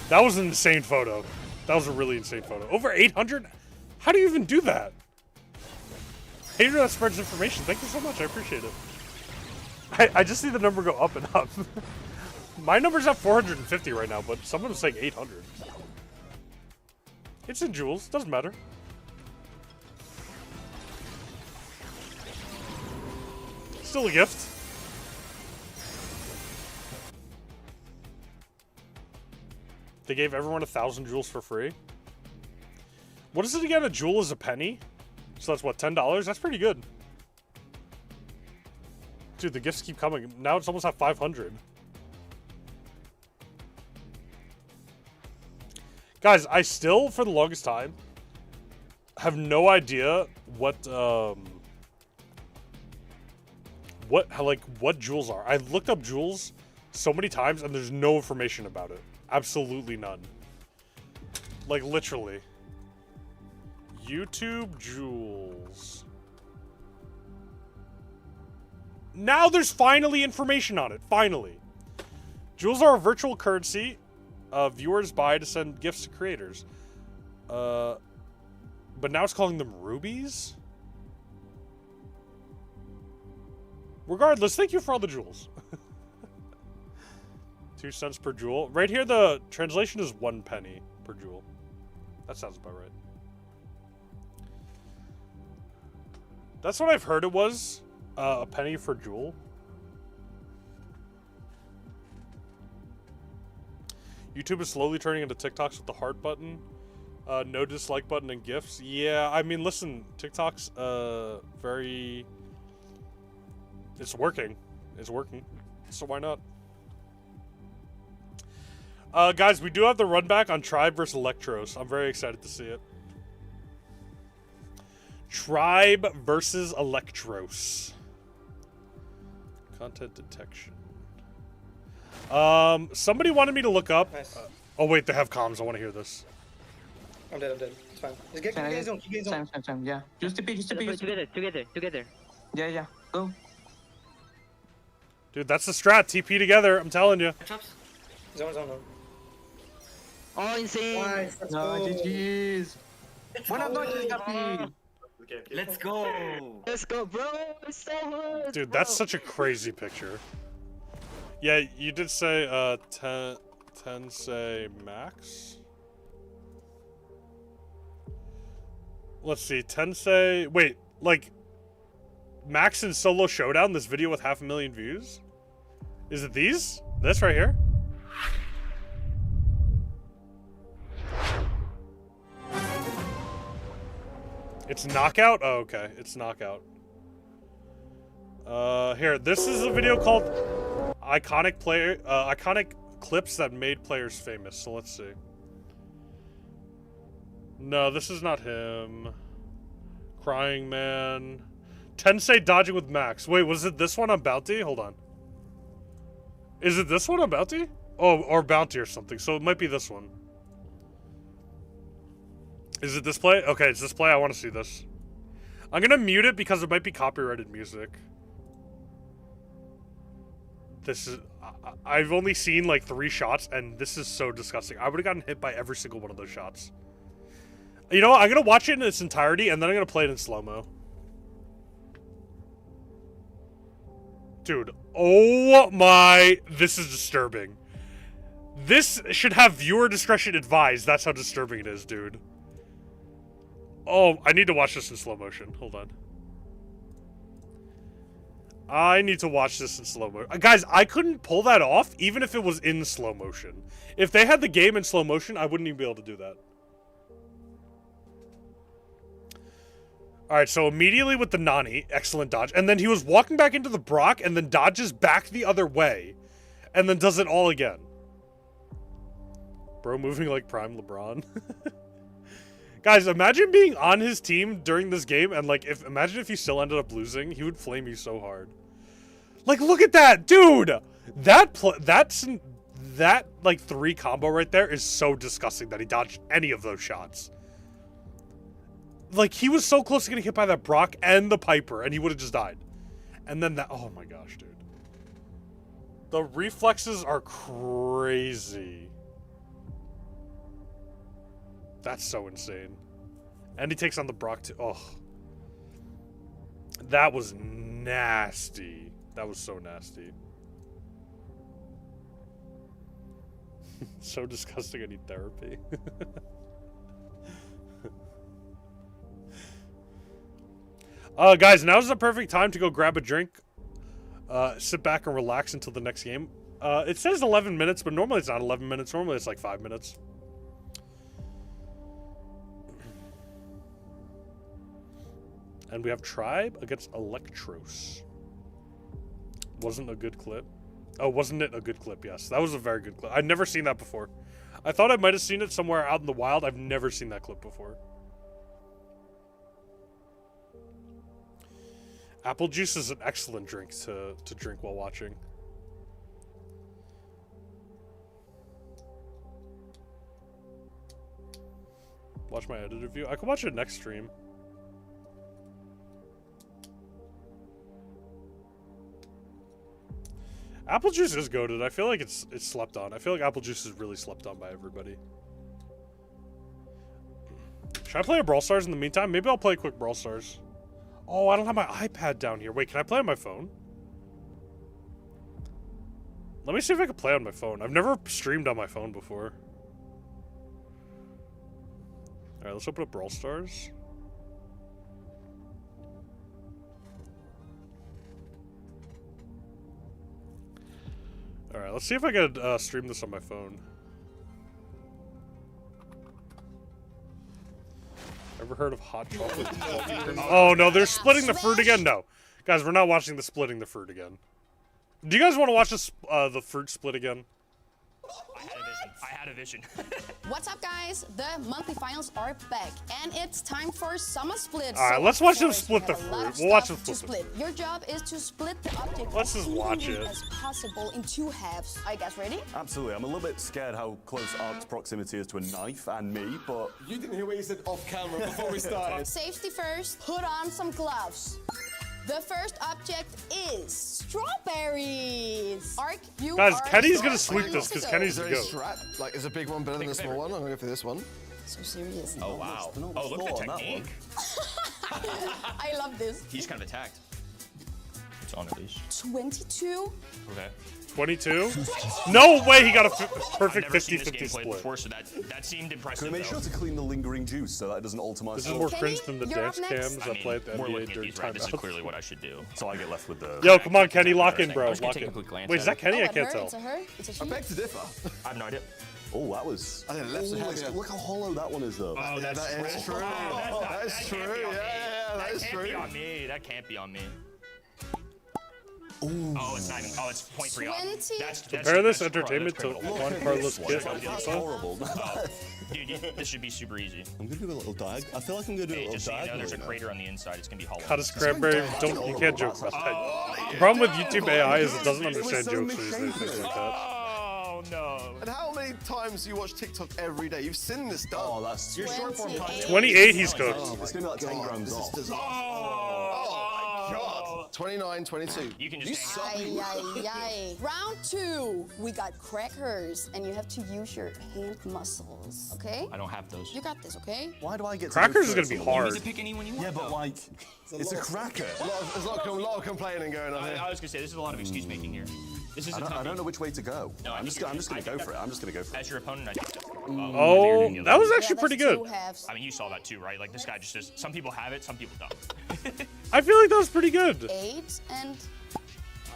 That was an insane photo. That was a really insane photo. Over 800? How do you even do that? Hater that spreads information. Thank you so much. I appreciate it. I just see the number go up and up. My number's at 450 right now, but someone was saying 800. It's in jewels. Doesn't matter. Still a gift. They gave everyone 1,000 jewels for free. What is it again? A jewel is a penny? So that's what, $10? That's pretty good. Dude, the gifts keep coming. Now it's almost at 500. Guys, I still, for the longest time, have no idea what jewels are. I looked up jewels so many times and there's no information about it. Absolutely none. Like, literally. YouTube jewels. Now there's finally information on it. Finally. Jewels are a virtual currency viewers buy to send gifts to creators. But now it's calling them rubies? Regardless, thank you for all the jewels. 2 cents per jewel. Right here, the translation is 1 penny per jewel. That sounds about right. That's what I've heard it was. A penny for jewel. YouTube is slowly turning into TikToks with the heart button. No dislike button and gifts. Yeah, I mean, listen, TikTok's very... It's working. It's working. So why not? Guys, we do have the run back on Tribe versus Electros. I'm very excited to see it. Tribe versus Electros. Content detection. Somebody wanted me to look up. Nice. Oh wait, they have comms. I want to hear this. I'm dead. It's fine. Just get guys on. Sam, yeah. Just TP. Together. Yeah. Go. Dude, that's the strat. TP together. I'm telling you. Zone. Oh, insane. Nice. Let's No, go. GG's. Buenas noches, Capi. Let's go, bro. It's so hard. Dude, that's such a crazy picture. Yeah, you did say 10 say max. Let's see, 10 say wait, like max in solo showdown, this video with 500,000 views? Is it these? This right here? It's knockout? Oh, okay. It's knockout. Here, this is a video called Iconic Clips That Made Players Famous. So let's see. No, this is not him. Crying Man. Tensei dodging with Max. Wait, was it this one on Bounty? Hold on. Is it this one on Bounty? Oh, or Bounty or something. So it might be this one. Is it this play? Okay, it's this play. I want to see this. I'm gonna mute it because it might be copyrighted music. This is... I've only seen like 3 shots, and this is so disgusting. I would have gotten hit by every single one of those shots. You know what? I'm gonna watch it in its entirety, and then I'm gonna play it in slow-mo. Dude, oh my... This is disturbing. This should have viewer discretion advised. That's how disturbing it is, dude. Oh, I need to watch this in slow motion. Hold on. I need to watch this in slow motion. Guys, I couldn't pull that off even if it was in slow motion. If they had the game in slow motion, I wouldn't even be able to do that. Alright, so immediately with the Nani, excellent dodge. And then he was walking back into the Brock and then dodges back the other way. And then does it all again. Bro moving like prime LeBron. Guys, imagine being on his team during this game and like imagine if you still ended up losing, he would flame you so hard. Like look at that, dude. That like 3 combo right there is so disgusting that he dodged any of those shots. Like he was so close to getting hit by that Brock and the Piper and he would have just died. And then that, oh my gosh, dude. The reflexes are crazy. That's so insane. And he takes on the Brock too. Oh. That was nasty. That was so nasty. So disgusting, I need therapy. Guys, now's the perfect time to go grab a drink. Sit back and relax until the next game. It says 11 minutes, but normally it's not 11 minutes. Normally it's like 5 minutes. And we have Tribe against Electros. Wasn't a good clip. Oh, wasn't it a good clip? Yes, that was a very good clip. I'd never seen that before. I thought I might have seen it somewhere out in the wild. I've never seen that clip before. Apple juice is an excellent drink to drink while watching. Watch my edited view. I could watch it next stream. Apple juice is goated. I feel like it's slept on. I feel like apple juice is really slept on by everybody. Should I play a Brawl Stars in the meantime? Maybe I'll play a quick Brawl Stars. Oh, I don't have my iPad down here. Wait, can I play on my phone? Let me see if I can play on my phone. I've never streamed on my phone before. Alright, let's open up Brawl Stars. Alright, let's see if I could stream this on my phone. Ever heard of hot chocolate? Oh no, they're splitting the fruit again? No. Guys, we're not watching the splitting the fruit again. Do you guys want to watch this, the fruit split again? I had a vision. What's up, guys? The monthly finals are back, and it's time for summer split. All right, let's watch them split the fruit. We'll watch them split the fruit. Your job is to split the object Let's just watch it. as possible in 2 halves. Are you guys ready? Absolutely. I'm a little bit scared how close Ark's proximity is to a knife and me, but... You didn't hear what you said off camera before we started. Safety first. Put on some gloves. The first object is strawberries. Ark, you Guys, are Kenny's gonna sweep this because Kenny's the Is there a goat. strat? Like, is a big one better than a small one? I'm gonna go for this one. So serious. Oh, wow. Oh, look at the technique. I love this. He's kind of attacked. It's on a leash. 22. Okay. 22? No way he got a perfect I've never seen this 50-50 game played split. before, so that seemed impressive. Can we make sure to clean the lingering juice so that it doesn't alter my This is score? more Kenny, cringe than the you're dance up next. cams that play at the we're NBA looking at during these, right? This is timeouts. clearly what I should do. So I get left with the... Yo, come on, Kenny, lock in, bro. I was gonna Lock take a in. quick glance Wait, is that at Kenny? I at can't her. tell. It's a her. It's a she. I beg to differ. I have no idea. Oh, that was... I think left Oh, look how hollow that one is, though. Oh, that's that is true. That is true. Yeah, that is can't true. be on me. That can't be on me. Oh, it's not even. Oh, it's 0.3 off. 20? Compare this that's entertainment to criminal. Juan Carlos This Kid one. on That's FIFA. horrible. Dude, this should be super easy. I'm gonna do a little diag. I feel like I'm gonna do a Hey, little just so you know, diagonal there's a now. crater on the inside. It's gonna be hollow. Cut his cranberry. You can't joke about that. The problem with YouTube AI is it doesn't understand jokes when you say things like that. Oh no. And how many times do you watch TikTok every day? You've seen this stuff. Oh, that's... Your short form content. 28, he's cooked. It's gonna be like 10 grams This is off. disaster. Oh my god. 29, 22. You can just hang out. Ay, ay, ay. Round 2, we got crackers, and you have to use your hand muscles, okay? I don't have those. You got this, okay? Why do I get to Crackers go is gonna first be on hard. You get to pick anyone you want. Yeah, but like, it's a cracker. There's a lot of complaining going on here. I was gonna say this is a lot of excuse making here. This is a I don't know which way to go. No, I I'm just think gonna go for it. I'm just gonna go for it. As your opponent, Oh, that was actually Yeah, pretty that's good. 2 halves. I mean, you saw that too, right? Like this guy just says. Some people have it, some people don't. I feel like that was pretty good. 8 and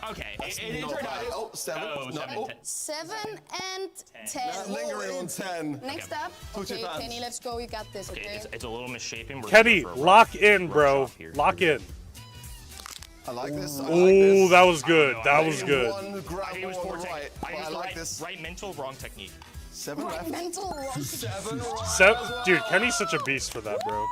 Okay, it Not turned bad. out. Oh, 7. Oh, No. 7 Oh. 10. 7 and 10. Lingering on 10. Next up. Talk to Okay, your fans. Kenny, let's go. You got this, Okay, okay? it's a little misshapen. We're Kenny, gonna go for a lock rush- in, rush bro. off here. Lock in. I like this. I like Ooh, this. that was good. know, That I was think good. One I think it grab was on poor the tech. right. I think it I was like right, this. right mental, wrong technique. 7 Right left. mental. 7 right. Dude, Kenny's such a beast for that, bro.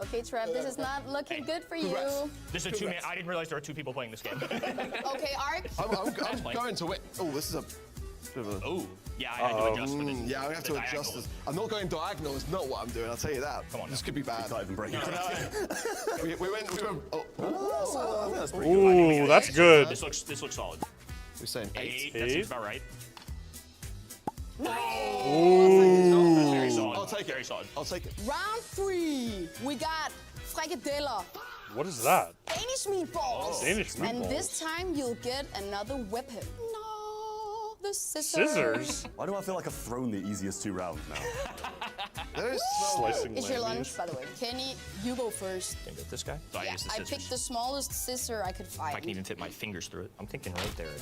Okay, Trev, this is not looking good for you. Congrats. This is a 2-man. I didn't realize there were 2 people playing this game. Okay, Ark. I'm going to win. Oh, this is a bit of a... Oh, yeah, I had to adjust for this. Yeah, I'm gonna have to the adjust diagonal. this. I'm not going diagonal. It's not what I'm doing. I'll tell you that. Come on This now. could be bad. Can't even break it. we went. Oh, I think that's pretty good. Ooh, that's good. This looks solid. we're saying 8. 8. That seems about right. Ooh. That's very solid. I'll take it. Very solid. I'll take it. Round 3. We got frikadeller. What is that? Danish meatballs. Danish And meatballs. this time you'll get another weapon. No, the scissors. Scissors? Why do I feel like I've thrown the easiest 2 rounds now? There's Slicing It's your lambies. lunch, by the way. Kenny, you go first. Can I get this guy? So I Yeah, use the I scissors. picked the smallest scissor I could If I can find. even fit my fingers through it. I'm thinking right there-ish.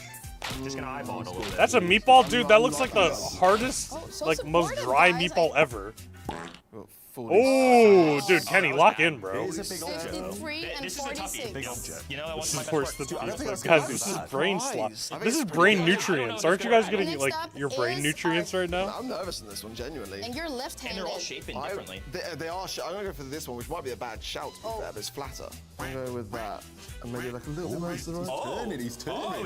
Just gonna eyeball it a little bit. That's a meatball, dude. That looks like the hardest, so like most supportive, dry guys. meatball ever. 40. Oh, dude, Kenny, that was lock bad. in, bro. It's a big object, though. 53 and This is a toughie. 46. Big object. You know, that This wasn't is my worse best than part. I don't think that's guys. gonna This be is bad. brain Surprise. slot. I think This it's is pretty brain good. nutrients. I don't know Aren't you if guys it's getting Next like up your brain is nutrients our- right now? I'm nervous in this one, genuinely. And you're And left-handed. they're all shaping differently. They are. I'm gonna go for this one, which might be a bad shout to be fair, but it's flatter. I'm gonna go with that, and maybe like a little bit more to the right. Turning, he's turning.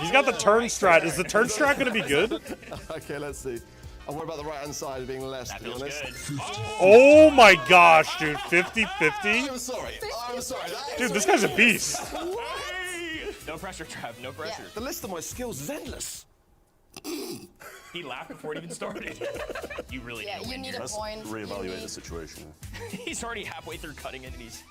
He's got the turn strat. Is the turn strat gonna be good? Okay, let's see. And what about the right hand side being less? That to be feels honest? good. Oh my gosh, dude. 50-50? I'm sorry. I'm sorry. That Dude, is this guy's a beast. No pressure, Trav. No pressure. the list of my skills is endless. He laughed before it even started. You really Yeah, need to you win need here. a Let's point. You reevaluate need- the situation. He's already halfway through cutting it, and he's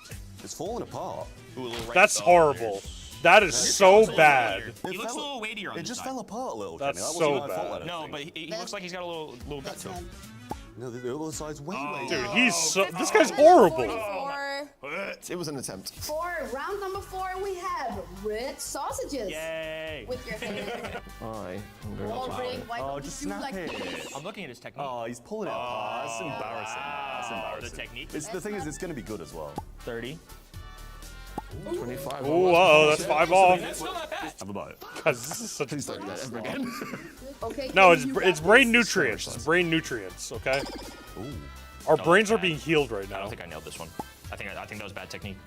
It's falling apart. ooh, a little right. That's oh, horrible. there's- That is so It's a little bad. weightier. He looks a little weightier on It this just side. fell apart a little. That's Kenny. That so wasn't my fault, I bad. don't No, think. but he looks like he's got a little gut That's to not- him. No, the other side's way, way. Dude, down. he's so. This guy's horrible. 44. It was an attempt. For round number 4, we have red sausages. Yay! With your hand. I'm Wall break. Why Oh, don't just you do snap like it. this? I'm looking at his technique. Oh, he's pulling it apart. That's embarrassing. That's The embarrassing. technique. It's, the thing is, it's going to be good as well. 30. 25. Ooh, uh-oh, that's 5 off. That's not that bad. Have a bite. Guys, this is such a Please don't do that ever again. Okay. No, Kenny, you got it's brain this. nutrients. It's brain nutrients, okay? Ooh. Our No, brains are bad. being healed right I don't now. think I nailed this one. I think that was bad technique.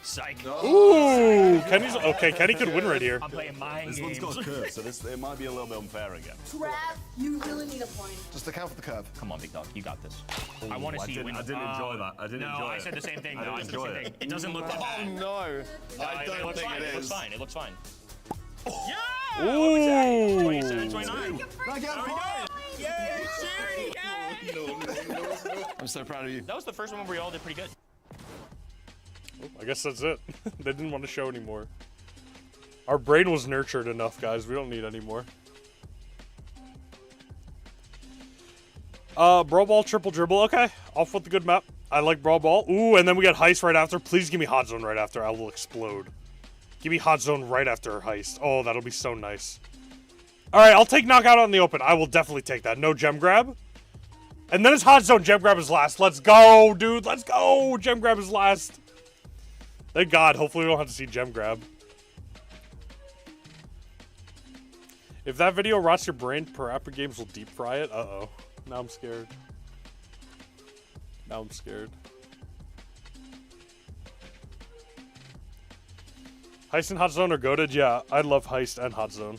Psych. Ooh, Kenny's okay. Kenny could win right here. I'm playing mind This one's games. got a curve, so it might be a little bit unfair again. Trav, you really need a point. Just account for the curve. Come on, big dog, you got this. I want to see you win. I didn't enjoy that. I didn't No, enjoy I it. said the same thing. I though. didn't said the enjoy same it. thing. It doesn't look that bad. No, No, I don't looks think fine. it It looks is. fine. It looks fine. Ooh. 27, 29. I'm so proud of you. That was the first one where we all did pretty good. I guess that's it. They didn't want to show anymore. Our brain was nurtured enough, guys. We don't need any more. Brawl Ball, Triple Dribble. Okay, off with the good map. I like Brawl Ball. Ooh, and then we got Heist right after. Please give me Hot Zone right after. I will explode. Give me Hot Zone right after Heist. Oh, that'll be so nice. All right, I'll take Knockout out in the open. I will definitely take that. No Gem Grab. And then it's Hot Zone. Gem Grab is last. Let's go, dude. Let's go. Gem Grab is last. Thank God. Hopefully we don't have to see Gem Grab. If that video rots your brain, Parappa Games will deep fry it. Uh-oh. Now I'm scared. Now I'm scared. Heist and Hot Zone are goated. Yeah, I love Heist and Hot Zone.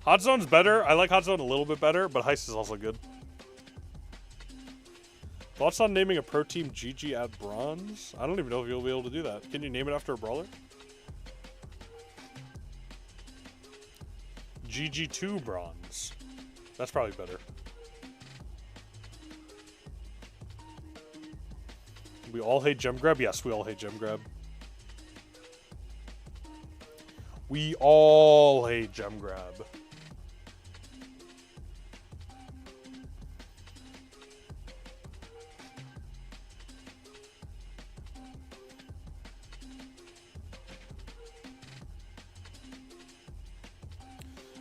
Hot Zone's better. I like Hot Zone a little bit better, but Heist is also good. Thoughts on naming a pro team GG at bronze? I don't even know if you'll be able to do that. Can you name it after a brawler? GG2 bronze. That's probably better. We all hate Gem Grab? Yes, we all hate Gem Grab. We all hate Gem Grab.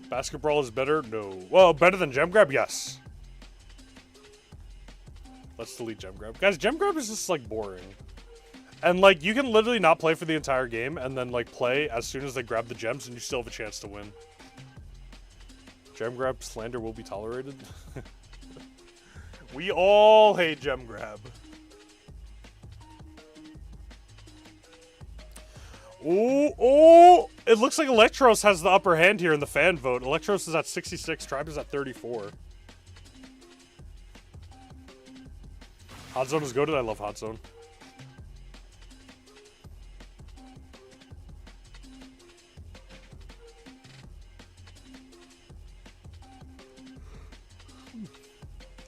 Basketball is better? No. Well, better than Gem Grab? Yes. Let's delete Gem Grab. Guys, Gem Grab is just, like, boring. And, like, you can literally not play for the entire game and then, like, play as soon as they grab the gems and you still have a chance to win. Gem Grab slander will be tolerated? We all hate Gem Grab. Ooh, oh! It looks like Electros has the upper hand here in the fan vote. Electros is at 66, Tribe is at 34. Hot Zone is goated. I love Hot Zone.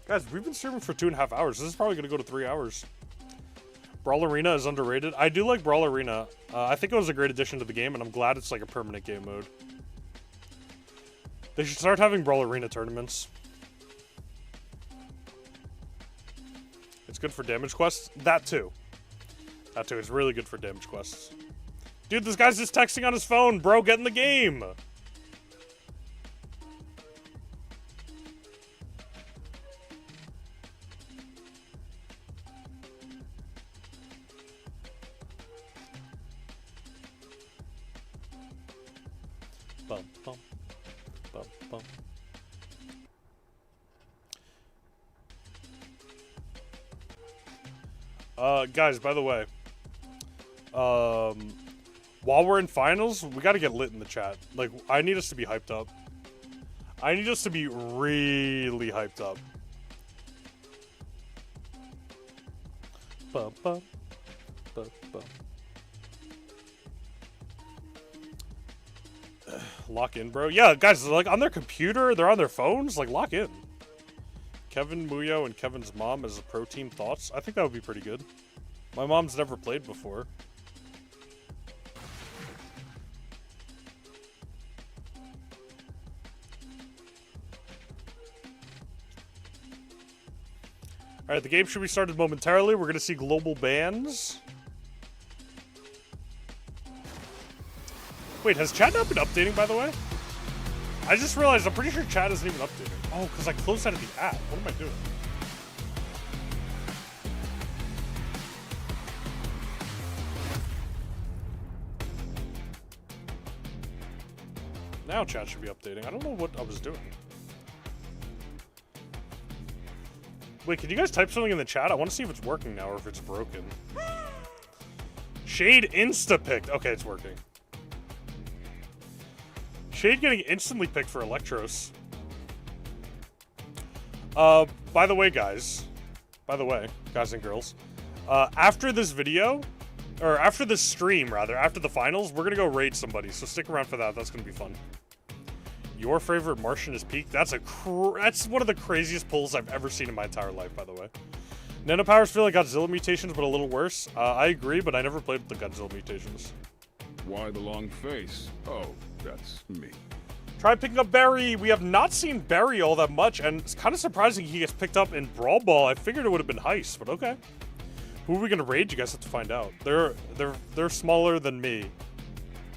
Guys, we've been streaming for 2.5 hours. This is probably going to go to 3 hours. Brawl Arena is underrated. I do like Brawl Arena. I think it was a great addition to the game, and I'm glad it's like a permanent game mode. They should start having Brawl Arena tournaments. It's good for damage quests. That too. That too. It's really good for damage quests. Dude, this guy's just texting on his phone. Bro, get in the game. Bum, bum, bum, bum. Guys, by the way, while we're in finals, we gotta get lit in the chat. Like, I need us to be hyped up. I need us to be really hyped up. Bum, bum, bum, bum. Lock in, bro. Yeah, guys, like, on their computer, they're on their phones. Like, lock in. Kevin Muyo and Kevin's mom as a pro team. Thoughts? I think that would be pretty good. My mom's never played before. Alright, the game should be started momentarily. We're going to see global bans. Wait, has chat not been updating, by the way? I just realized I'm pretty sure chat isn't even updating. Oh, because I closed out of the app. What am I doing? Now chat should be updating. I don't know what I was doing. Wait, can you guys type something in the chat? I want to see if it's working now or if it's broken. Shade insta-picked. Okay, it's working. Shade getting instantly picked for Electros. By the way, guys. By the way, guys and girls. After this video, or after this stream, rather, after the finals, we're gonna go raid somebody, so stick around for that. That's gonna be fun. Your favorite Martian is Peak? That's one of the craziest pulls I've ever seen in my entire life, by the way. Nanopowers feel like Godzilla mutations, but a little worse. I agree, but I never played with the Godzilla mutations. Why the long face? Oh, that's me. Try picking up Barry. We have not seen Barry all that much, and it's kind of surprising he gets picked up in Brawl Ball. I figured it would have been Heist, but okay. Who are we gonna raid? You guys have to find out. They're smaller than me,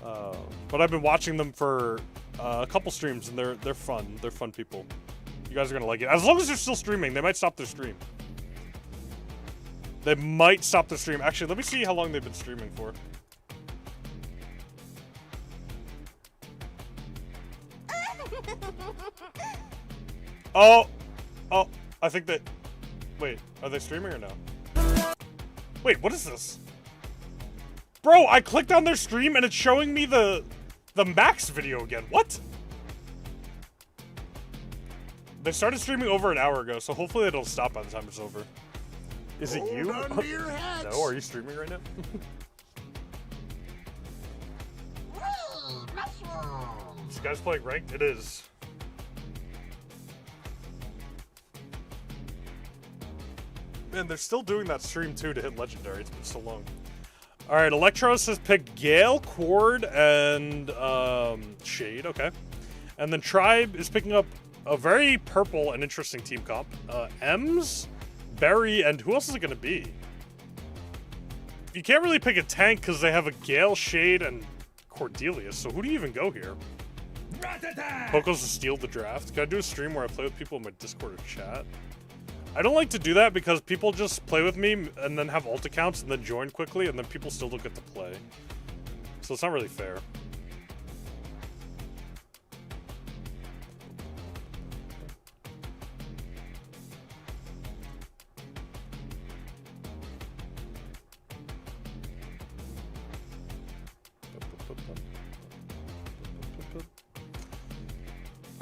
but I've been watching them for a couple streams, and they're fun. They're fun people. You guys are gonna like it as long as they're still streaming. They might stop their stream. They might stop their stream. Actually, let me see how long they've been streaming for. Oh, I think that. Wait, are they streaming or no? Wait, what is this? Bro, I clicked on their stream and it's showing me the Max video again. What? They started streaming over an hour ago, so hopefully they don't stop by the time it's over. Is it you? No, are you streaming right now? Is you guys playing ranked? It is. Man, they're still doing that stream too to hit legendary. It's been so long. All right, Electros has picked Gale, Cord, and Shade. Okay, and then Tribe is picking up a very purple and interesting team comp. Ems, Barry, and who else is it going to be? You can't really pick a tank because they have a Gale, Shade, and Cordelius. So who do you even go here? Poco's to steal the draft. Can I do a stream where I play with people in my Discord or chat? I don't like to do that because people just play with me and then have alt accounts and then join quickly and then people still don't get to play. So it's not really fair.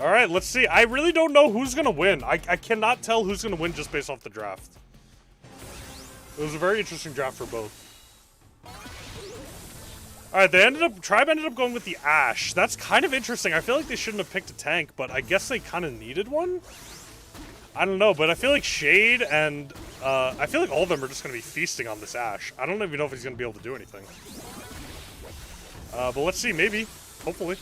All right, let's see. I really don't know who's going to win. I cannot tell who's going to win just based off the draft. It was a very interesting draft for both. All right, Tribe ended up going with the Ashe. That's kind of interesting. I feel like they shouldn't have picked a tank, but I guess they kind of needed one. I don't know, but I feel like Shade and I feel like all of them are just going to be feasting on this Ashe. I don't even know if he's going to be able to do anything. But let's see, maybe. Hopefully.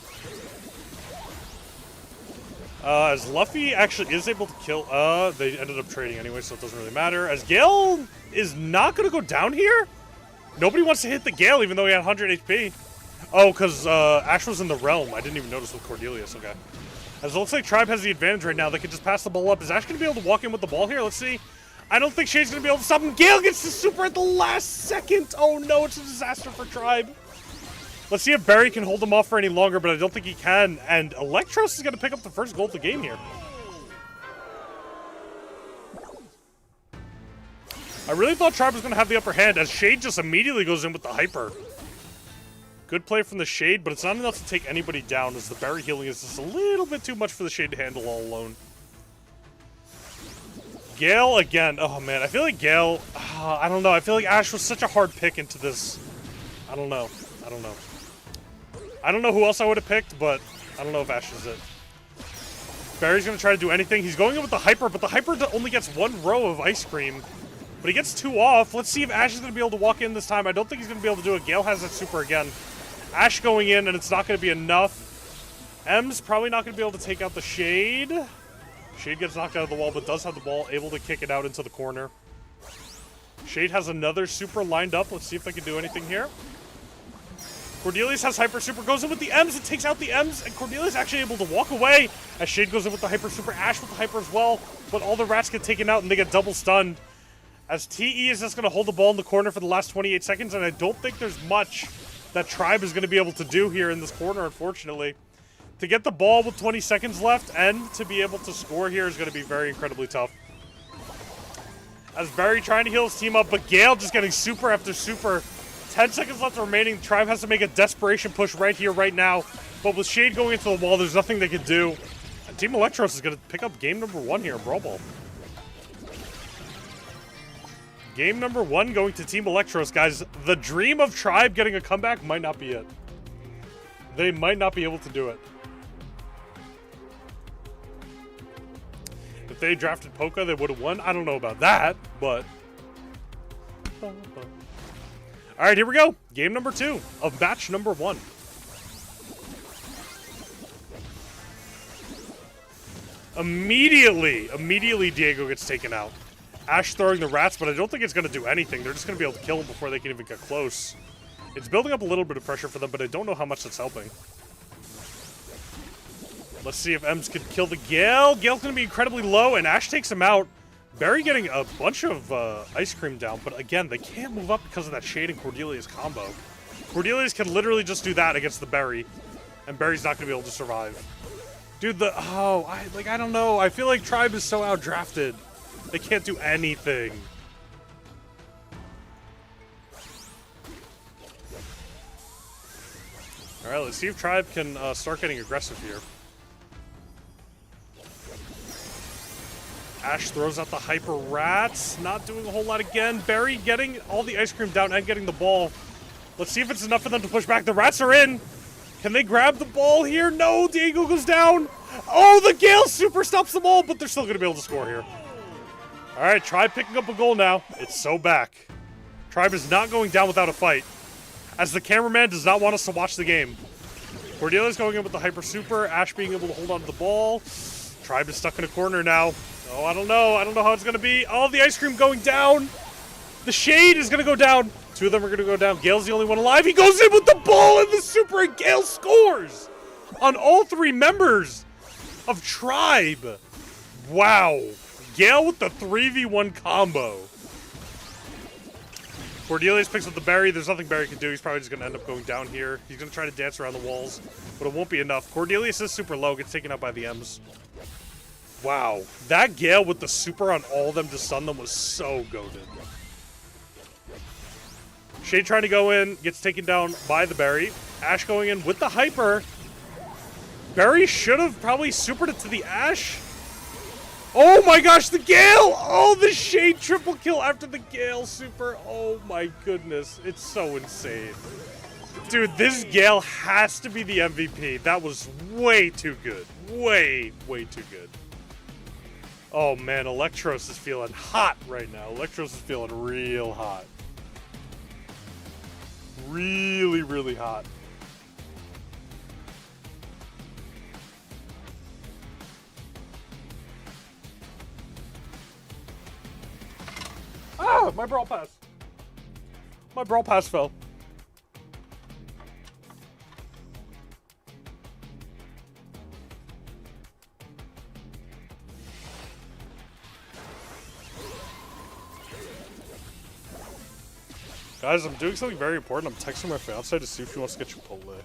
As Luffy actually is able to kill, they ended up trading anyway, so it doesn't really matter. As Gale is not going to go down here? Nobody wants to hit the Gale even though he had 100 HP. Oh, because Ashe was in the realm. I didn't even notice with Cordelius. Okay. As it looks like Tribe has the advantage right now. They can just pass the ball up. Is Ashe going to be able to walk in with the ball here? Let's see. I don't think Shade's going to be able to stop him. Gale gets the super at the last second. Oh no, it's a disaster for Tribe. Let's see if Barry can hold him off for any longer, but I don't think he can. And Electros is going to pick up the first goal of the game here. I really thought Tribe was going to have the upper hand as Shade just immediately goes in with the Hyper. Good play from the Shade, but it's not enough to take anybody down as the Barry healing is just a little bit too much for the Shade to handle all alone. Gale again. Oh man, I feel like Gale, I don't know. I feel like Ashe was such a hard pick into this. I don't know. I don't know. I don't know who else I would have picked, but I don't know if Ashe is it. Barry's going to try to do anything. He's going in with the Hyper, but the Hyper only gets one row of Ice Cream. But he gets two off. Let's see if Ashe is going to be able to walk in this time. I don't think he's going to be able to do it. Gale has that super again. Ashe going in, and it's not going to be enough. M's probably not going to be able to take out the Shade. Shade gets knocked out of the wall, but does have the ball, able to kick it out into the corner. Shade has another super lined up. Let's see if they can do anything here. Cordelius has Hyper Super, goes in with the M's, and takes out the M's, and Cordelius is actually able to walk away as Shade goes in with the Hyper Super, Ashe with the Hyper as well, but all the rats get taken out and they get double stunned. As TE is just going to hold the ball in the corner for the last 28 seconds, and I don't think there's much that Tribe is going to be able to do here in this corner, unfortunately. To get the ball with 20 seconds left and to be able to score here is going to be very incredibly tough. As Barry trying to heal his team up, but Gale just getting super after super. 10 seconds left remaining. Tribe has to make a desperation push right here, right now. But with Shade going into the wall, there's nothing they can do. And Team Electros is going to pick up game number 1 here in Brawl Ball. Game number 1 going to Team Electros, guys. The dream of Tribe getting a comeback might not be it. They might not be able to do it. If they drafted Poca, they would have won. I don't know about that, but... All right, here we go. Game number 2 of match number 1. Immediately Diego gets taken out. Ashe throwing the rats, but I don't think it's going to do anything. They're just going to be able to kill him before they can even get close. It's building up a little bit of pressure for them, but I don't know how much that's helping. Let's see if Ems can kill the Gale. Gale's going to be incredibly low, and Ashe takes him out. Barry getting a bunch of Ice Cream down, but again, they can't move up because of that Shade and Cordelius combo. Cordelius can literally just do that against the Barry, and Barry's not going to be able to survive. Dude, I don't know. I feel like Tribe is so outdrafted. They can't do anything. All right, let's see if Tribe can start getting aggressive here. Ashe throws out the Hyper Rats. Not doing a whole lot again. Barry getting all the Ice Cream down and getting the ball. Let's see if it's enough for them to push back. The Rats are in. Can they grab the ball here? No, Diego goes down. Oh, the Gale super stops them all, but they're still going to be able to score here. All right, Tribe picking up a goal now. It's so back. Tribe is not going down without a fight, as the cameraman does not want us to watch the game. Cordelia's going in with the Hyper Super. Ashe being able to hold on to the ball. Tribe is stuck in a corner now. Oh, I don't know. I don't know how it's going to be. All the Ice Cream going down. The Shade is going to go down. 2 of them are going to go down. Gale's the only one alive. He goes in with the ball and the super, and Gale scores. on all 3 members of Tribe. Wow. Gale with the 3v1 combo. Cordelius picks up the berry. There's nothing Barry can do. He's probably just going to end up going down here. He's going to try to dance around the walls, but it won't be enough. Cordelius is super low. Gets taken out by the M's. Wow. That Gale with the super on all of them to stun them was so goated. Shade trying to go in. Gets taken down by the berry. Ash going in with the hyper. Barry should have probably supered it to the Ash. Oh my gosh, the Gale! Oh, the Shade triple kill after the Gale super. Oh my goodness, it's so insane. Dude, this Gale has to be the MVP. That was way too good. Way too good. Oh man, Electros is feeling hot right now. Electros is feeling real hot. Really hot. Ah, my Brawl Pass. My Brawl Pass fell. Guys, I'm doing something very important. I'm texting my fiance to see if she wants to get Chipotle.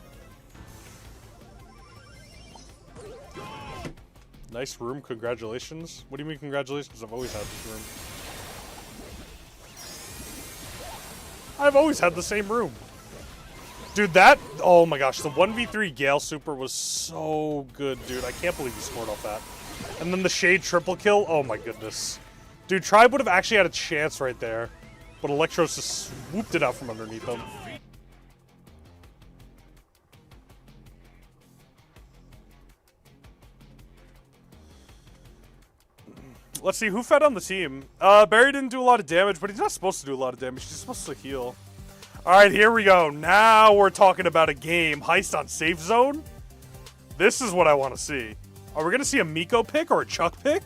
Nice room, congratulations. What do you mean congratulations? I've always had this room. I've always had the same room. Dude, that... Oh my gosh, the 1v3 Gale super was so good, dude. I can't believe he scored off that. And then the Shade triple kill. Oh my goodness. Dude, Tribe would have actually had a chance right there. But Electros just swooped it out from underneath them. Let's see, who fed on the team? Barry didn't do a lot of damage, but he's not supposed to do a lot of damage. He's supposed to heal. Alright, here we go. Now we're talking about a game. Heist on safe zone? This is what I want to see. Are we going to see a Miko pick or a Chuck pick?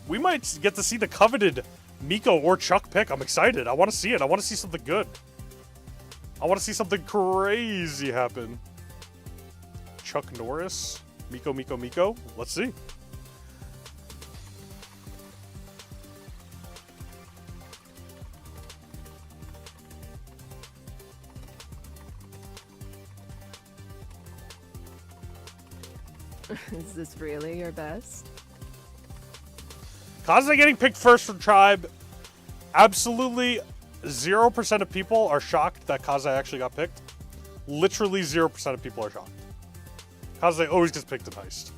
We might get to see the coveted Miko or Chuck pick. I'm excited. I want to see it. I want to see something good. I want to see something crazy happen. Chuck Norris. Miko. Let's see. Is this really your best? Kaze getting picked first from Tribe. Absolutely 0% of people are shocked that Kaze actually got picked. Literally 0% of people are shocked. Kaze always gets picked in Heist.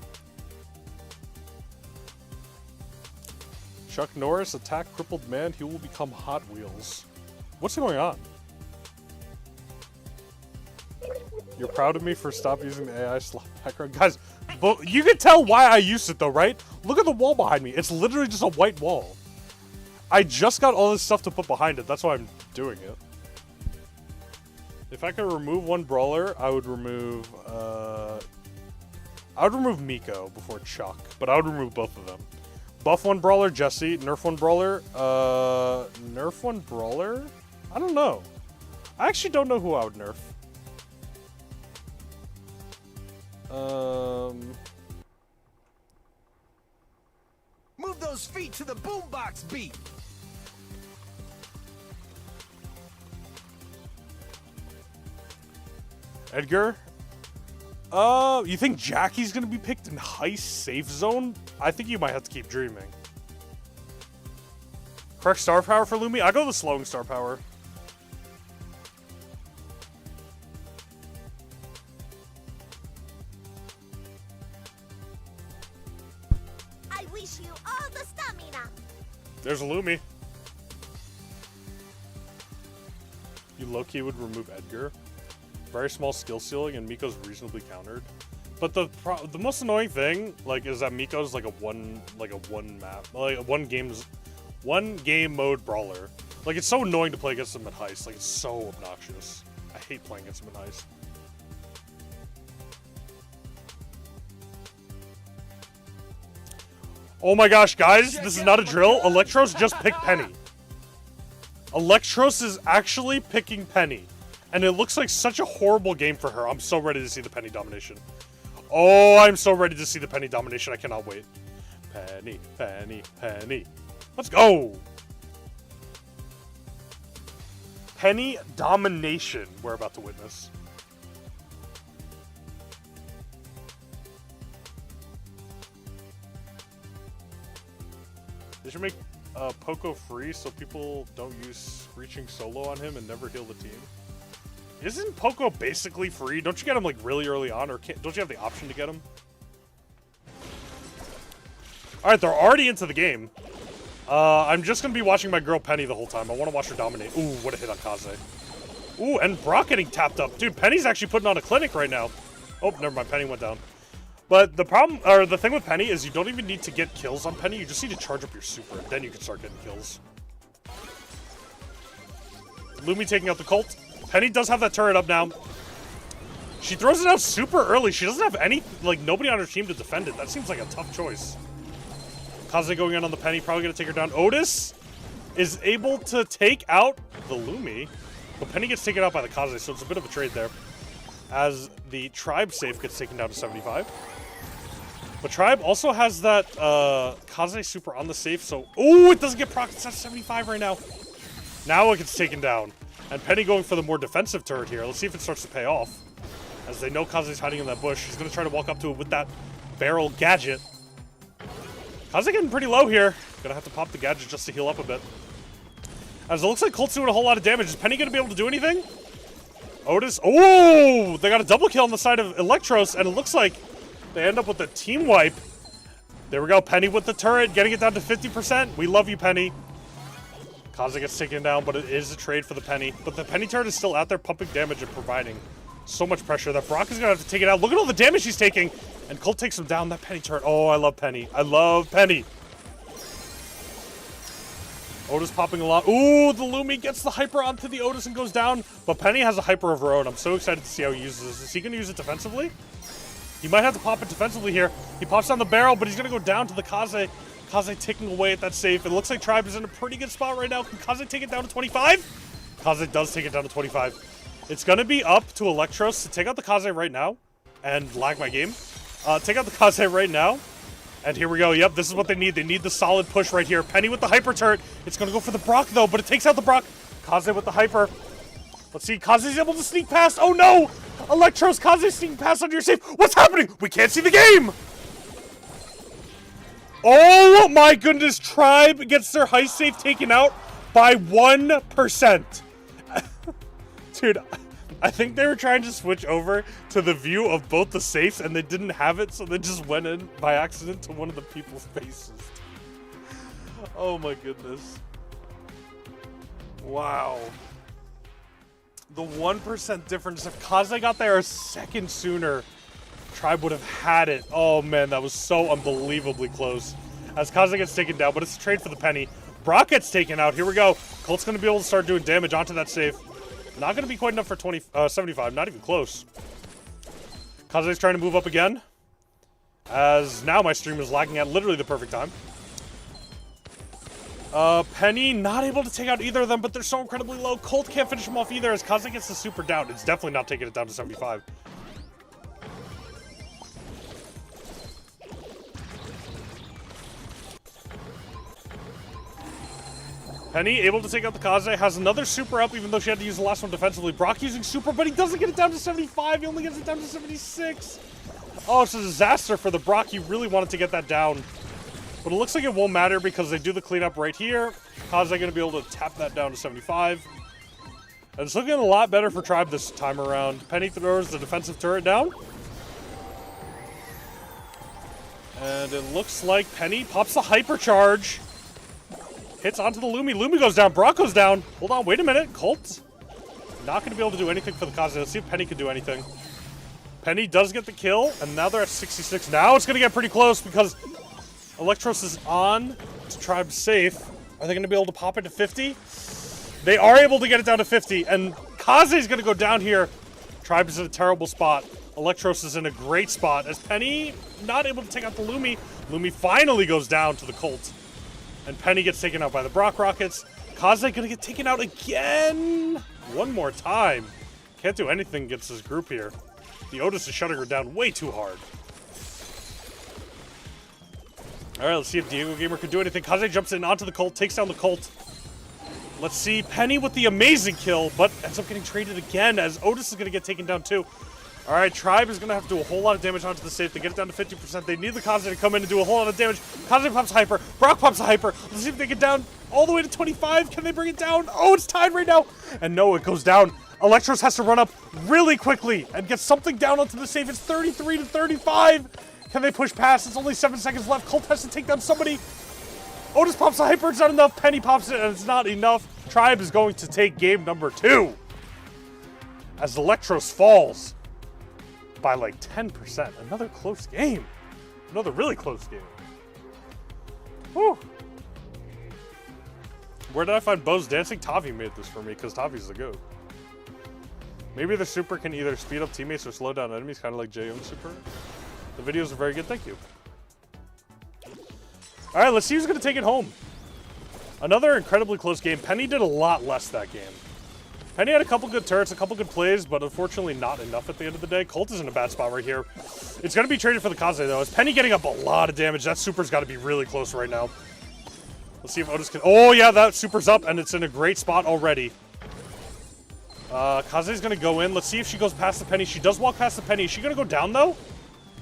Chuck Norris, attack crippled man. He will become Hot Wheels. What's going on? You're proud of me for stop using the AI slot background. Guys, but you can tell why I used it though, right? Look at the wall behind me. It's literally just a white wall. I just got all this stuff to put behind it. That's why I'm doing it. If I could remove one brawler, I would remove Miko before Chuck, but I would remove both of them. Buff one brawler, Jesse. Nerf one brawler. Nerf one brawler? I don't know. I actually don't know who I would nerf. Move those feet to the boombox beat. Edgar? You think Jackie's gonna be picked in Heist Safe Zone? I think you might have to keep dreaming. Correct star power for Lumi? I go the slowing star power. I wish you all the stamina. There's Lumi. You low-key would remove Edgar. Very small skill ceiling, and Miko's reasonably countered. But the most annoying thing, like, is that Miko's like a one game mode brawler. Like, it's so annoying to play against him at Heist. Like, it's so obnoxious. I hate playing against him at Heist. Oh my gosh, guys, this is not a drill. Electros just picked Penny. Electros is actually picking Penny. And it looks like such a horrible game for her. I'm so ready to see the Penny domination. Oh, I'm so ready to see the Penny domination. I cannot wait. Penny, Penny, Penny. Let's go! Penny domination we're about to witness. They should make Poco free so people don't use Screeching Solo on him and never heal the team. Isn't Poco basically free? Don't you get him like really early on, or don't you have the option to get him? Alright, they're already into the game. I'm just gonna be watching my girl Penny the whole time. I want to watch her dominate. Ooh, what a hit on Kaze. Ooh, and Brock getting tapped up. Dude, Penny's actually putting on a clinic right now. Oh, never mind, Penny went down. But the problem, or the thing with Penny is you don't even need to get kills on Penny. You just need to charge up your super. Then you can start getting kills. Lumi taking out the Colt. Penny does have that turret up now. She throws it out super early. She doesn't have any, like, nobody on her team to defend it. That seems like a tough choice. Kaze going in on the Penny, probably going to take her down. Otis is able to take out the Lumi, but Penny gets taken out by the Kaze, so it's a bit of a trade there. As the Tribe safe gets taken down to 75. But Tribe also has that Kaze super on the safe, so... Ooh, it doesn't get proc. It's at 75 right now. Now it gets taken down. And Penny going for the more defensive turret here. Let's see if it starts to pay off. As they know Kaze's hiding in that bush. He's going to try to walk up to it with that barrel gadget. Kaze getting pretty low here. Gonna have to pop the gadget just to heal up a bit. As it looks like Colt's doing a whole lot of damage. Is Penny gonna be able to do anything? Otis. Oh! They got a double kill on the side of Electros, and it looks like they end up with a team wipe. There we go. Penny with the turret, getting it down to 50%. We love you, Penny. Kaze gets taken down, but it is a trade for the Penny. But the Penny turret is still out there pumping damage and providing so much pressure that Brock is gonna have to take it out. Look at all the damage he's taking. And Colt takes him down. That Penny turret. Oh, I love Penny. I love Penny. Otis popping a lot. Ooh, the Lumi gets the hyper onto the Otis and goes down. But Penny has a hyper of her own. I'm so excited to see how he uses this. Is he going to use it defensively? He might have to pop it defensively here. He pops down the barrel, but he's going to go down to the Kaze. Kaze ticking away at that safe. It looks like Tribe is in a pretty good spot right now. Can Kaze take it down to 25? Kaze does take it down to 25. It's going to be up to Electros to take out the Kaze right now and lag my game. Take out the Kaze right now. And here we go. Yep, this is what they need. They need the solid push right here. Penny with the hyper turret. It's going to go for the Brock, though, but it takes out the Brock. Kaze with the hyper. Let's see. Kaze's able to sneak past. Oh, no! Electros, Kaze sneaking past under your safe. What's happening? We can't see the game! Oh, my goodness. Tribe gets their heist safe taken out by 1%. Dude, I think they were trying to switch over to the view of both the safes, and they didn't have it, so they just went in by accident to one of the people's faces. Oh my goodness. Wow. The 1% difference. If Kaze got there a second sooner, Tribe would have had it. Oh man, that was so unbelievably close. As Kaze gets taken down, but it's a trade for the Penny. Brock gets taken out. Here we go. Colt's going to be able to start doing damage onto that safe. Not going to be quite enough for 75. Not even close. Kaze's trying to move up again. As now my stream is lagging at literally the perfect time. Penny not able to take out either of them, but they're so incredibly low. Colt can't finish them off either as Kaze gets the super down. It's definitely not taking it down to 75. Penny able to take out the Kaze, has another super up even though she had to use the last one defensively. Brock using super, but he doesn't get it down to 75. He only gets it down to 76. Oh, it's a disaster for the Brock. He really wanted to get that down. But it looks like it won't matter because they do the cleanup right here. Kaze going to be able to tap that down to 75. And it's looking a lot better for Tribe this time around. Penny throws the defensive turret down. And it looks like Penny pops the hypercharge. Hits onto the Lumi. Lumi goes down. Brock goes down. Hold on. Wait a minute. Colt. Not going to be able to do anything for the Kaze. Let's see if Penny can do anything. Penny does get the kill. And now they're at 66. Now it's going to get pretty close because Electros is on to Tribe safe. Are they going to be able to pop it to 50? They are able to get it down to 50. And Kaze is going to go down here. Tribe is in a terrible spot. Electros is in a great spot. As Penny not able to take out the Lumi. Lumi finally goes down to the Colt. And Penny gets taken out by the Brock Rockets. Kaze gonna get taken out again. One more time. Can't do anything against this group here. The Otis is shutting her down way too hard. All right, let's see if Diego Gamer can do anything. Kaze jumps in onto the Colt, takes down the Colt. Let's see, Penny with the amazing kill, but ends up getting traded again as Otis is going to get taken down too. All right, Tribe is going to have to do a whole lot of damage onto the safe. They get it down to 50%. They need the Kaze to come in and do a whole lot of damage. Kaze pops a hyper. Brock pops a hyper. Let's see if they get down all the way to 25. Can they bring it down? Oh, it's tied right now. And no, it goes down. Electros has to run up really quickly and get something down onto the safe. It's 33 to 35. Can they push past? It's only 7 seconds left. Colt has to take down somebody. Otis pops a hyper. It's not enough. Penny pops it, and it's not enough. Tribe is going to take game number 2 as Electros falls by like 10%. Another close game. Another really close game. Whew. Where did I find Bo's dancing? Tavi made this for me because Tavi's the GOAT. Maybe the super can either speed up teammates or slow down enemies, kind of like J-Young's super. The videos are very good, thank you. All right, let's see who's going to take it home. Another incredibly close game. Penny did a lot less that game. Penny had a couple good turrets, a couple good plays, but unfortunately not enough at the end of the day. Colt is in a bad spot right here. It's going to be traded for the Kaze, though. Is Penny getting up a lot of damage? That super's got to be really close right now. Let's see if Otis can... Oh, yeah, that super's up, and it's in a great spot already. Kaze's going to go in. Let's see if she goes past the Penny. She does walk past the Penny. Is she going to go down, though?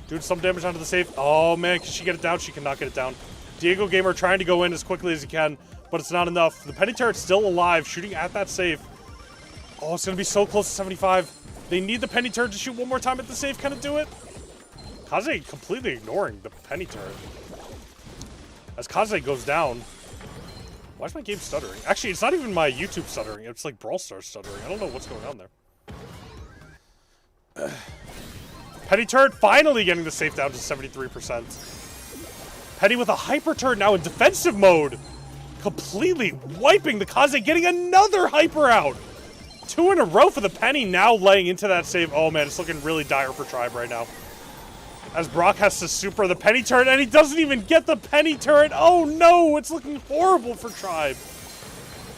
Doing some damage onto the safe. Oh, man, can she get it down? She cannot get it down. Diego Gamer trying to go in as quickly as he can, but it's not enough. The Penny turret's still alive, shooting at that safe. Oh, it's going to be so close to 75. They need the Penny turret to shoot one more time at the safe. Can it do it? Kaze completely ignoring the Penny turret. As Kaze goes down... Why is my game stuttering? Actually, it's not even my YouTube stuttering. It's like Brawl Stars stuttering. I don't know what's going on there. Penny turret finally getting the safe down to 73%. Penny with a hyper turret now in defensive mode. Completely wiping the Kaze, getting another hyper out. 2 in a row for the Penny, now laying into that save. Oh man, it's looking really dire for Tribe right now. As Brock has to super the Penny turret, and he doesn't even get the Penny turret. Oh no, it's looking horrible for Tribe.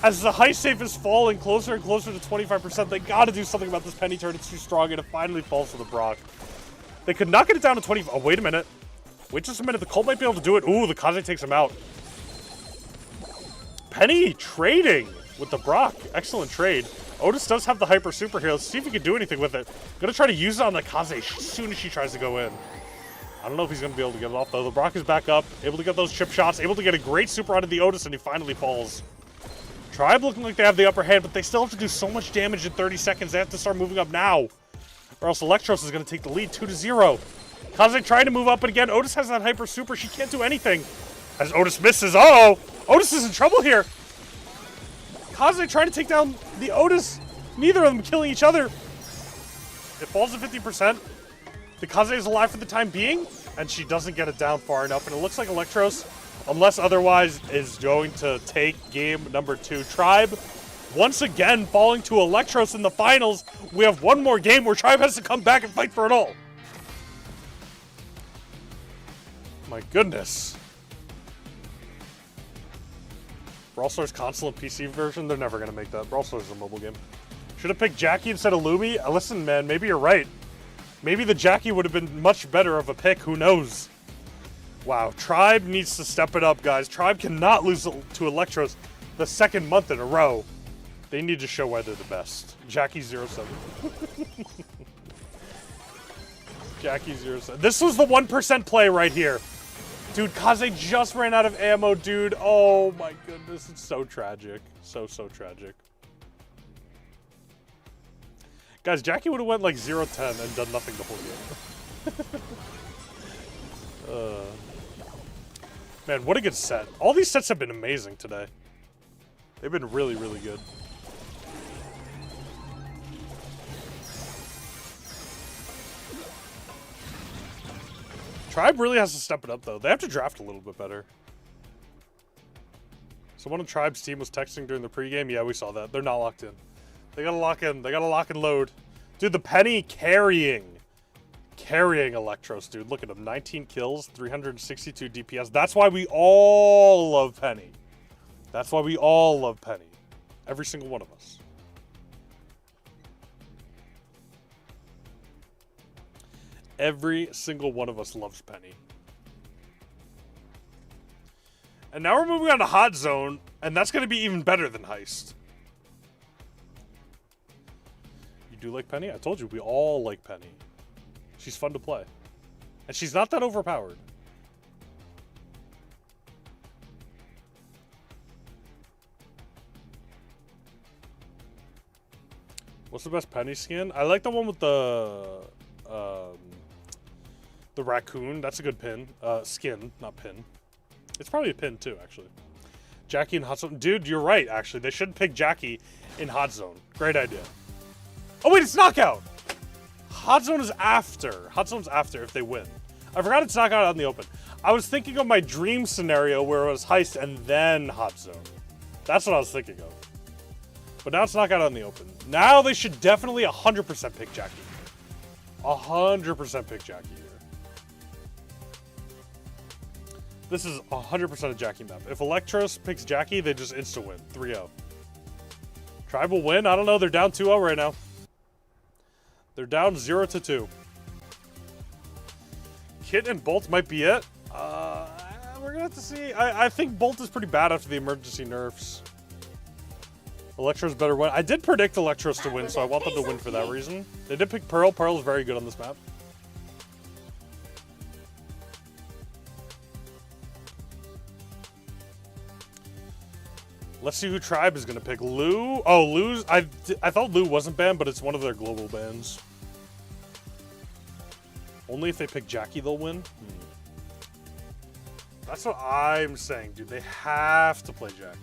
As the high safe is falling closer and closer to 25%, they gotta do something about this Penny turret. It's too strong, and it finally falls to the Brock. They could not get it down to 20. Oh, wait a minute. Wait just a minute. The Colt might be able to do it. Ooh, the Kaze takes him out. Penny trading with the Brock. Excellent trade. Otis does have the hyper super here. Let's see if he can do anything with it. Gonna try to use it on the Kaze as soon as she tries to go in. I don't know if he's gonna be able to get it off though. The Brock is back up, able to get those chip shots, able to get a great super onto the Otis, and he finally falls. Tribe looking like they have the upper hand, but they still have to do so much damage in 30 seconds. They have to start moving up now, or else Electros is gonna take the lead 2-0. Kaze trying to move up, and again, Otis has that hyper super. She can't do anything. As Otis misses, uh-oh! Otis is in trouble here. Kaze trying to take down the Otis. Neither of them killing each other. It falls to 50%. The Kaze is alive for the time being, and she doesn't get it down far enough. And it looks like Electros, unless otherwise, is going to take game number 2. Tribe, once again, falling to Electros in the finals. We have one more game where Tribe has to come back and fight for it all. My goodness. Brawl Stars console and PC version, they're never going to make that. Brawl Stars is a mobile game. Should have picked Jackie instead of Lumi. Listen, man, maybe you're right. Maybe the Jackie would have been much better of a pick. Who knows? Wow, Tribe needs to step it up, guys. Tribe cannot lose to Electros the second month in a row. They need to show why they're the best. Jackie 07. Jackie 07. This was the 1% play right here. Dude, Kaze just ran out of ammo, dude. Oh my goodness, it's so tragic. So tragic. Guys, Jackie would have went like 0-10 and done nothing the whole game. Man, what a good set. All these sets have been amazing today. They've been really, really good. Tribe really has to step it up, though. They have to draft a little bit better. Someone on Tribe's team was texting during the pregame. Yeah, we saw that. They're not locked in. They gotta lock in. They gotta lock and load. Dude, the Penny carrying Electros, dude. Look at him. 19 kills, 362 DPS. That's why we all love Penny. That's why we all love Penny. Every single one of us. Every single one of us loves Penny. And now we're moving on to Hot Zone, and that's going to be even better than Heist. You do like Penny? I told you, we all like Penny. She's fun to play. And she's not that overpowered. What's the best Penny skin? I like the one with the raccoon. That's a good pin. Skin, not pin. It's probably a pin too, actually. Jackie in Hot Zone. Dude, you're right, actually. They should pick Jackie in Hot Zone. Great idea. Oh, wait, it's Knockout! Hot Zone is after. Hot Zone's after if they win. I forgot it's Knockout out in the open. I was thinking of my dream scenario where it was Heist and then Hot Zone. That's what I was thinking of. But now it's Knockout out in the open. Now they should definitely 100% pick Jackie. 100% pick Jackie here. This is 100% a Jackie map. If Electros picks Jackie, they just insta-win. 3-0. Tribe will win? I don't know. They're down 2-0 right now. They're down 0-2. Kit and Bolt might be it. We're going to have to see. I think Bolt is pretty bad after the emergency nerfs. Electros better win. I did predict Electros to win, so I want them to win for that reason. They did pick Pearl. Pearl is very good on this map. Let's see who Tribe is going to pick. Lou? Oh, Lou's... I thought Lou wasn't banned, but it's one of their global bans. Only if they pick Jackie, they'll win? That's what I'm saying, dude. They have to play Jackie.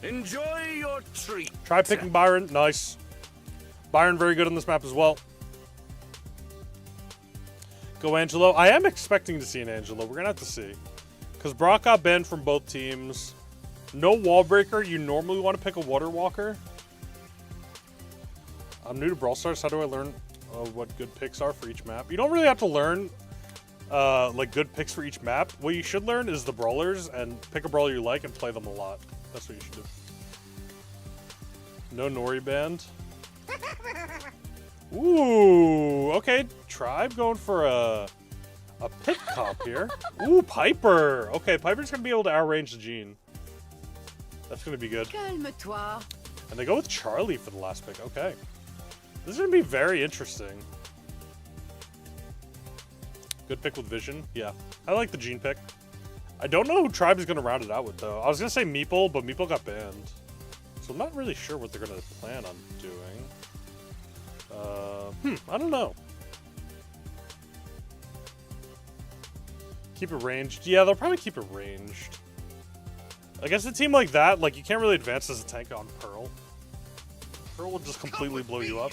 Enjoy your treat. Try picking Byron. Nice. Byron very good on this map as well. Go Angelo. I am expecting to see an Angelo. We're going to have to see. Because Brock got banned from both teams. No wall breaker. You normally want to pick a Water Walker. I'm new to Brawl Stars. How do I learn what good picks are for each map? You don't really have to learn like good picks for each map. What you should learn is the brawlers and pick a brawler you like and play them a lot. That's what you should do. No Nori band. Ooh, okay. Tribe going for a pick comp here. Ooh, Piper. Okay, Piper's going to be able to outrange the Gene. That's going to be good. Calme-toi. And they go with Charlie for the last pick. Okay. This is going to be very interesting. Good pick with Vision. Yeah. I like the Gene pick. I don't know who Tribe is going to round it out with, though. I was going to say Meeple, but Meeple got banned. So I'm not really sure what they're going to plan on doing. I don't know. Keep it ranged. Yeah, they'll probably keep it ranged. I guess a team like that, like, you can't really advance as a tank on Pearl. Pearl will just completely blow you up.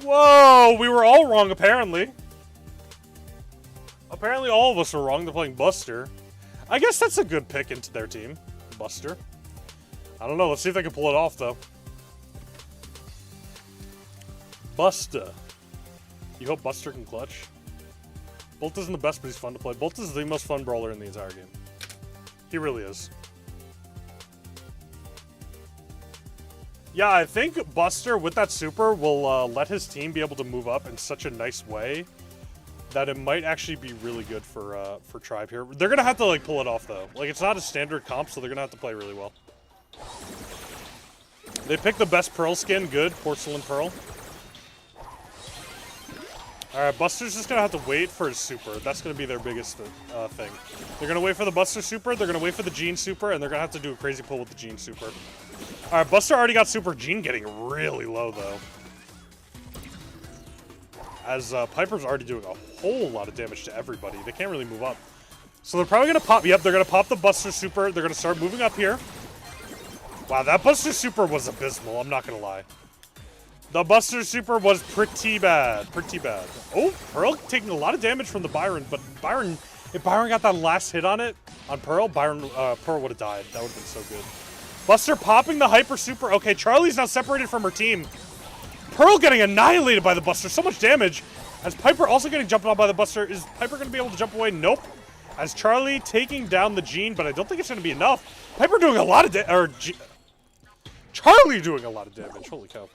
Whoa! We were all wrong, apparently. Apparently all of us were wrong. They're playing Buster. I guess that's a good pick into their team. Buster. I don't know. Let's see if they can pull it off, though. Buster. You hope Buster can clutch? Bolt isn't the best, but he's fun to play. Bolt is the most fun brawler in the entire game. He really is. Yeah, I think Buster, with that super, will let his team be able to move up in such a nice way that it might actually be really good for Tribe here. They're going to have to, like, pull it off, though. Like, it's not a standard comp, so they're going to have to play really well. They picked the best Pearl skin. Good. Porcelain Pearl. Alright, Buster's just going to have to wait for his super. That's going to be their biggest thing. They're going to wait for the Buster super, they're going to wait for the Gene super, and they're going to have to do a crazy pull with the Gene super. Alright, Buster already got super. Gene getting really low, though. As Piper's already doing a whole lot of damage to everybody. They can't really move up. So they're probably going to pop... Yep, they're going to pop the Buster super. They're going to start moving up here. Wow, that Buster super was abysmal. I'm not going to lie. The Buster super was pretty bad. Pretty bad. Oh, Pearl taking a lot of damage from the Byron. But Byron... If Byron got that last hit on it, on Pearl, Pearl would have died. That would have been so good. Buster popping the Hyper super. Okay, Charlie's now separated from her team. Pearl getting annihilated by the Buster. So much damage. As Piper also getting jumped on by the Buster. Is Piper going to be able to jump away? Nope. As Charlie taking down the Gene, but I don't think it's going to be enough. Piper doing a lot of damage. Charlie doing a lot of damage. Holy cow.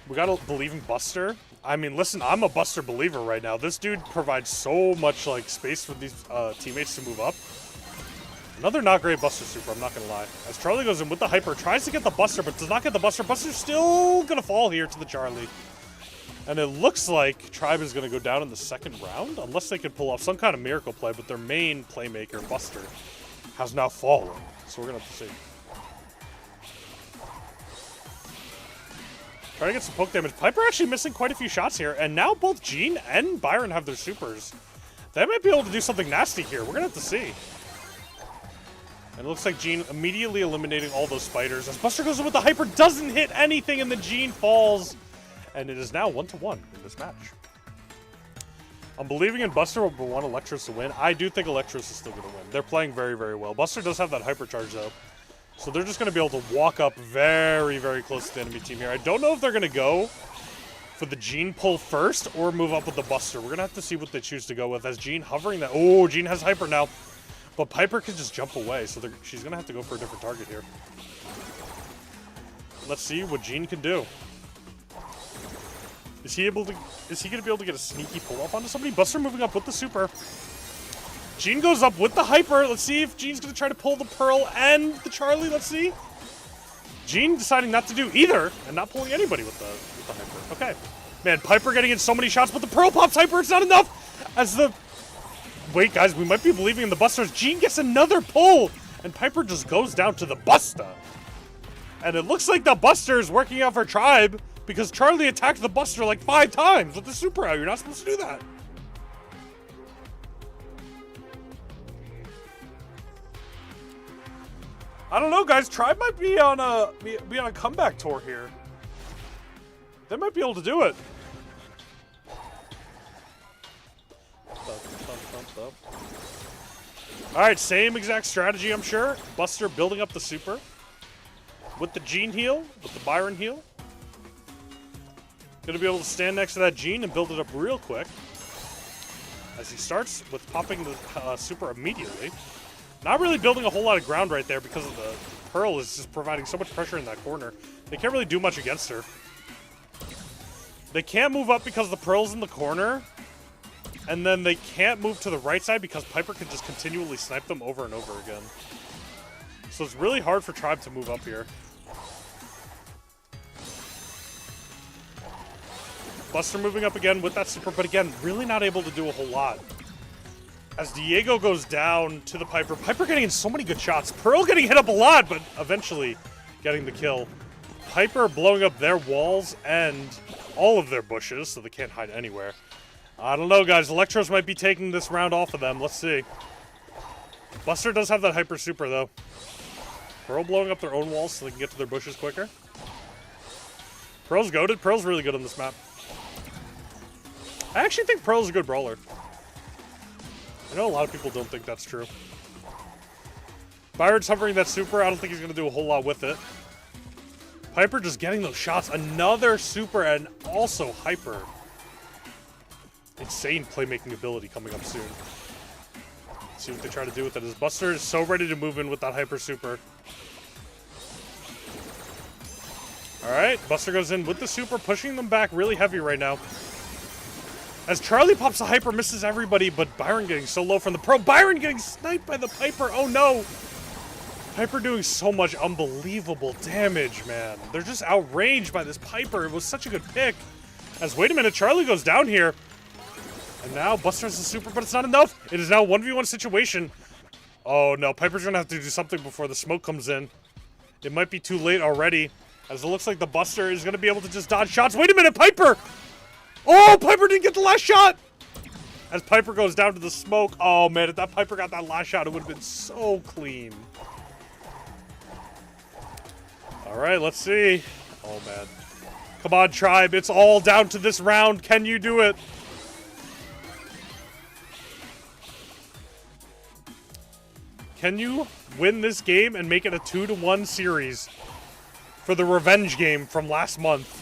We got to believe in Buster. I mean, listen, I'm a Buster believer right now. This dude provides so much, like, space for these teammates to move up. Another not great Buster super, I'm not going to lie. As Charlie goes in with the Hyper, tries to get the Buster, but does not get the Buster. Buster's still going to fall here to the Charlie. And it looks like Tribe is going to go down in the second round, unless they can pull off some kind of miracle play, but their main playmaker, Buster, has now fallen. So we're going to have to see. Try to get some poke damage. Piper actually missing quite a few shots here, and now both Gene and Byron have their supers. They might be able to do something nasty here. We're going to have to see. And it looks like Gene immediately eliminating all those spiders. As Buster goes in with the Hyper, doesn't hit anything, and the Gene falls. And it is now 1-1 in this match. I'm believing in Buster, but want Electros to win. I do think Electros is still going to win. They're playing very, very well. Buster does have that Hypercharge, though. So they're just going to be able to walk up very, very close to the enemy team here. I don't know if they're going to go for the Gene pull first or move up with the Buster. We're going to have to see what they choose to go with. As Gene hovering that... Oh, Gene has Hyper now. But Piper can just jump away, so she's going to have to go for a different target here. Let's see what Gene can do. Is he going to be able to get a sneaky pull-up onto somebody? Buster moving up with the super. Gene goes up with the Hyper. Let's see if Gene's going to try to pull the Pearl and the Charlie. Let's see. Gene deciding not to do either and not pulling anybody with the Hyper. Okay. Man, Piper getting in so many shots, but the Pearl pops Hyper. It's not enough. As the... Wait, guys, we might be believing in the Busters. Gene gets another pull, and Piper just goes down to the Buster. And it looks like the Buster is working out for Tribe, because Charlie attacked the Buster like 5 times with the super out. You're not supposed to do that. I don't know, guys. Tribe might be on a comeback tour here. They might be able to do it. Alright, same exact strategy, I'm sure. Buster building up the super. With the Gene heal, with the Byron heal. Gonna be able to stand next to that Gene and build it up real quick. As he starts with popping the super immediately. Not really building a whole lot of ground right there because of the Pearl is just providing so much pressure in that corner. They can't really do much against her. They can't move up because the Pearl's in the corner. And then they can't move to the right side because Piper can just continually snipe them over and over again. So it's really hard for Tribe to move up here. Buster moving up again with that super, but again, really not able to do a whole lot. As Diego goes down to the Piper. Piper getting in so many good shots. Pearl getting hit up a lot, but eventually getting the kill. Piper blowing up their walls and all of their bushes, so they can't hide anywhere. I don't know, guys. Electros might be taking this round off of them. Let's see. Buster does have that Hyper super, though. Pearl blowing up their own walls so they can get to their bushes quicker. Pearl's goated. Pearl's really good on this map. I actually think Pearl's a good brawler. I know a lot of people don't think that's true. Byron's hovering that super. I don't think he's going to do a whole lot with it. Piper just getting those shots. Another super and also Hyper. Insane playmaking ability coming up soon. Let's see what they try to do with it. As Buster is so ready to move in with that Hyper super. Alright, Buster goes in with the super, pushing them back really heavy right now. As Charlie pops a Hyper, misses everybody, but Byron getting so low from the Pro. Byron getting sniped by the Piper. Oh no! Piper doing so much unbelievable damage, man. They're just outranged by this Piper. It was such a good pick. As, wait a minute, Charlie goes down here. And now Buster has the super, but it's not enough. It is now a 1v1 situation. Oh no, Piper's gonna have to do something before the smoke comes in. It might be too late already. As it looks like the Buster is gonna be able to just dodge shots. Wait a minute, Piper! Oh, Piper didn't get the last shot! As Piper goes down to the smoke. Oh man, if that Piper got that last shot, it would have been so clean. Alright, let's see. Oh man. Come on, Tribe. It's all down to this round. Can you do it? Can you win this game and make it a 2-1 series for the revenge game from last month?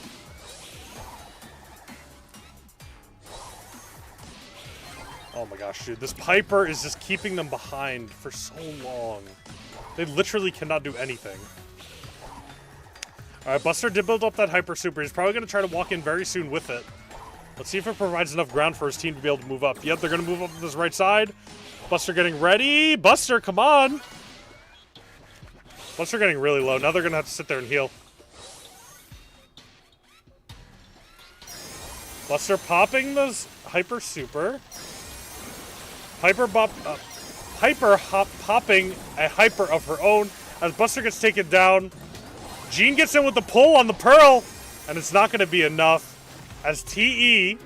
dude. This Piper is just keeping them behind for so long. They literally cannot do anything. Alright, Buster did build up that Hyper Super. He's probably going to try to walk in very soon with it. Let's see if it provides enough ground for his team to be able to move up. Yep, they're going to move up to this right side. Buster getting ready. Buster, come on. Buster getting really low. Now they're going to have to sit there and heal. Buster popping the Hyper Super. Piper popping a Hyper of her own as Buster gets taken down. Jean gets in with the pull on the Pearl, and it's not going to be enough as TE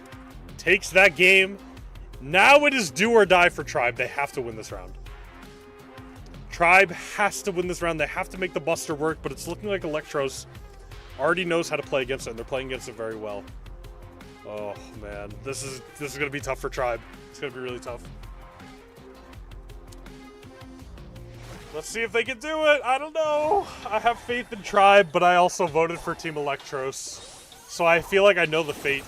takes that game. Now it is do or die for Tribe. They have to win this round. Tribe has to win this round. They have to make the Buster work, but it's looking like Electros already knows how to play against it, and they're playing against it very well. Oh, man. This is going to be tough for Tribe. It's going to be really tough. Let's see if they can do it. I don't know. I have faith in Tribe, but I also voted for Team Electros. So I feel like I know the fate.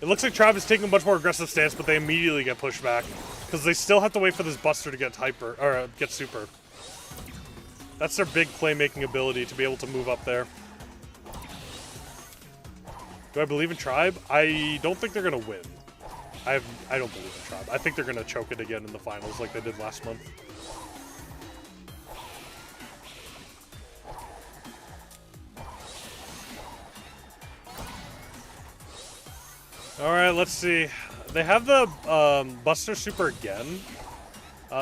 It looks like Tribe is taking a much more aggressive stance, but they immediately get pushed back. Because they still have to wait for this Buster to get Hyper, or get Super. That's their big playmaking ability, to be able to move up there. Do I believe in Tribe? I don't think they're going to win. I don't believe in Tribe. I think they're going to choke it again in the finals like they did last month. Alright, let's see. They have the Buster Super again.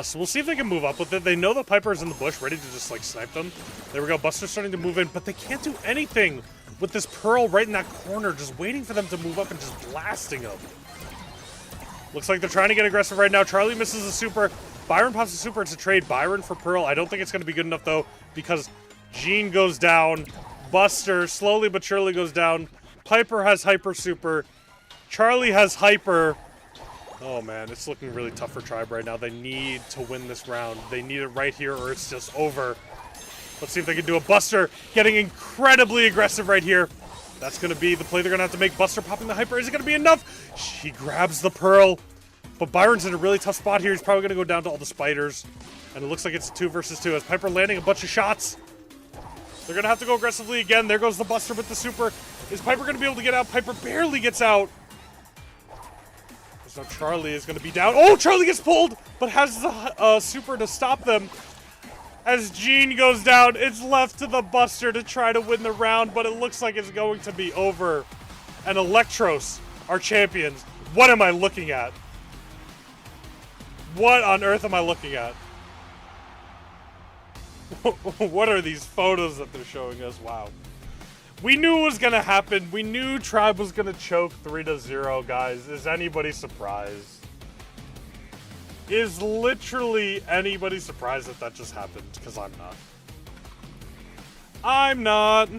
So we'll see if they can move up with it. They know the Piper's in the bush, ready to just, like, snipe them. There we go. Buster's starting to move in, but they can't do anything with this Pearl right in that corner, just waiting for them to move up and just blasting them. Looks like they're trying to get aggressive right now. Charlie misses the Super. Byron pops the Super. It's a trade. Byron for Pearl. I don't think it's going to be good enough, though, because Jean goes down. Buster slowly but surely goes down. Piper has Hyper Super. Charlie has Hyper. Oh, man, it's looking really tough for Tribe right now. They need to win this round. They need it right here or it's just over. Let's see if they can do a Buster. Getting incredibly aggressive right here. That's going to be the play they're going to have to make. Buster popping the Hyper. Is it going to be enough? He grabs the Pearl. But Byron's in a really tough spot here. He's probably going to go down to all the spiders. And it looks like it's a 2 versus 2 as Piper landing a bunch of shots. They're going to have to go aggressively again. There goes the Buster with the Super. Is Piper going to be able to get out? Piper barely gets out. So Charlie is going to be down. Oh, Charlie gets pulled, but has the Super to stop them. As Jean goes down, it's left to the Buster to try to win the round, but it looks like it's going to be over. And Electros are champions. What am I looking at? What on earth am I looking at? What are these photos that they're showing us? Wow. We knew it was going to happen. We knew Tribe was going to choke 3-0, guys. Is anybody surprised? Is literally anybody surprised that that just happened? Because I'm not. I'm not.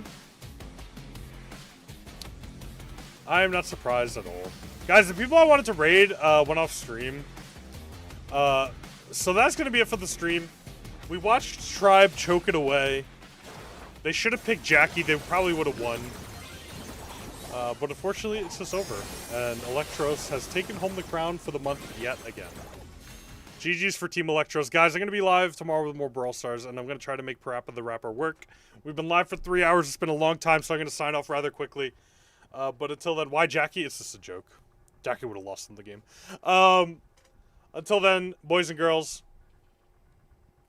I am not surprised at all. Guys, the people I wanted to raid went off stream. So that's going to be it for the stream. We watched Tribe choke it away. They should have picked Jackie. They probably would have won. But unfortunately, it's just over. And Electros has taken home the crown for the month yet again. GG's for Team Electros. Guys, I'm going to be live tomorrow with more Brawl Stars, and I'm going to try to make Parappa the Rapper work. We've been live for 3 hours. It's been a long time, so I'm going to sign off rather quickly. But until then, why Jackie? It's just a joke. Jackie would have lost in the game. Until then, boys and girls,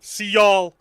see y'all